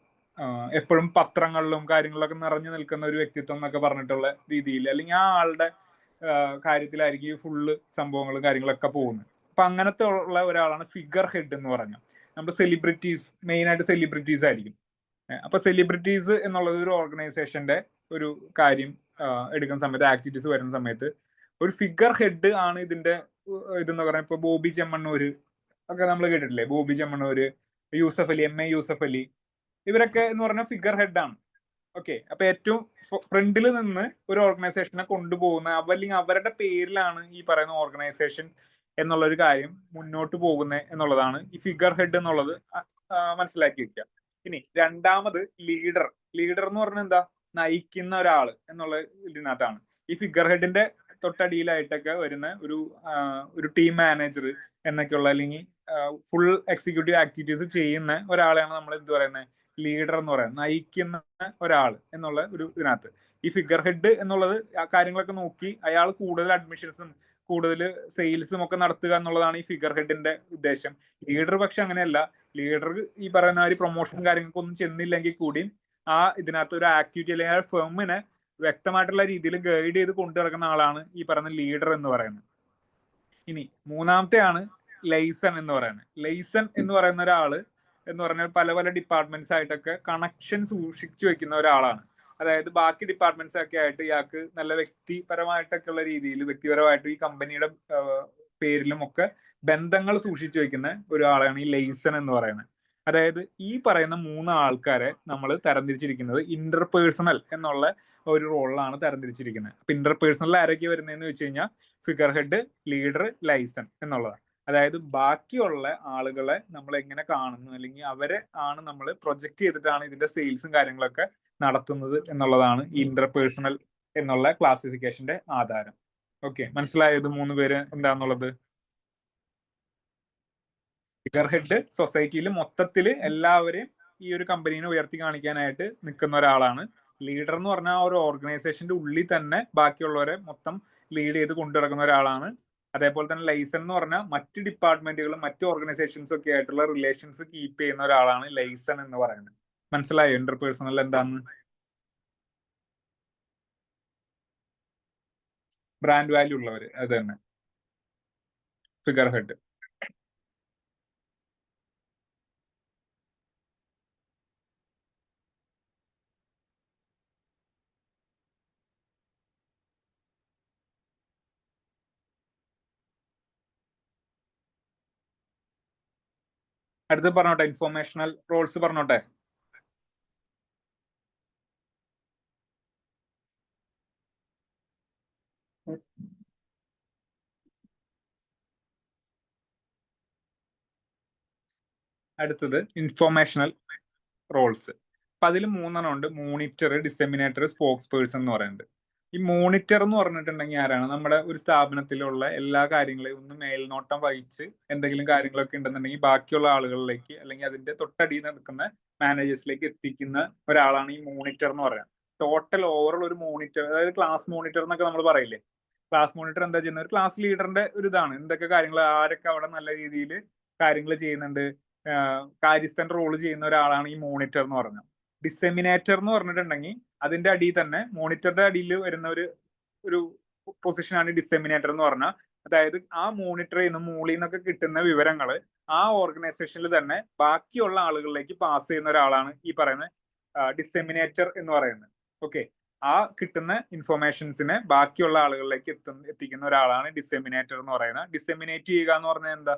എപ്പോഴും പത്രങ്ങളിലും കാര്യങ്ങളിലൊക്കെ നിറഞ്ഞു നിൽക്കുന്ന ഒരു വ്യക്തിത്വം എന്നൊക്കെ പറഞ്ഞിട്ടുള്ള രീതിയിൽ, അല്ലെങ്കിൽ ആ ആളുടെ കാര്യത്തിലായിരിക്കും ഫുള്ള് സംഭവങ്ങളും കാര്യങ്ങളൊക്കെ പോകുന്നത്. അപ്പൊ അങ്ങനത്തെ ഉള്ള ഒരാളാണ് ഫിഗർ ഹെഡ് എന്ന് പറഞ്ഞാൽ. നമ്മുടെ സെലിബ്രിറ്റീസ്, മെയിൻ ആയിട്ട് സെലിബ്രിറ്റീസ് ആയിരിക്കും. അപ്പൊ സെലിബ്രിറ്റീസ് എന്നുള്ളത് ഒരു ഓർഗനൈസേഷന്റെ ഒരു കാര്യം എടുക്കുന്ന സമയത്ത്, ആക്ടിവിറ്റീസ് വരുന്ന സമയത്ത് ഒരു ഫിഗർ ഹെഡ് ആണ് ഇതിന്റെ ഇതെന്ന് പറഞ്ഞാൽ. ഇപ്പൊ ബോബി ചെമ്മണ്ണൂര് ഒക്കെ നമ്മൾ കേട്ടിട്ടില്ലേ, ബോബി ചെമ്മണ്ണൂര്, യൂസഫ് അലി, MA യൂസഫ് അലി, ഇവരൊക്കെ എന്ന് പറഞ്ഞാൽ ഫിഗർ ഹെഡ് ആണ്. ഓക്കെ, അപ്പൊ ഏറ്റവും ഫ്രണ്ടിൽ നിന്ന് ഒരു ഓർഗനൈസേഷനെ കൊണ്ടുപോകുന്ന അല്ലെങ്കിൽ അവരുടെ പേരിലാണ് ഈ പറയുന്ന ഓർഗനൈസേഷൻ എന്നുള്ള ഒരു കാര്യം മുന്നോട്ട് പോകുന്നത് എന്നുള്ളതാണ് ഈ ഫിഗർ ഹെഡ് എന്നുള്ളത് മനസ്സിലാക്കി വെക്കുക. ഇനി രണ്ടാമത് ലീഡർ. ലീഡർ എന്ന് പറഞ്ഞാൽ എന്താ, നയിക്കുന്ന ഒരാള് എന്നുള്ള ഇതിനകത്താണ്. ഈ ഫിഗർ ഹെഡിന്റെ തൊട്ടടിയിലായിട്ടൊക്കെ വരുന്ന ഒരു ടീം മാനേജർ എന്നൊക്കെയുള്ള, അല്ലെങ്കിൽ ഫുൾ എക്സിക്യൂട്ടീവ് ആക്ടിവിറ്റീസ് ചെയ്യുന്ന ഒരാളെയാണ് നമ്മൾ എന്ത് പറയുന്നത്, ലീഡർ എന്ന് പറയുന്നത്, നയിക്കുന്ന ഒരാൾ എന്നുള്ള ഒരു ഇതിനകത്ത്. ഈ ഫിഗർ ഹെഡ് എന്നുള്ളത് കാര്യങ്ങളൊക്കെ നോക്കി അയാൾ കൂടുതൽ അഡ്മിഷൻസും കൂടുതൽ സെയിൽസും ഒക്കെ നടത്തുക എന്നുള്ളതാണ് ഈ ഫിഗർ ഹെഡിന്റെ ഉദ്ദേശം. ലീഡർ പക്ഷെ അങ്ങനെയല്ല. ലീഡർ ഈ പറയുന്ന ഒരു പ്രൊമോഷൻ കാര്യങ്ങൾക്കൊന്നും ചെന്നില്ലെങ്കിൽ കൂടിയും ആ ഇതിനകത്ത് ഒരു ആക്ടിവിറ്റി അല്ലെങ്കിൽ ആ ഫേമിനെ വ്യക്തമായിട്ടുള്ള രീതിയിൽ ഗൈഡ് ചെയ്ത് കൊണ്ടു നടക്കുന്ന ആളാണ് ഈ പറയുന്ന ലീഡർ എന്ന് പറയുന്നത്. ഇനി മൂന്നാമത്തെയാണ് ലൈസൺ എന്ന് പറയുന്നത്. ലൈസൺ എന്ന് പറയുന്ന ഒരാള് എന്ന് പറഞ്ഞാൽ പല പല ഡിപ്പാർട്ട്മെന്റ്സ് ആയിട്ടൊക്കെ കണക്ഷൻ സൂക്ഷിച്ചു വെക്കുന്ന ഒരാളാണ്. അതായത് ബാക്കി ഡിപ്പാർട്ട്മെന്റ്സ് ഒക്കെ ആയിട്ട് ഇയാൾക്ക് നല്ല വ്യക്തിപരമായിട്ടൊക്കെ ഉള്ള രീതിയിൽ വ്യക്തിപരമായിട്ട് ഈ കമ്പനിയുടെ പേരിലും ഒക്കെ ബന്ധങ്ങൾ സൂക്ഷിച്ചു വെക്കുന്ന ഒരാളാണ് ഈ ലെയ്സൺ എന്ന് പറയുന്നത്. അതായത് ഈ പറയുന്ന 3 ആൾക്കാരെ നമ്മൾ തരംതിരിച്ചിരിക്കുന്നത് ഇന്റർപേഴ്സണൽ എന്നുള്ള ഒരു റോളിലാണ് തരംതിരിച്ചിരിക്കുന്നത്. അപ്പൊ ഇന്റർപേഴ്സണൽ ആരൊക്കെ വരുന്നതെന്ന് വെച്ച് കഴിഞ്ഞാൽ ഫിഗർ ഹെഡ്, ലീഡർ, ലൈസൺ എന്നുള്ളതാണ്. അതായത് ബാക്കിയുള്ള ആളുകളെ നമ്മൾ എങ്ങനെ കാണുന്നു, അല്ലെങ്കിൽ അവരെ ആണ് നമ്മൾ പ്രൊജക്ട് ചെയ്തിട്ടാണ് ഇതിന്റെ സെയിൽസും കാര്യങ്ങളൊക്കെ നടത്തുന്നത് എന്നുള്ളതാണ് ഈ ഇന്റർപേഴ്സണൽ എന്നുള്ള ക്ലാസിഫിക്കേഷന്റെ ആധാരം. ഓക്കെ, മനസ്സിലായത് 3 പേര് എന്താന്നുള്ളത്? ഫിഗർ ഹെഡ് സൊസൈറ്റിയിൽ മൊത്തത്തിൽ എല്ലാവരെയും ഈ ഒരു കമ്പനീനെ ഉയർത്തി കാണിക്കാനായിട്ട് നിൽക്കുന്ന ഒരാളാണ്. ലീഡർ എന്ന് പറഞ്ഞാൽ ഒരു ഓർഗനൈസേഷന്റെ ഉള്ളിൽ തന്നെ ബാക്കിയുള്ളവരെ മൊത്തം ലീഡ് ചെയ്ത് കൊണ്ടുനടക്കുന്ന ഒരാളാണ്. അതേപോലെ തന്നെ ലൈസൺ എന്ന് പറഞ്ഞാൽ മറ്റ് ഡിപ്പാർട്ട്മെന്റുകളും മറ്റ് ഓർഗനൈസേഷൻസും ഒക്കെ ആയിട്ടുള്ള റിലേഷൻസ് കീപ്പ് ചെയ്യുന്ന ഒരാളാണ് ലൈസൺ എന്ന് പറയുന്നത്. മനസ്സിലായോ ഇന്റർപേഴ്സണൽ എന്താന്ന്? ബ്രാൻഡ് വാല്യൂ ഉള്ളവര്, അത് തന്നെ ഫിഗർ ഹെഡ്. അടുത്ത് പറഞ്ഞോട്ടെ, ഇൻഫോർമേഷണൽ റോൾസ് പറഞ്ഞോട്ടെ. അടുത്തത് ഇൻഫോർമേഷണൽ റോൾസ്. അപ്പൊ അതിൽ 3 ഉണ്ട്: മോണിറ്റർ, ഡിസെമിനേറ്റർ, സ്പോക്സ് പേഴ്സൺ എന്ന് പറയുന്നത്. ഈ മോണിറ്റർ എന്ന് പറഞ്ഞിട്ടുണ്ടെങ്കിൽ ആരാണ്? നമ്മുടെ ഒരു സ്ഥാപനത്തിലുള്ള എല്ലാ കാര്യങ്ങളെയും ഒന്ന് മേൽനോട്ടം വഹിച്ച് എന്തെങ്കിലും കാര്യങ്ങളൊക്കെ ഉണ്ടെന്നുണ്ടെങ്കിൽ ബാക്കിയുള്ള ആളുകളിലേക്ക് അല്ലെങ്കിൽ അതിന്റെ തൊട്ടടിയിൽ നിൽക്കുന്ന മാനേജേഴ്സിലേക്ക് എത്തിക്കുന്ന ഒരാളാണ് ഈ മോണിറ്റർ എന്ന് പറയുന്നത്. ടോട്ടൽ ഓവറോൾ ഒരു മോണിറ്റർ, അതായത് ക്ലാസ് മോണിറ്റർ എന്നൊക്കെ നമ്മൾ പറയില്ലേ, ക്ലാസ് മോണിറ്റർ എന്താ ചെയ്യുന്നത്? ഒരു ക്ലാസ് ലീഡറിന്റെ ഒരു ഇതാണ്. എന്തൊക്കെ കാര്യങ്ങൾ, ആരൊക്കെ അവിടെ നല്ല രീതിയിൽ കാര്യങ്ങൾ ചെയ്യുന്നുണ്ട്, കാര്യസ്ഥൻ റോൾ ചെയ്യുന്ന ഒരാളാണ് ഈ മോണിറ്റർ എന്ന് പറഞ്ഞത്. ഡിസെമിനേറ്റർ എന്ന് പറഞ്ഞിട്ടുണ്ടെങ്കിൽ അതിന്റെ അടിയിൽ തന്നെ മോണിറ്ററിന്റെ അടിയിൽ വരുന്ന ഒരു പൊസിഷനാണ് ഡിസെമിനേറ്റർ എന്ന് പറഞ്ഞാൽ. അതായത് ആ മോണിറ്ററിൽ നിന്ന് മൂളിൽ നിന്നൊക്കെ കിട്ടുന്ന വിവരങ്ങൾ ആ ഓർഗനൈസേഷനിൽ തന്നെ ബാക്കിയുള്ള ആളുകളിലേക്ക് പാസ് ചെയ്യുന്ന ഒരാളാണ് ഈ പറയുന്ന ഡിസെമിനേറ്റർ എന്ന് പറയുന്നത്. ഓക്കെ, ആ കിട്ടുന്ന ഇൻഫർമേഷൻസിനെ ബാക്കിയുള്ള ആളുകളിലേക്ക് എത്തിക്കുന്ന ഒരാളാണ് ഡിസെമിനേറ്റർ എന്ന് പറയുന്നത്. ഡിസെമിനേറ്റ് ചെയ്യുക എന്ന് പറഞ്ഞാൽ എന്താ?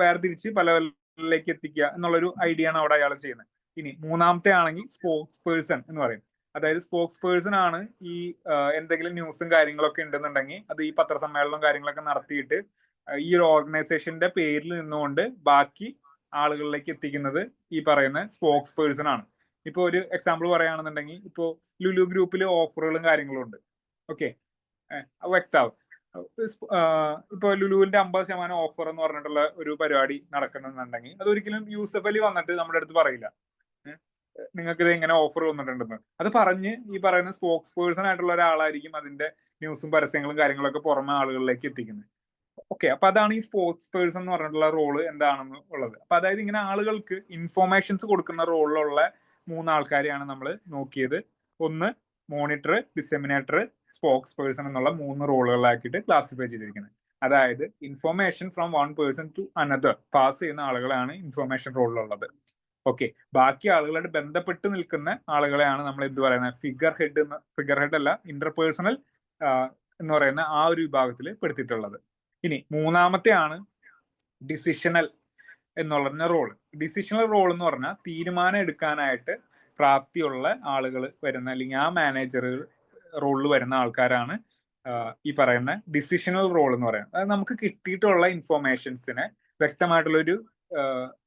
വേർതിരിച്ച് പലവരിലേക്ക് എത്തിക്കുക എന്നുള്ളൊരു ഐഡിയ ആണ് അവിടെ അയാൾ ചെയ്യുന്നത്. ഇനി 3-മത്തെ ആണെങ്കിൽ സ്പോക്സ് പേഴ്സൺ എന്ന് പറയും. അതായത് സ്പോക്സ് പേഴ്സൺ ആണ് ഈ എന്തെങ്കിലും ന്യൂസും കാര്യങ്ങളൊക്കെ ഉണ്ടെന്നുണ്ടെങ്കിൽ അത് ഈ പത്രസമ്മേളനവും കാര്യങ്ങളൊക്കെ നടത്തിയിട്ട് ഈ ഒരു ഓർഗനൈസേഷന്റെ പേരിൽ നിന്നുകൊണ്ട് ബാക്കി ആളുകളിലേക്ക് എത്തിക്കുന്നത് ഈ പറയുന്ന സ്പോക്സ് പേഴ്സൺ ആണ്. ഇപ്പൊ ഒരു എക്സാമ്പിൾ പറയുകയാണെന്നുണ്ടെങ്കിൽ ഇപ്പോ ലുലു ഗ്രൂപ്പിൽ ഓഫറുകളും കാര്യങ്ങളും ഉണ്ട്. ഓക്കെ, വ്യക്താവും. ഇപ്പൊ ലുലുവിന്റെ 50% ഓഫർ എന്ന് പറഞ്ഞിട്ടുള്ള ഒരു പരിപാടി നടക്കുന്നുണ്ടെങ്കിൽ അതൊരിക്കലും യൂസഫ് അലി വന്നിട്ട് നമ്മുടെ അടുത്ത് പറയില്ല നിങ്ങൾക്ക് ഇത് എങ്ങനെ ഓഫർ വന്നിട്ടുണ്ടെന്ന്. അത് പറഞ്ഞ് ഈ പറയുന്ന സ്പോക്സ് പേഴ്സൺ ആയിട്ടുള്ള ഒരാളായിരിക്കും അതിന്റെ ന്യൂസും പരസ്യങ്ങളും കാര്യങ്ങളൊക്കെ പുറമെ ആളുകളിലേക്ക് എത്തിക്കുന്നത്. ഓക്കെ, അപ്പൊ അതാണ് ഈ സ്പോക്സ് പേഴ്സൺ എന്ന് പറഞ്ഞിട്ടുള്ള റോള് എന്താണെന്ന് ഉള്ളത്. അപ്പൊ അതായത് ഇങ്ങനെ ആളുകൾക്ക് ഇൻഫോർമേഷൻസ് കൊടുക്കുന്ന റോളിലുള്ള 3 ആൾക്കാരെയാണ് നമ്മൾ നോക്കിയത്. ഒന്ന് മോണിറ്റർ, ഡിസെമിനേറ്റർ, സ്പോക്സ് പേഴ്സൺ എന്നുള്ള 3 റോളുകളാക്കിയിട്ട് ക്ലാസിഫൈ ചെയ്തിരിക്കുന്നത്. അതായത് information from one person to another pass ചെയ്യുന്ന ആളുകളാണ് ഇൻഫോർമേഷൻ റോളിലുള്ളത്. ഓക്കെ, ബാക്കി ആളുകളായിട്ട് ബന്ധപ്പെട്ട് നിൽക്കുന്ന ആളുകളെയാണ് നമ്മൾ എന്ത് പറയുന്നത്? ഫിഗർ ഹെഡ് അല്ല, ഇന്റർപേഴ്സണൽ എന്ന് പറയുന്ന ആ ഒരു വിഭാഗത്തിൽ പെടുത്തിയിട്ടുള്ളത്. ഇനി 3-മത്തെ ആണ് ഡിസിഷണൽ എന്നുള്ള റോള്. ഡിസിഷണൽ റോൾ എന്ന് പറഞ്ഞാൽ തീരുമാനം എടുക്കാനായിട്ട് പ്രാപ്തിയുള്ള ആളുകൾ വരുന്ന, അല്ലെങ്കിൽ ആ മാനേജറുകൾ റോളിൽ വരുന്ന ആൾക്കാരാണ് ഈ പറയുന്ന ഡിസിഷണൽ റോൾ എന്ന് പറയുന്നത്. അതായത് നമുക്ക് കിട്ടിയിട്ടുള്ള ഇൻഫോർമേഷൻസിനെ വ്യക്തമായിട്ടുള്ള ഒരു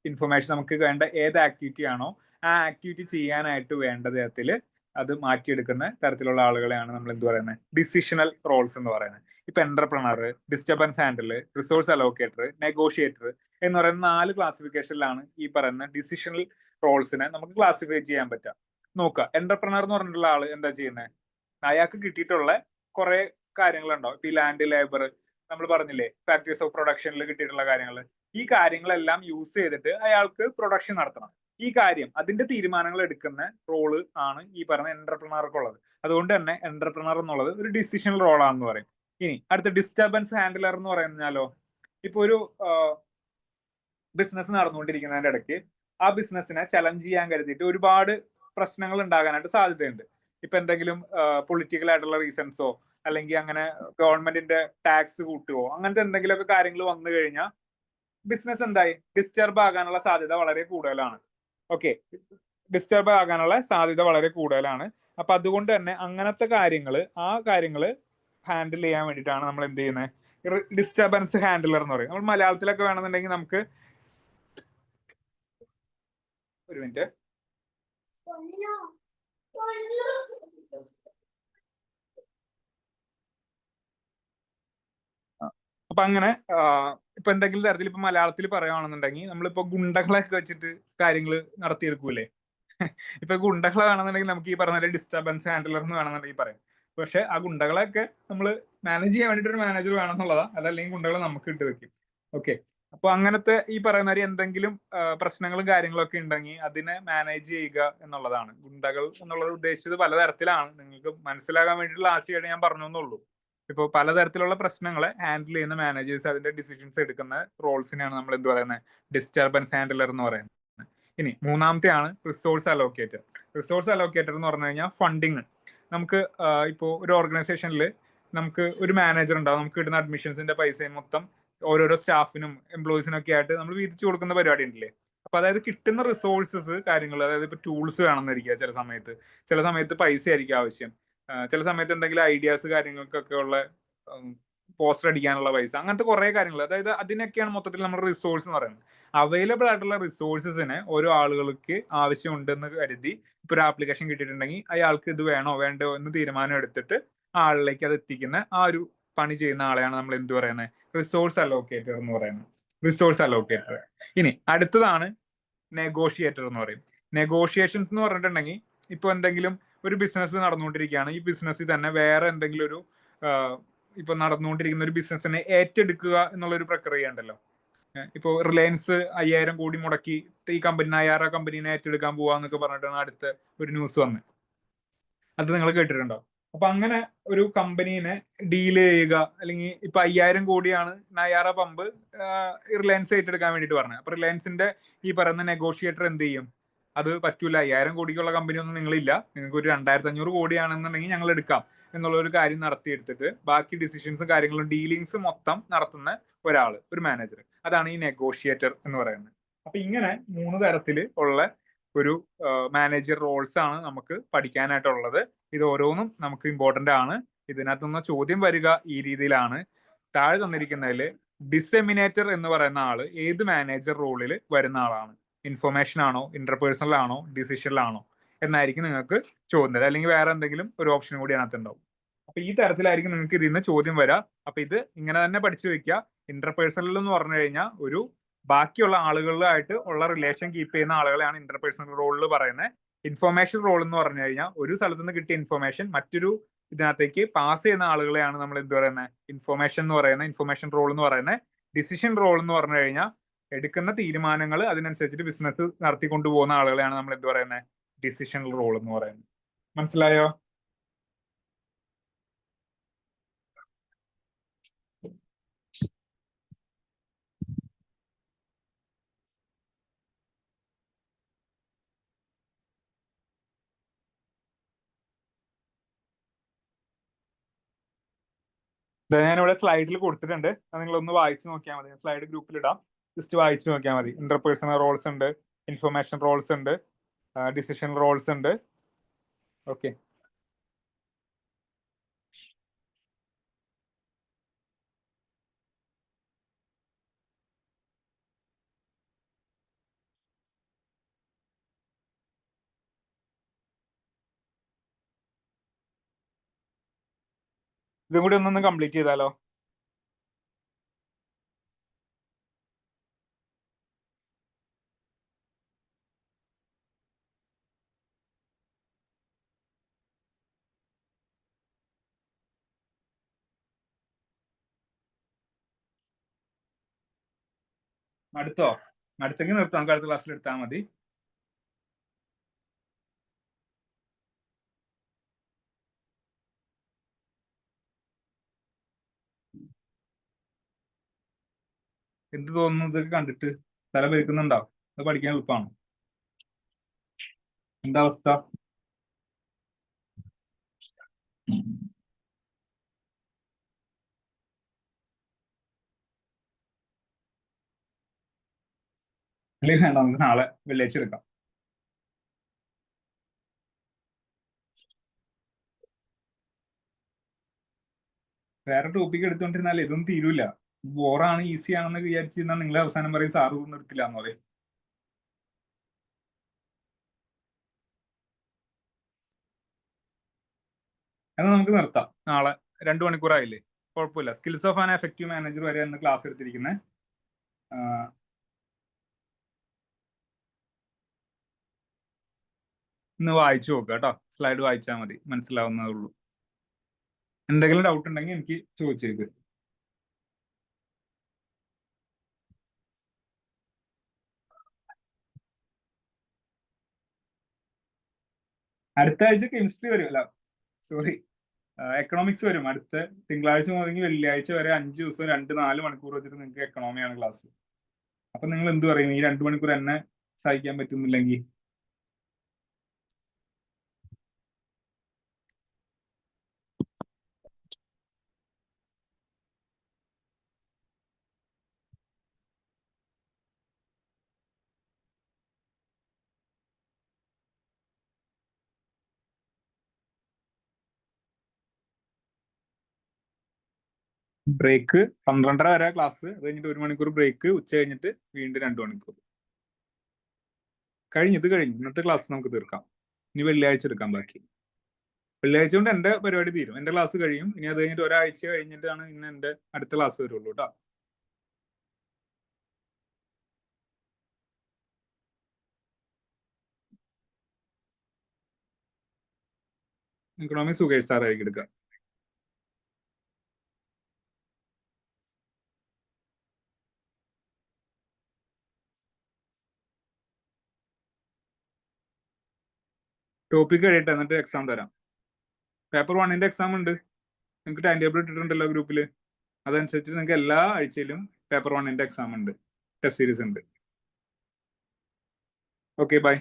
ഇൻഫർമേഷൻ, നമുക്ക് വേണ്ട ഏത് ആക്ടിവിറ്റി ആണോ ആ ആക്ടിവിറ്റി ചെയ്യാനായിട്ട് വേണ്ട തരത്തിൽ അത് മാറ്റിയെടുക്കുന്ന തരത്തിലുള്ള ആളുകളെയാണ് നമ്മൾ എന്ത് പറയുന്നത്? ഡിസിഷണൽ റോൾസ് എന്ന് പറയുന്നത്. ഇപ്പൊ entrepreneur, disturbance handler, resource allocator, negotiator എന്ന് പറയുന്ന 4 ക്ലാസിഫിക്കേഷനിലാണ് ഈ പറയുന്ന ഡിസിഷണൽ റോൾസിനെ നമുക്ക് ക്ലാസിഫൈ ചെയ്യാൻ പറ്റുക. നോക്കുക, എന്റർപ്രണർ എന്ന് പറഞ്ഞിട്ടുള്ള ആള് എന്താ ചെയ്യുന്നത്? അയാൾക്ക് കിട്ടിയിട്ടുള്ള കുറെ കാര്യങ്ങളുണ്ടാവും. ഇപ്പൊ ഈ ലാൻഡ്, ലേബർ, നമ്മൾ പറഞ്ഞില്ലേ ഫാക്ടറീസ് ഓഫ് പ്രൊഡക്ഷനിൽ കിട്ടിയിട്ടുള്ള കാര്യങ്ങൾ. ഈ കാര്യങ്ങളെല്ലാം യൂസ് ചെയ്തിട്ട് അയാൾക്ക് പ്രൊഡക്ഷൻ നടത്തണം. ഈ കാര്യം, അതിന്റെ തീരുമാനങ്ങൾ എടുക്കുന്ന റോള് ആണ് ഈ പറഞ്ഞ എന്റർപ്രണർക്കുള്ളത്. അതുകൊണ്ട് തന്നെ എന്റർപ്രണർ എന്നുള്ളത് ഒരു ഡിസിഷണൽ റോളാണെന്ന് പറയും. ഇനി അടുത്ത ഡിസ്റ്റർബൻസ് ഹാൻഡിലർ എന്ന് പറഞ്ഞാലോ, ഇപ്പൊ ഒരു ബിസിനസ് നടന്നുകൊണ്ടിരിക്കുന്നതിന്റെ ഇടയ്ക്ക് ആ ബിസിനസ്സിനെ ചലഞ്ച് ചെയ്യാൻ കരുതിയിട്ട് ഒരുപാട് പ്രശ്നങ്ങൾ ഉണ്ടാകാനായിട്ട് സാധ്യതയുണ്ട്. ഇപ്പൊ എന്തെങ്കിലും പൊളിറ്റിക്കൽ ആയിട്ടുള്ള റീസൺസോ അല്ലെങ്കിൽ അങ്ങനെ ഗവൺമെന്റിന്റെ ടാക്സ് കൂട്ടുകയോ അങ്ങനത്തെ എന്തെങ്കിലുമൊക്കെ കാര്യങ്ങൾ വന്നു കഴിഞ്ഞാൽ ബിസിനസ് എന്തായി ഡിസ്റ്റർബ് ആകാനുള്ള സാധ്യത വളരെ കൂടുതലാണ്. ഓക്കെ, ഡിസ്റ്റർബ് ആകാനുള്ള സാധ്യത വളരെ കൂടുതലാണ്. അപ്പൊ അതുകൊണ്ട് തന്നെ അങ്ങനത്തെ ആ കാര്യങ്ങള് ഹാൻഡിൽ ചെയ്യാൻ വേണ്ടിയിട്ടാണ് നമ്മൾ എന്ത് ചെയ്യുന്നത്, ഡിസ്റ്റർബൻസ് ഹാൻഡിലർ എന്ന് പറയും. നമ്മൾ മലയാളത്തിലൊക്കെ വേണമെന്നുണ്ടെങ്കിൽ നമുക്ക് ഒരു മിനിറ്റ്, അപ്പൊ അങ്ങനെ ഇപ്പൊ എന്തെങ്കിലും തരത്തിൽ ഇപ്പൊ മലയാളത്തിൽ പറയുകയാണെന്നുണ്ടെങ്കിൽ നമ്മളിപ്പോ ഗുണ്ടകളൊക്കെ വെച്ചിട്ട് കാര്യങ്ങൾ നടത്തിയെടുക്കൂലേ. ഇപ്പൊ ഗുണ്ടകളാണെന്നുണ്ടെങ്കിൽ നമുക്ക് ഈ പറഞ്ഞ ഡിസ്റ്റർബൻസ് ഹാൻഡിലർ എന്ന് വേണമെന്നുണ്ടെങ്കിൽ പറയാം. പക്ഷെ ആ ഗുണ്ടകളൊക്കെ നമ്മൾ മാനേജ് ചെയ്യാൻ വേണ്ടിട്ട് ഒരു മാനേജർ വേണമെന്നുള്ളതാ, അതല്ലെങ്കിൽ ഗുണ്ടകളെ നമുക്ക് ഇട്ട് വെക്കും. ഓക്കെ, അപ്പൊ അങ്ങനത്തെ ഈ പറയുന്ന എന്തെങ്കിലും പ്രശ്നങ്ങളും കാര്യങ്ങളൊക്കെ ഉണ്ടെങ്കിൽ അതിനെ മാനേജ് ചെയ്യുക എന്നുള്ളതാണ്. ഗുണ്ടകൾ എന്നുള്ളത് ഉദ്ദേശിച്ചത് പലതരത്തിലാണ്, നിങ്ങൾക്ക് മനസ്സിലാകാൻ വേണ്ടിയിട്ടുള്ള ആശയമായിട്ട് ഞാൻ പറഞ്ഞു എന്നുള്ളൂ. ഇപ്പോൾ പലതരത്തിലുള്ള പ്രശ്നങ്ങളെ ഹാൻഡിൽ ചെയ്യുന്ന മാനേജേഴ്സ് അതിന്റെ ഡിസിഷൻസ് എടുക്കുന്ന റോൾസിനെയാണ് നമ്മൾ എന്ത് പറയുന്നത്, ഡിസ്റ്റർബൻസ് ഹാൻഡിലർ എന്ന് പറയുന്നത്. ഇനി മൂന്നാമത്തെയാണ് റിസോഴ്സ് അലോക്കേറ്റർ. റിസോഴ്സ് അലോക്കേറ്റർ എന്ന് പറഞ്ഞു കഴിഞ്ഞാൽ ഫണ്ടിങ്. നമുക്ക് ഇപ്പോൾ ഒരു ഓർഗനൈസേഷനിൽ നമുക്ക് ഒരു മാനേജർ ഉണ്ടാവും, നമുക്ക് കിട്ടുന്ന അഡ്മിഷൻസിന്റെ പൈസയും മൊത്തം ഓരോരോ സ്റ്റാഫിനും എംപ്ലോയീസിനും ഒക്കെ ആയിട്ട് നമ്മൾ വീതിച്ചു കൊടുക്കുന്ന പരിപാടി ഉണ്ടല്ലേ. അപ്പൊ അതായത് കിട്ടുന്ന റിസോഴ്സസ് കാര്യങ്ങൾ, അതായത് ഇപ്പൊ ടൂൾസ് വേണമെന്നിരിക്കുക, ചില സമയത്ത് പൈസ ആയിരിക്കും ആവശ്യം, ചില സമയത്ത് എന്തെങ്കിലും ഐഡിയാസ് കാര്യങ്ങൾക്കൊക്കെ ഉള്ള പോസ്റ്റർ അടിക്കാനുള്ള പൈസ, അങ്ങനത്തെ കുറെ കാര്യങ്ങൾ, അതായത് അതിനൊക്കെയാണ് മൊത്തത്തിൽ നമ്മുടെ റിസോഴ്സ് എന്ന് പറയുന്നത്. അവൈലബിൾ ആയിട്ടുള്ള റിസോഴ്സസിനെ ഓരോ ആളുകൾക്ക് ആവശ്യമുണ്ടെന്ന് കരുതി ഇപ്പൊ ഒരു ആപ്ലിക്കേഷൻ കിട്ടിയിട്ടുണ്ടെങ്കിൽ അയാൾക്ക് ഇത് വേണോ വേണ്ടോ എന്ന് തീരുമാനം എടുത്തിട്ട് ആളിലേക്ക് അത് എത്തിക്കുന്ന ആ ഒരു പണി ചെയ്യുന്ന ആളെയാണ് നമ്മൾ എന്ത് പറയുന്നത്, റിസോഴ്സ് അലോക്കേറ്റർ എന്ന് പറയുന്നത്. Resource allocator. ഇനി അടുത്തതാണ് നെഗോഷിയേറ്റർ എന്ന് പറയും. നെഗോഷിയേഷൻസ് എന്ന് പറഞ്ഞിട്ടുണ്ടെങ്കിൽ ഇപ്പൊ എന്തെങ്കിലും ഒരു ബിസിനസ് നടന്നുകൊണ്ടിരിക്കുകയാണ്, ഈ ബിസിനസ്സിൽ തന്നെ വേറെ എന്തെങ്കിലും ഒരു ഇപ്പൊ നടന്നുകൊണ്ടിരിക്കുന്ന ഒരു ബിസിനസ്സിനെ ഏറ്റെടുക്കുക എന്നുള്ള ഒരു പ്രക്രിയ ഉണ്ടല്ലോ. ഇപ്പൊ റിലയൻസ് 5000 കോടി മുടക്കി ഈ കമ്പനി അയാറ കമ്പനീനെ ഏറ്റെടുക്കാൻ പോവാന്നൊക്കെ പറഞ്ഞിട്ടാണ് അടുത്ത ഒരു ന്യൂസ് വന്നത്. അത് നിങ്ങൾ കേട്ടിട്ടുണ്ടോ? അപ്പൊ അങ്ങനെ ഒരു കമ്പനീനെ ഡീൽ ചെയ്യുക, അല്ലെങ്കിൽ ഇപ്പൊ 5000 കോടിയാണ് നയാറ പമ്പ് റിലയൻസ് ഏറ്റെടുക്കാൻ വേണ്ടിയിട്ട് പറഞ്ഞത്. അപ്പൊ റിലയൻസിന്റെ ഈ പറയുന്ന നെഗോഷിയേറ്റർ എന്ത് ചെയ്യും, അത് പറ്റൂല, 5000 കോടിക്കുള്ള കമ്പനി ഒന്നും നിങ്ങളില്ല, നിങ്ങൾക്ക് ഒരു 2500 കോടിയാണെന്നുണ്ടെങ്കിൽ ഞങ്ങൾ എടുക്കാം എന്നുള്ള ഒരു കാര്യം നടത്തിയെടുത്തിട്ട് ബാക്കി ഡിസിഷൻസും കാര്യങ്ങളും ഡീലിങ്സ് മൊത്തം നടത്തുന്ന ഒരാള്, ഒരു മാനേജർ, അതാണ് ഈ നെഗോഷിയേറ്റർ എന്ന് പറയുന്നത്. അപ്പൊ ഇങ്ങനെ 3 തരത്തിൽ ഉള്ള ഒരു മാനേജർ റോൾസ് ആണ് നമുക്ക് പഠിക്കാനായിട്ടുള്ളത്. ഇത് ഓരോന്നും നമുക്ക് ഇമ്പോർട്ടന്റ് ആണ്. ഇതിനകത്തുനിന്ന് ചോദ്യം വരിക ഈ രീതിയിലാണ്. താഴെ തന്നിരിക്കുന്നതിൽ ഡിസെമിനേറ്റർ എന്ന് പറയുന്ന ആള് ഏത് മാനേജർ റോളിൽ വരുന്ന ആളാണ്? ഇൻഫർമേഷൻ ആണോ, ഇന്റർപേഴ്സണൽ ആണോ, ഡിസിഷനിലാണോ എന്നായിരിക്കും നിങ്ങൾക്ക് ചോദ്യം. അല്ലെങ്കിൽ വേറെ എന്തെങ്കിലും ഒരു ഓപ്ഷൻ കൂടി അതിനകത്തുണ്ടാവും. അപ്പൊ ഈ തരത്തിലായിരിക്കും നിങ്ങൾക്ക് ഇതിൽ നിന്ന് ചോദ്യം വരാം. അപ്പൊ ഇത് ഇങ്ങനെ തന്നെ പഠിച്ചു വെക്കുക. ഇന്റർപേഴ്സണൽ എന്ന് പറഞ്ഞു കഴിഞ്ഞാൽ ഒരു ബാക്കിയുള്ള ആളുകളുമായിട്ട് ഉള്ള റിലേഷൻ കീപ്പ് ചെയ്യുന്ന ആളുകളെയാണ് ഇന്റർപേഴ്സണൽ റോളിൽ പറയുന്നത്. ഇൻഫർമേഷൻ റോൾ എന്ന് പറഞ്ഞു കഴിഞ്ഞാൽ ഒരു സ്ഥലത്ത് നിന്ന് കിട്ടിയ ഇൻഫർമേഷൻ മറ്റൊരു ഇതിനകത്തേക്ക് പാസ് ചെയ്യുന്ന ആളുകളെയാണ് നമ്മൾ എന്ത് പറയുന്നത്, ഇൻഫർമേഷൻ എന്ന് പറയുന്നത്, ഇൻഫർമേഷൻ റോൾ എന്ന് പറയുന്നത്. ഡിസിഷൻ റോൾ എന്ന് പറഞ്ഞു കഴിഞ്ഞാൽ എടുക്കുന്ന തീരുമാനങ്ങൾ അതിനനുസരിച്ചിട്ട് ബിസിനസ് നടത്തിക്കൊണ്ടു പോകുന്ന ആളുകളെയാണ് നമ്മൾ എന്ത് പറയുന്നത്, ഡിസിഷൻ റോൾ എന്ന് പറയുന്നത്. മനസ്സിലായോ? ഞാനിവിടെ സ്ലൈഡിൽ കൊടുത്തിട്ടുണ്ട്, അത് നിങ്ങളൊന്ന് വായിച്ചു നോക്കിയാൽ മതി. സ്ലൈഡ് ഗ്രൂപ്പിൽ ഇടാം, ജസ്റ്റ് വായിച്ചു നോക്കിയാൽ മതി. ഇന്റർപേഴ്സണൽ റോൾസ് ഉണ്ട്, ഇൻഫർമേഷൻ റോൾസ് ഉണ്ട്, ഡിസിഷൻ റോൾസ് ഉണ്ട്. ഓക്കെ, ഇതും കൂടി ഒന്നൊന്ന് കംപ്ലീറ്റ് ചെയ്താലോ? അടുത്തോ? അടുത്തെങ്കിൽ നിർത്താം, നമുക്ക് അടുത്ത ക്ലാസ്സിൽ എടുത്താൽ മതി. എന്ത് തോന്നുന്നു ഇതൊക്കെ കണ്ടിട്ട്? തല പെരുക്കുന്നുണ്ടോ? അത് പഠിക്കാൻ എളുപ്പമാണോ? എന്താ അവസ്ഥ? അല്ലെങ്കിൽ വേണ്ട, നമുക്ക് നാളെ വെള്ളിയാഴ്ച എടുക്കാം. വേറെ ടോപ്പിക് എടുത്തോണ്ടിരുന്നാൽ ഇതൊന്നും തീരൂല. ബോറാണ്, ഈസി ആണെന്ന് വിചാരിച്ചിരുന്നാൽ നിങ്ങൾ അവസാനം പറയും സാറ് ഒന്നും എടുത്തില്ല എന്ന് പറയും. എന്നാൽ നമുക്ക് നിർത്താം. നാളെ 2 മണിക്കൂറായില്ലേ, കുഴപ്പമില്ല. Skills of an effective manager വരെ എന്ന് ക്ലാസ് എടുത്തിരിക്കുന്നത്. ഇന്ന് വായിച്ചു നോക്കുക കേട്ടോ. സ്ലൈഡ് വായിച്ചാൽ മതി, മനസ്സിലാവുന്നതേ ഉള്ളൂ. എന്തെങ്കിലും ഡൗട്ട് ഉണ്ടെങ്കിൽ എനിക്ക് ചോദിച്ചേക്ക്. അടുത്ത ആഴ്ച കെമിസ്ട്രി വരും, അല്ല സോറി, എക്കണോമിക്സ് വരും. അടുത്ത തിങ്കളാഴ്ച മുതൽ വെള്ളിയാഴ്ച വരെ 5 ദിവസം 2-4 മണിക്കൂർ വെച്ചിട്ട് നിങ്ങൾക്ക് എക്കണോമിയാണ് ക്ലാസ്. അപ്പൊ നിങ്ങൾ എന്ത് പറയും? ഈ 2 മണിക്കൂർ എന്നെ സഹിക്കാൻ പറ്റുന്നില്ലെങ്കിൽ ബ്രേക്ക് 12:30 വരെ ക്ലാസ്, അത് കഴിഞ്ഞിട്ട് 1 മണിക്കൂർ ബ്രേക്ക്, ഉച്ച കഴിഞ്ഞിട്ട് വീണ്ടും 2 മണിക്കൂർ. ഇത് കഴിഞ്ഞു. ഇന്നത്തെ ക്ലാസ് നമുക്ക് തീർക്കാം. ഇനി വെള്ളിയാഴ്ച എടുക്കാം ബാക്കി. വെള്ളിയാഴ്ച കൊണ്ട് എന്റെ പരിപാടി തീരും, എന്റെ ക്ലാസ് കഴിയും. ഇനി അത് കഴിഞ്ഞിട്ട് ഒരാഴ്ച കഴിഞ്ഞിട്ടാണ് ഇന്ന് എന്റെ അടുത്ത ക്ലാസ് വരുള്ളൂ കേട്ടോ. എക്കണോമിക്സ് സുകേഷ് സാറായിരിക്കും എടുക്കുക. ടോപ്പിക് കഴിയട്ടെ, എന്നിട്ട് എക്സാം തരാം. പേപ്പർ 1ന്റെ എക്സാം ഉണ്ട്, നിങ്ങൾക്ക് ടൈം ടേബിൾ ഇട്ടിട്ടുണ്ടല്ലോ ഗ്രൂപ്പിൽ. അതനുസരിച്ച് നിങ്ങൾക്ക് എല്ലാ ആഴ്ചയിലും പേപ്പർ 1ന്റെ എക്സാം ഉണ്ട്, ടെസ്റ്റ് സീരീസ് ഉണ്ട്. Okay, by.